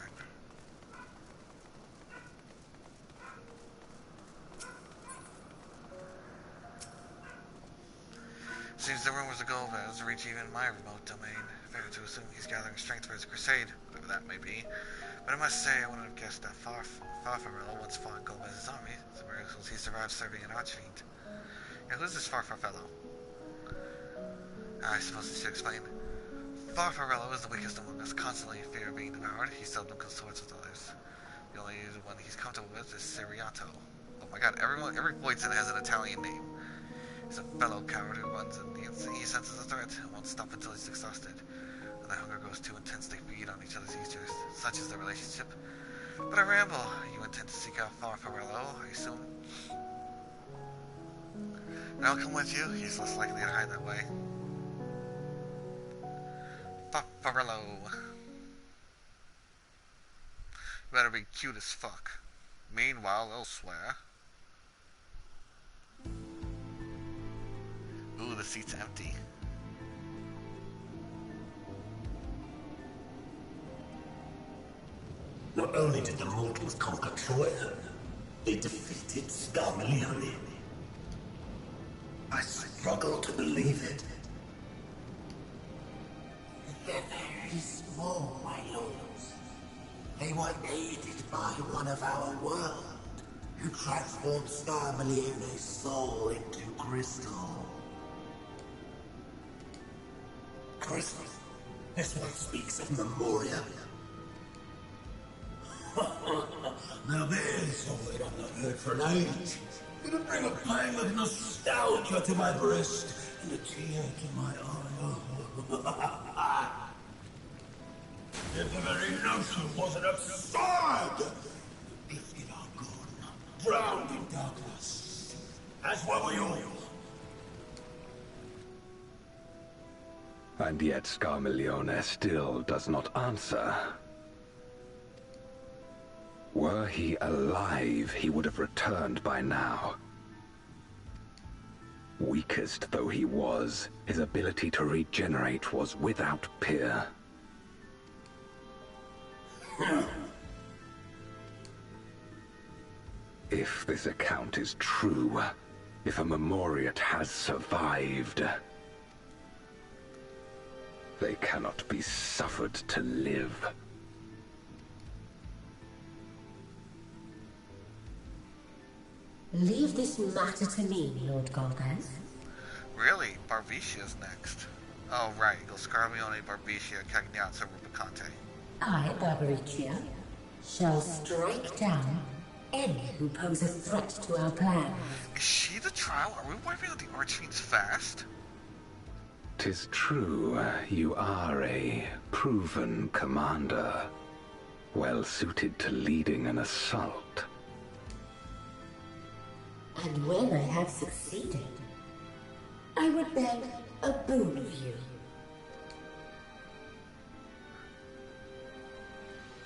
Seems the rumors of Gomez reach even my remote domain. Fair to assume he's gathering strength for his crusade, whatever that may be. But I must say, I wouldn't have guessed that Farfarello once fought Gomez's army. It's a miracle he survived serving an archfiend. Yeah, who's this Farfarello? I suppose I should explain. Farfarello is the weakest among us, constantly in fear of being devoured. He seldom consorts with others. The only one he's comfortable with is Siriato. Oh my god, every Voidin has an Italian name. He's a fellow coward who runs in the instant he senses a threat and won't stop until he's exhausted. When the hunger grows too intense, they feed on each other's eaters. Such is their relationship. But I ramble. You intend to seek out Farfarello, I assume? And I'll come with you. He's less likely to hide that way. Farfarello. Better be cute as fuck. Meanwhile, elsewhere. Ooh, the seat's empty. Not only did the mortals conquer Troy, they defeated Scarmalione. I struggle to believe it. They're very small, my lords. They were aided by one of our world, who transformed Scarmalione's soul into crystal. Crystal? This one speaks of Memoria. Now there's something I've not heard for an age. Gonna bring a pang of nostalgia to my breast and a tear to my eye. If the very notion wasn't absurd! The gifted are gone, drowned in darkness. As were we all. And yet Scarmalione still does not answer. Were he alive, he would have returned by now. Weakest though he was, his ability to regenerate was without peer. If this account is true, if a Memoriat has survived, they cannot be suffered to live. Leave this matter to me, Lord Golgaz. Really? Barbicia's next. Oh, right. Scarmione, Barbicia, Cagnazza, Rubicante. I, Barbaricia, shall strike down any who pose a threat to our plan. Is she the trial? Are we wiping out the archfiends fast? 'Tis true, you are a proven commander, well suited to leading an assault. And when I have succeeded, I would beg a boon of you.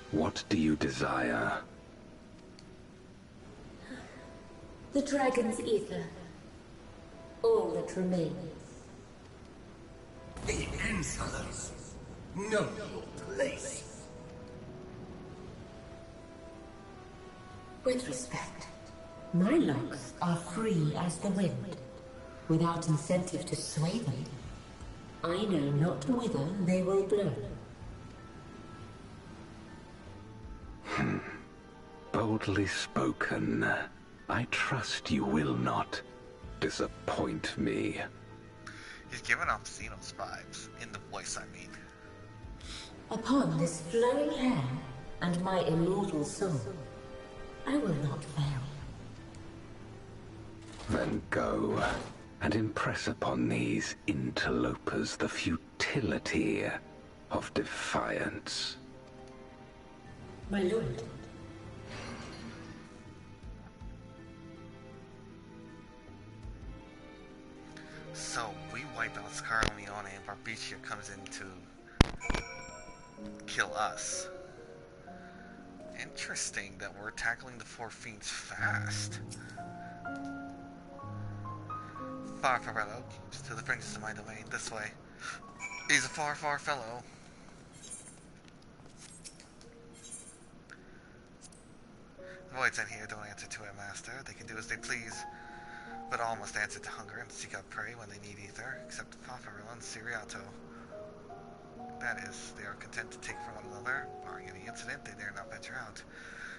What do you desire? The dragon's ether. All that remains. The insolence. Know your place. With respect, my locks are free as the wind, without incentive to sway them. I know not whither they will blow. Boldly spoken. I trust you will not disappoint me. He's giving off Xenos vibes. In the voice, I mean. Upon this flowing hair and my immortal soul, I will not fail. Then go and impress upon these interlopers the futility of defiance. My lord. So, we wipe out Scarlet Leone and Barbicia comes in to kill us. Interesting that we're tackling the four fiends fast. Farfarello keeps to the fringes of my domain this way. He's a far, far fellow. The Voids in here don't answer to a master. They can do as they please, but all must answer to hunger and seek out prey when they need ether, except Farfarello and Siriato. That is, they are content to take from one another. Barring any incident, they dare not venture out.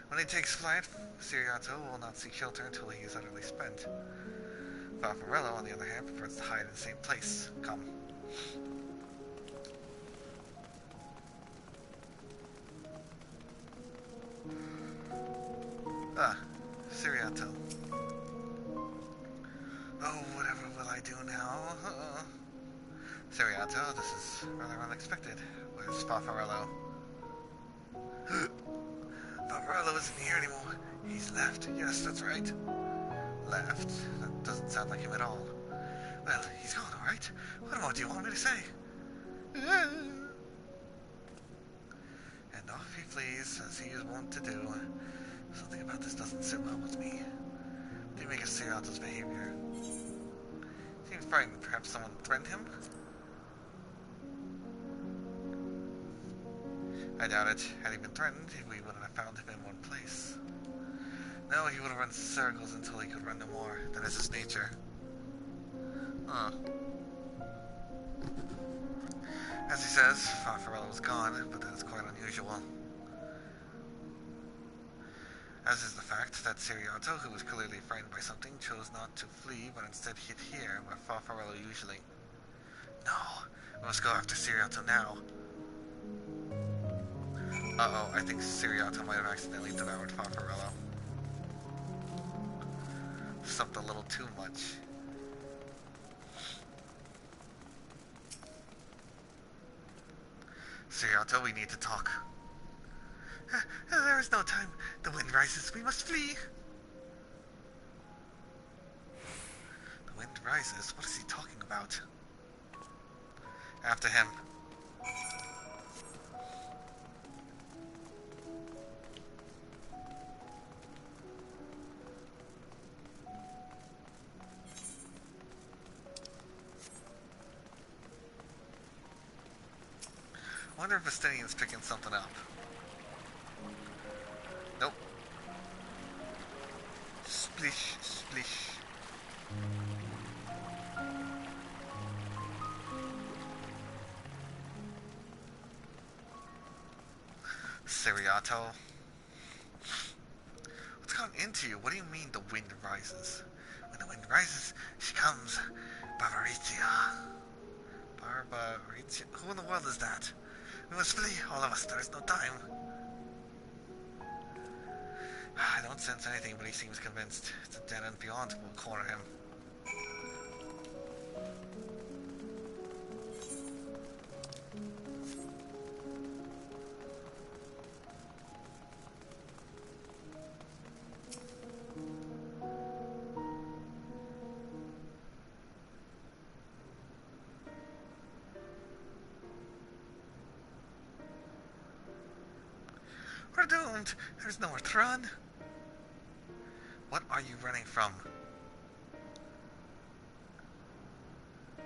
When he takes flight, Siriato will not seek shelter until he is utterly spent. Farfarello, on the other hand, prefers to hide in the same place. Come. Ah, Siriato. Oh, whatever will I do now? Siriato, this is rather unexpected. Where's Farfarello? Farfarello isn't here anymore. He's left. Yes, that's right. Left? That doesn't sound like him at all. Well, he's gone, alright? What more do you want me to say? And off he flees, as he is wont to do. Something about this doesn't sit well with me. What do you make of Siriato's behavior? Seems frightened. Perhaps someone threatened him? I doubt it. Had he been threatened, we wouldn't have found him in one place. No, he would have run circles until he could run no more. That is his nature. Huh. As he says, Farfarello was gone, but that is quite unusual. As is the fact that Siriato, who was clearly frightened by something, chose not to flee, but instead hid here, where Farfarello usually... No, we must go after Siriato now. Uh-oh, I think Siriato might have accidentally devoured Farfarello. Something a little too much. Siriato, we need to talk. There is no time. The wind rises. We must flee. The wind rises? What is he talking about? After him. I wonder if Estinian's picking something up. Nope. Splish, splish. Siriato. What's gone into you? What do you mean the wind rises? When the wind rises, she comes. Barbarizia. Barbarizia? Who in the world is that? We must flee, all of us. There is no time. I don't sense anything, but he seems convinced. It's a dead end beyond. We'll corner him. We're doomed. There's nowhere to run. What are you running from? I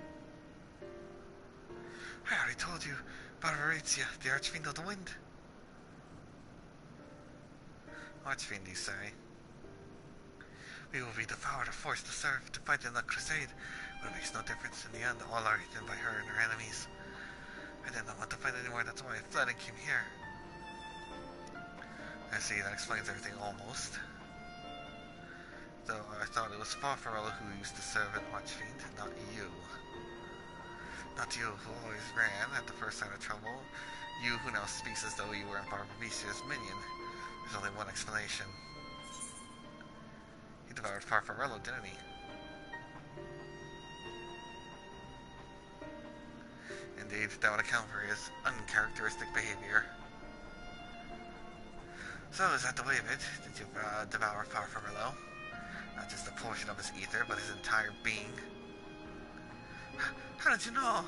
already told you. Barbarizia, the Archfiend of the Wind. Archfiend, you say? We will be devoured or forced to serve, to fight in the crusade, but it makes no difference. In the end, all are eaten by her and her enemies. I did not want to fight anymore, that's why I fled and came here. I see, that explains everything almost. Though I thought it was Farfarello who used to serve an Archfiend, not you. Not you, who always ran at the first sign of trouble. You who now speaks as though you were Barbavicia's minion. There's only one explanation. He devoured Farfarello, didn't he? Indeed, that would account for his uncharacteristic behavior. So, is that the way of it? Did you devour Farfarello? Not just a portion of his ether, but his entire being? How did you know?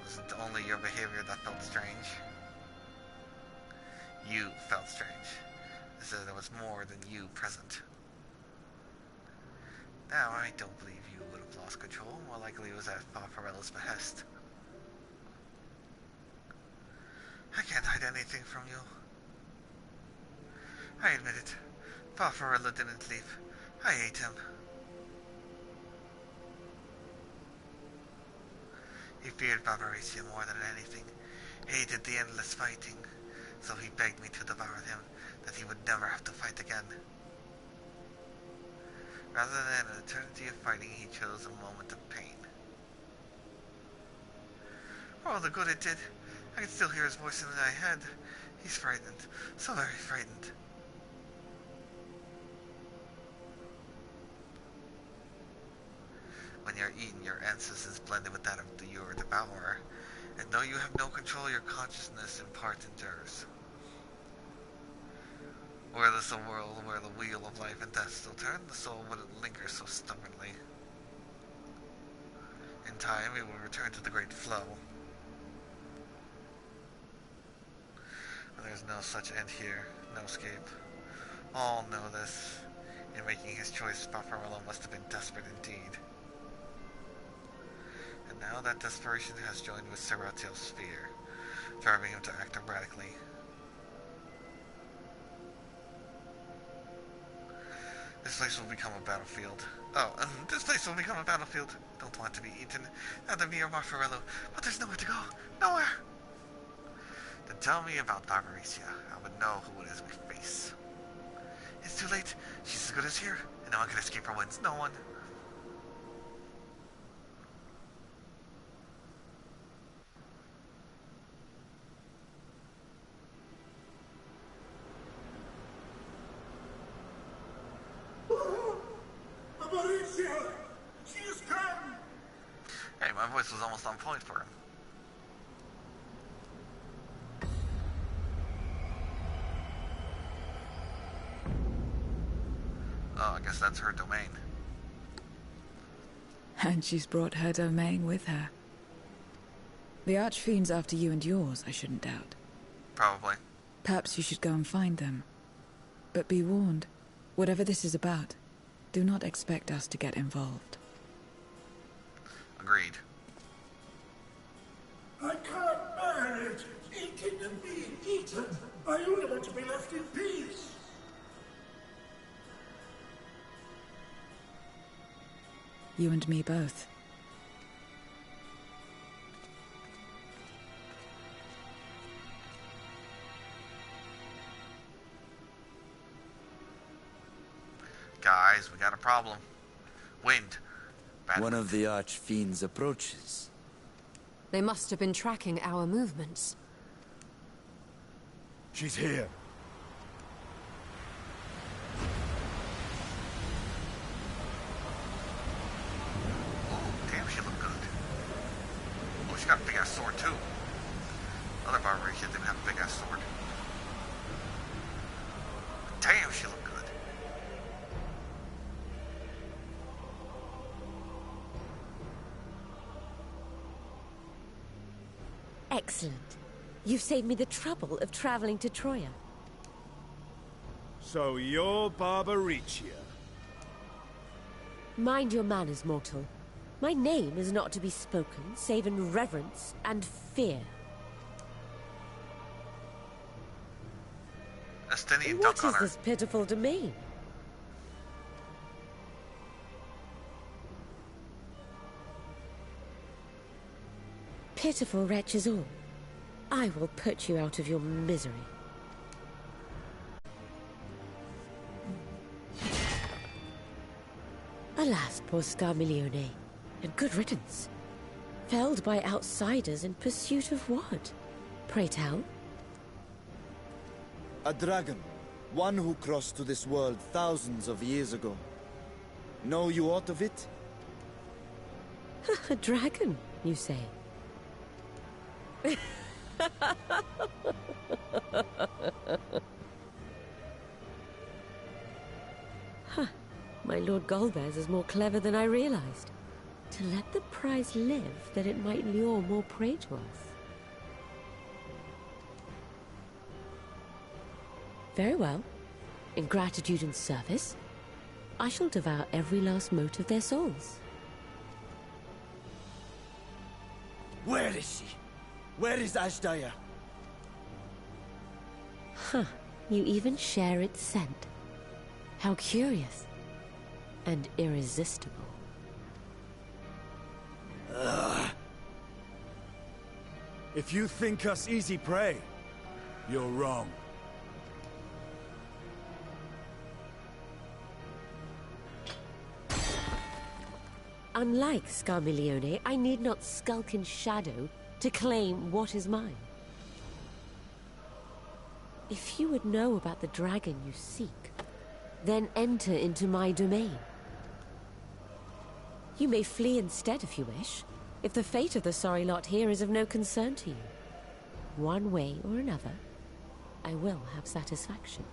It wasn't only your behavior that felt strange. You felt strange. So there was more than you present. Now, I don't believe you would have lost control. More likely it was at Farfarello's behest. I can't hide anything from you. I admit it. Farfarello didn't leave. I hate him. He feared Barbaration more than anything, hated the endless fighting, so he begged me to devour him, that he would never have to fight again. Rather than an eternity of fighting, he chose a moment of pain. For all the good it did, I can still hear his voice in my head. He's frightened, so very frightened. When you're eaten, your essence is blended with that of your devourer, and though you have no control, your consciousness in part endures. Were this a world where the wheel of life and death still turned, the soul wouldn't linger so stubbornly. In time, we will return to the great flow. But there's no such end here, no escape. All know this. In making his choice, Farfarello must have been desperate indeed. And now that desperation has joined with Serratio's fear, driving him to act erratically. This place will become a battlefield. This place will become a battlefield. Don't want to be eaten. Neither me or Farfarello, but there's nowhere to go. Nowhere! Then tell me about Barbaricia. I would know who it is we face. It's too late. She's as good as here, and no one can escape her winds. No one. Hey, my voice was almost on point for him. Oh, I guess that's her domain. And she's brought her domain with her. The Archfiend's after you and yours, I shouldn't doubt. Probably. Perhaps you should go and find them. But be warned, whatever this is about, do not expect us to get involved. Agreed. I can't bear it. Eating and being eaten. I only want to be left in peace. You and me both. Guys, we got a problem. Wind. Bad One wind. of the Archfiends approaches. They must have been tracking our movements. She's here. Damn, she looked good. Oh, she got a big-ass sword, too. Other Barbarians didn't have a big-ass sword. Damn, she looked good. Excellent. You've saved me the trouble of traveling to Troya. So you're Barbaricia. Mind your manners, mortal. My name is not to be spoken, save in reverence and fear. Estinian What duck is hunter. this pitiful domain? Pitiful wretches all. I will put you out of your misery. Alas, poor Scarmiglione, and good riddance. Felled by outsiders in pursuit of what? Pray tell. A dragon. One who crossed to this world thousands of years ago. Know you aught of it? A dragon, you say? Huh. My Lord Golbez is more clever than I realized. To let the prize live, that it might lure more prey to us. Very well. In gratitude and service, I shall devour every last mote of their souls. Where is she? Where is Ashdaya? Huh. You even share its scent. How curious. And irresistible. If you think us easy prey, you're wrong. Unlike Scarmiglione, I need not skulk in shadow to claim what is mine. If you would know about the dragon you seek, then enter into my domain. You may flee instead if you wish, if the fate of the sorry lot here is of no concern to you. One way or another, I will have satisfaction.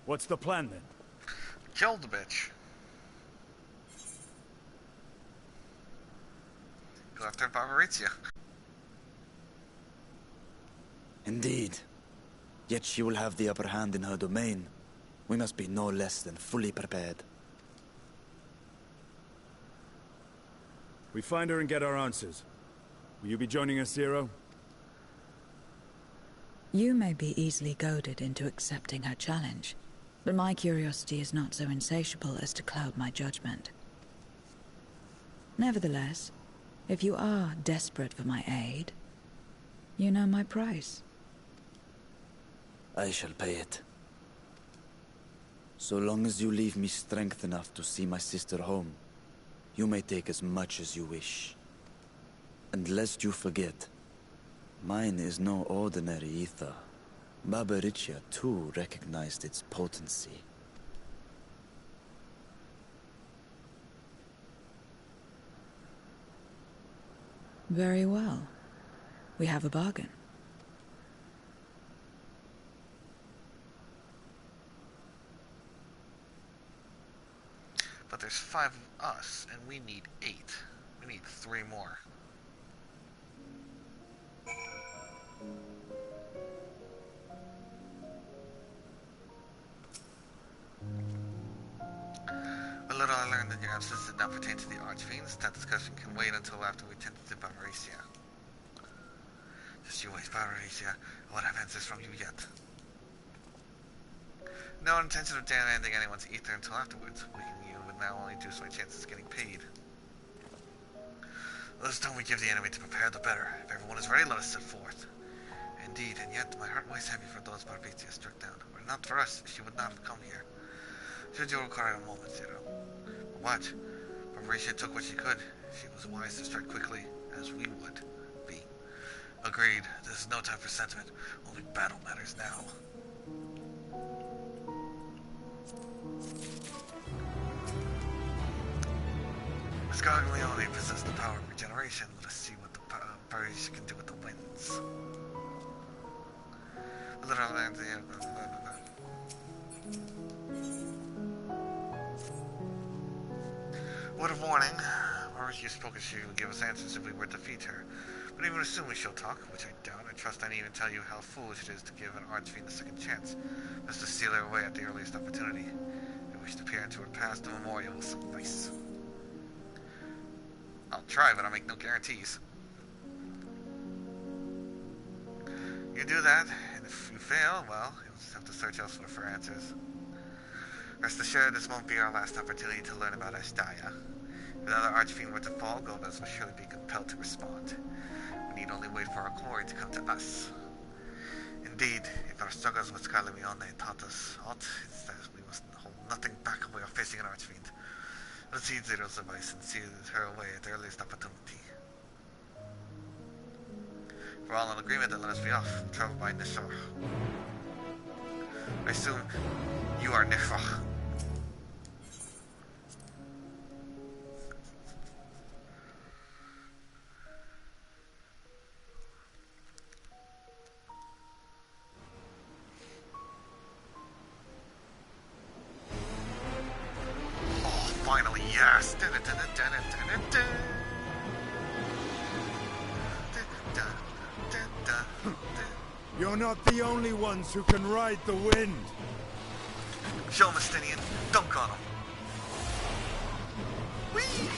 What's the plan then? Kill the bitch. Go after Barbarizia. Indeed. Yet she will have the upper hand in her domain. We must be no less than fully prepared. We find her and get our answers. Will you be joining us, Zero? You may be easily goaded into accepting her challenge, but my curiosity is not so insatiable as to cloud my judgment. Nevertheless, if you are desperate for my aid, you know my price. I shall pay it. So long as you leave me strength enough to see my sister home, you may take as much as you wish. And lest you forget, mine is no ordinary ether. Barbarizia too recognized its potency. Very well. We have a bargain. But there's 5 of us, and we need 8. We need 3 more. But little I learned that your absence did not pertain to the Archfiends. That discussion can wait until after we tend to Barbarizia. Just you wait, Barbarizia. I won't have answers from you yet. No intention of demanding anyone's ether until afterwards. Weakening you would now only reduce my chances of getting paid. The less time we give the enemy to prepare, the better. If everyone is ready, let us set forth. Indeed, and yet my heart weighs heavy for those Barbarizia struck down. Were it not for us, she would not have come here. Should you require a moment, Zero? But watch. Barbarizia took what she could. She was wise to strike quickly, as we would be. Agreed. This is no time for sentiment. Only battle matters now. Scarmiglione possesses the power of regeneration. Let us see what the Barbarizia can do with the winds. Word of warning. Barbarizia spoke as she would give us answers if we were to defeat her. But even assuming she'll talk, which I doubt, I trust I need even tell you how foolish it is to give an Archfiend a second chance. Best to steal her away at the earliest opportunity. If you wish to peer into her past, the memorial will suffice. I'll try, but I'll make no guarantees. You do that, and if you fail, well, you'll just have to search elsewhere for answers. Rest assured, this won't be our last opportunity to learn about Ashdaya. If another Archfiend were to fall, Golbez will surely be compelled to respond. We need only wait for our glory to come to us. In Indeed, if our struggles with Scalamione taught us aught, it's that we must hold nothing back when we are facing an archfiend. Let's heed Zero's advice and see her away at the earliest opportunity. We're all in agreement, then let us be off. Travel by Nishar. I assume you are Nishar. Oh, finally, yes! You're not the only ones who can ride the wind. Show him, Estinian. Dunk on him. Whee!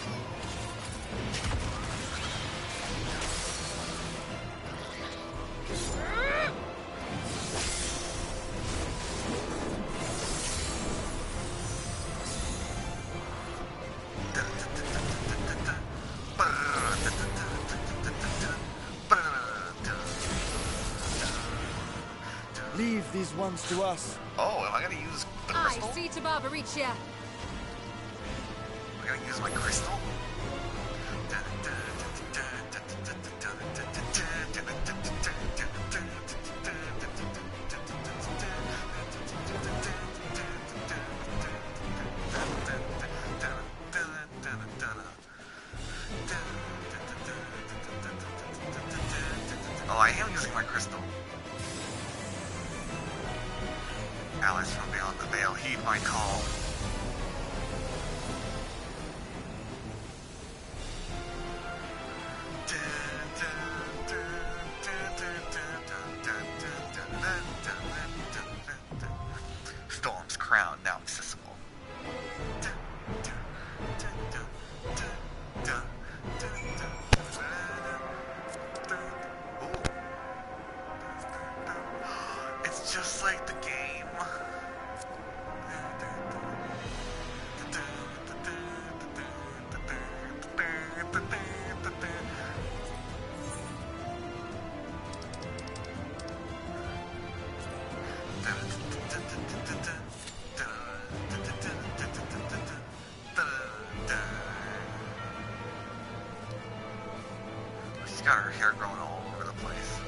Leave these ones to us. Oh, am I gonna use the crystal? I see to Barbaricia. Am I gonna use my crystal? Oh, I am using my crystal. Allies from beyond the veil, heed my call. Storm's crown now accessible. It's just like the game. She's got her hair growing all over the place.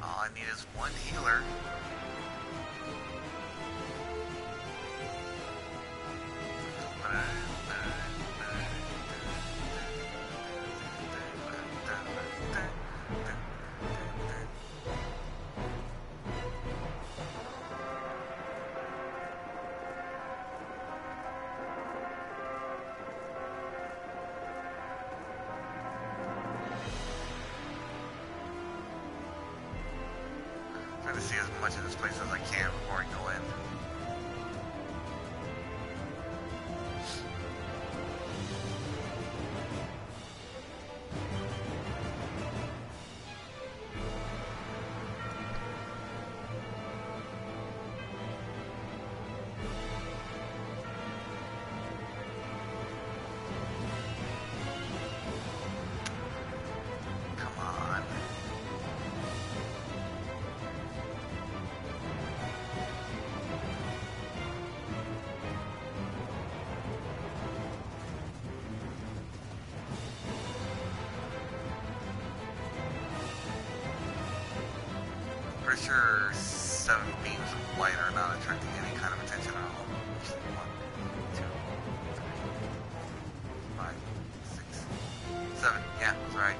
All I need is one healer. as much of this place as I can before I go in. Pretty sure 7 beams of light are not attracting any kind of attention at all. 1, 2, 3, 5, 6, 7. Yeah, that's right.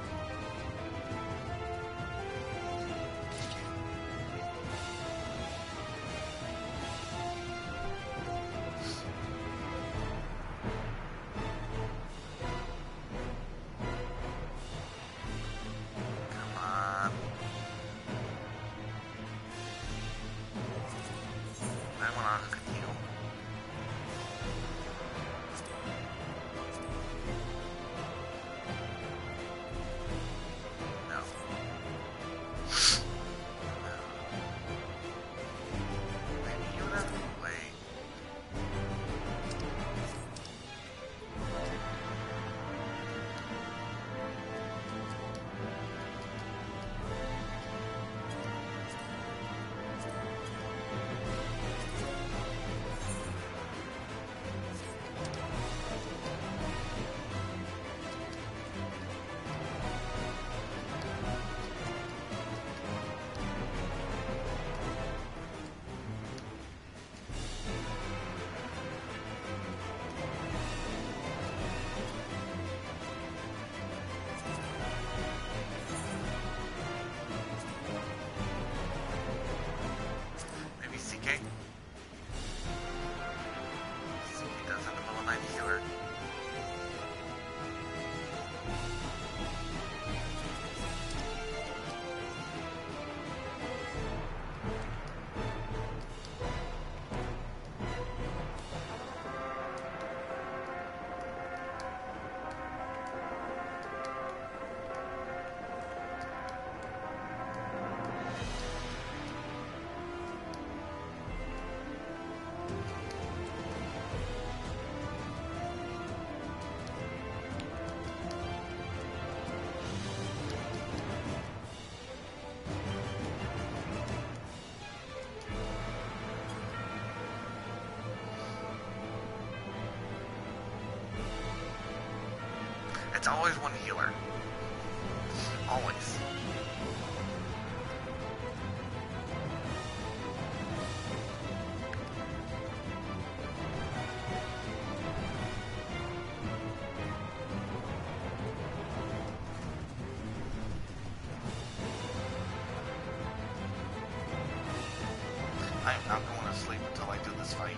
It's always one healer. Always. I am not going to sleep until I do this fight.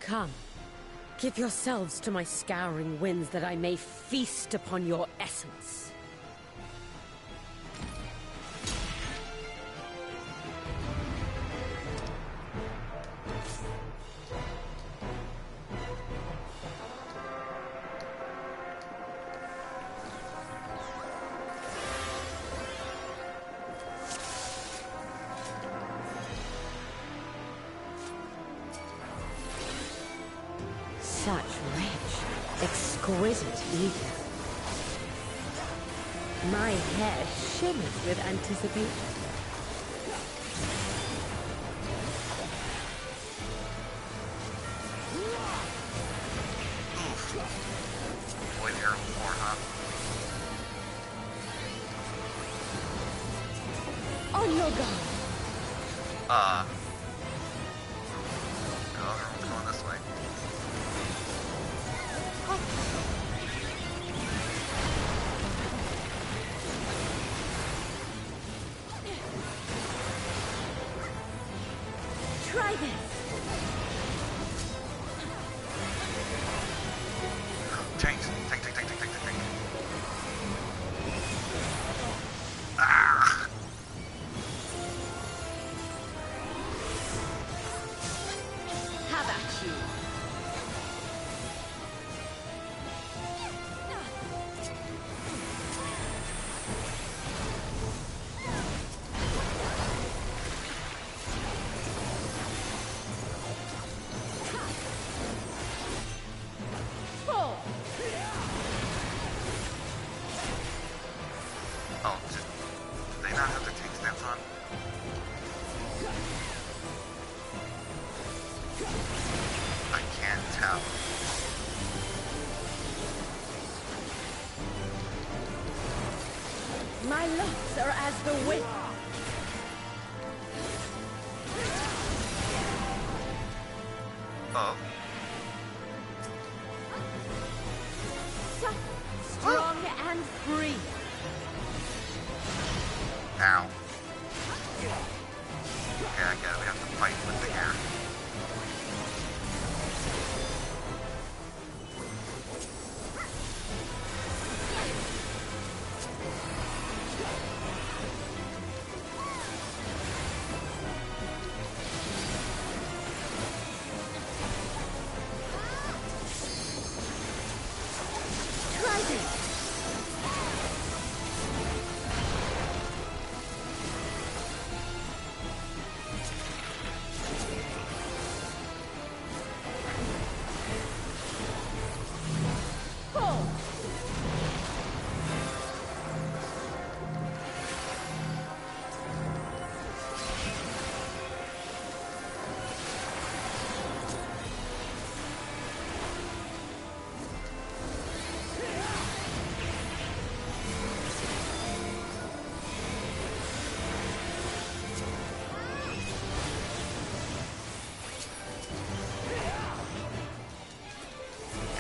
Come. Give yourselves to my scouring winds that I may feast upon your essence. Such rich, exquisite ether. My hair shimmers with anticipation. Void arrow 4, huh? On your guard. Oh, everyone's going this way. Try this. Tank. Ah! How about you? Oh, did they not have their tank stance on? I can't tell. My locks are as the wind. Oh. Strong and free. Ow. Yeah, I get it. We have to fight with the air. Try this.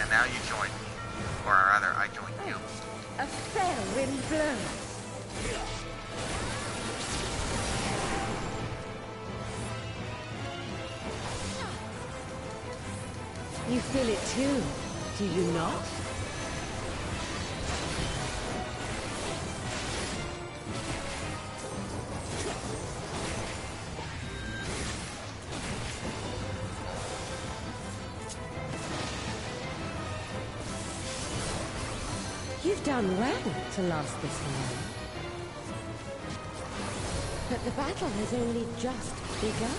And now you join me. Or rather, I join you. A fair wind blows. You feel it too, do you not? You've done well to last this long. But the battle has only just begun.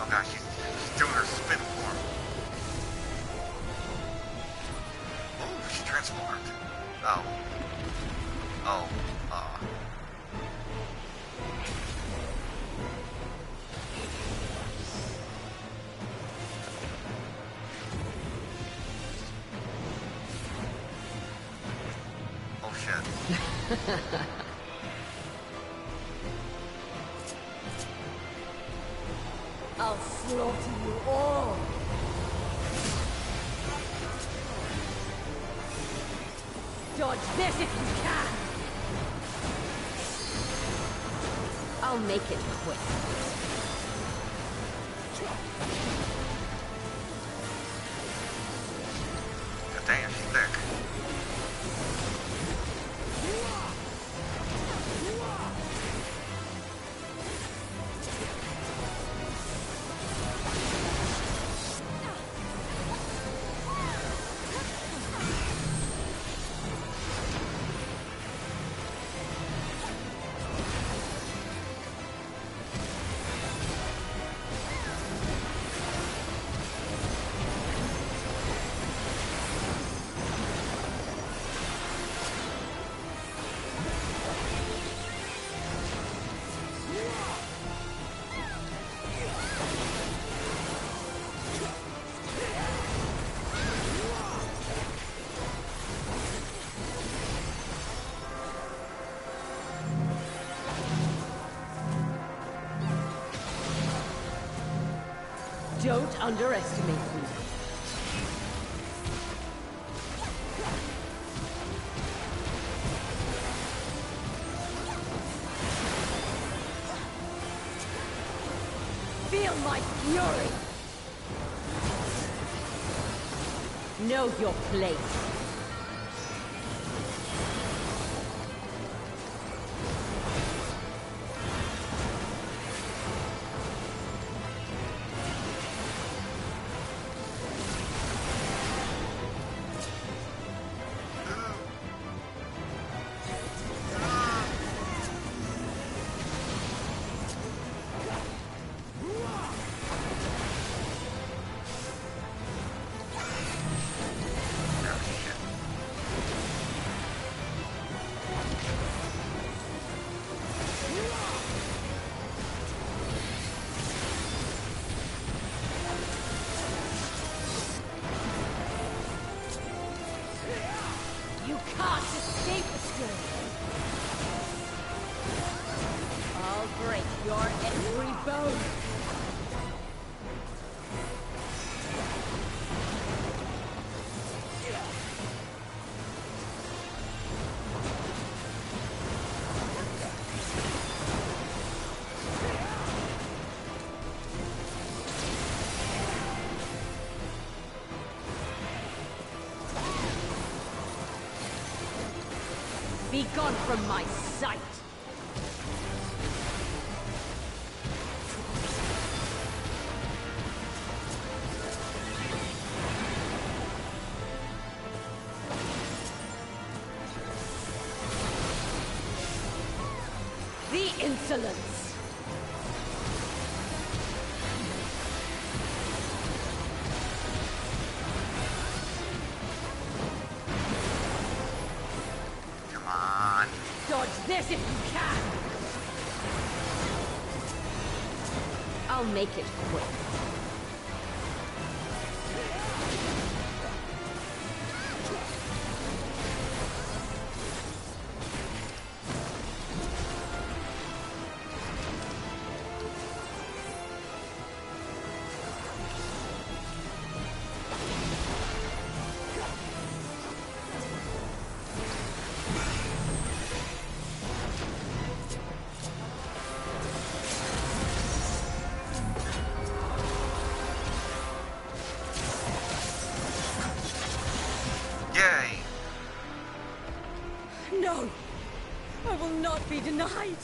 Oh gosh, she's doing her spin form. Oh, she transformed. Oh. Oh. Oh shit. I'll slaughter you all. Dodge this if you can. I'll make it quick. God damn, she's thick. Don't underestimate me. Feel my fury! Know your place. Be gone from my sight! The insolence! Dodge this if you can! I'll make it quick. No! I will not be denied!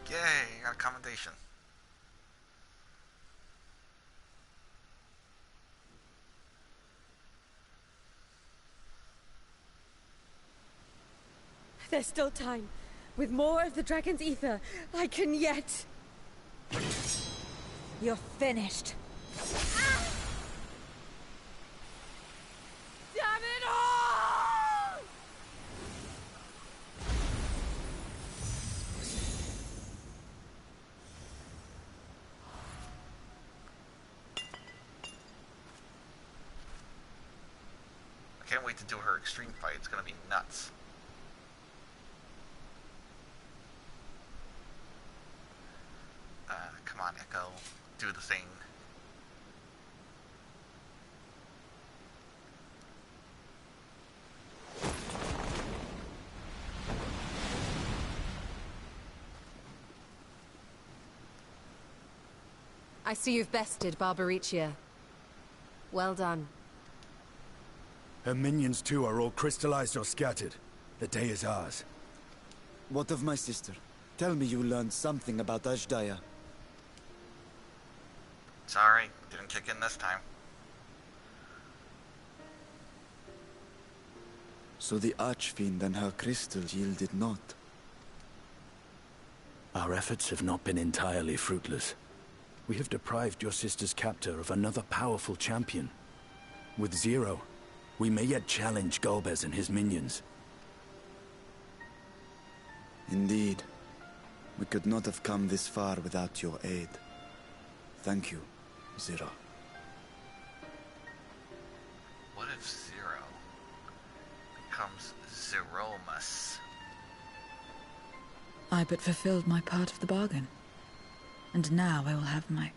Yay, got a commendation. There's still time. With more of the dragon's ether, I can yet... You're finished. Damn it all! Can't wait to do her extreme fight. It's gonna be nuts. Come on, Echo. Do the thing. I see you've bested Barbaricia. Well done. Her minions too are all crystallized or scattered. The day is ours. What of my sister? Tell me you learned something about Ashdaya. Sorry, didn't kick in this time. So the Archfiend and her crystal yielded not. Our efforts have not been entirely fruitless. We have deprived your sister's captor of another powerful champion. With Zero, we may yet challenge Golbez and his minions. Indeed. We could not have come this far without your aid. Thank you, Zero. What if Zero becomes Zeromus? I but fulfilled my part of the bargain. And now I will have my...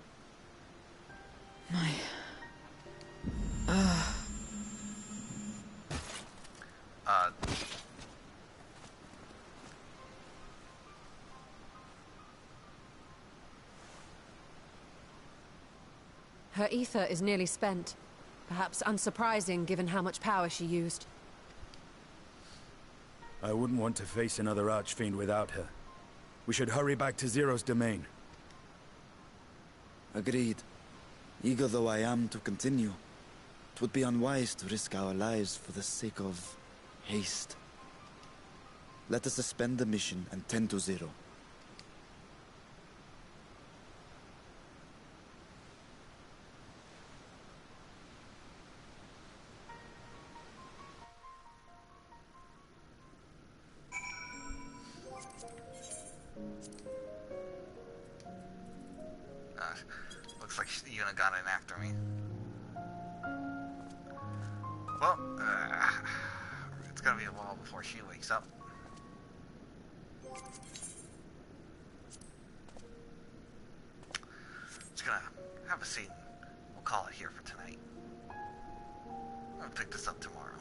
Her ether is nearly spent. Perhaps unsurprising given how much power she used. I wouldn't want to face another Archfiend without her. We should hurry back to Zero's domain. Agreed. Eager though I am to continue, it would be unwise to risk our lives for the sake of haste. Let us suspend the mission and tend to Zero. Looks like Yuna got in after me. Well, it's gonna be a while before she wakes up. Just gonna have a seat. We'll call it here for tonight. I'll pick this up tomorrow.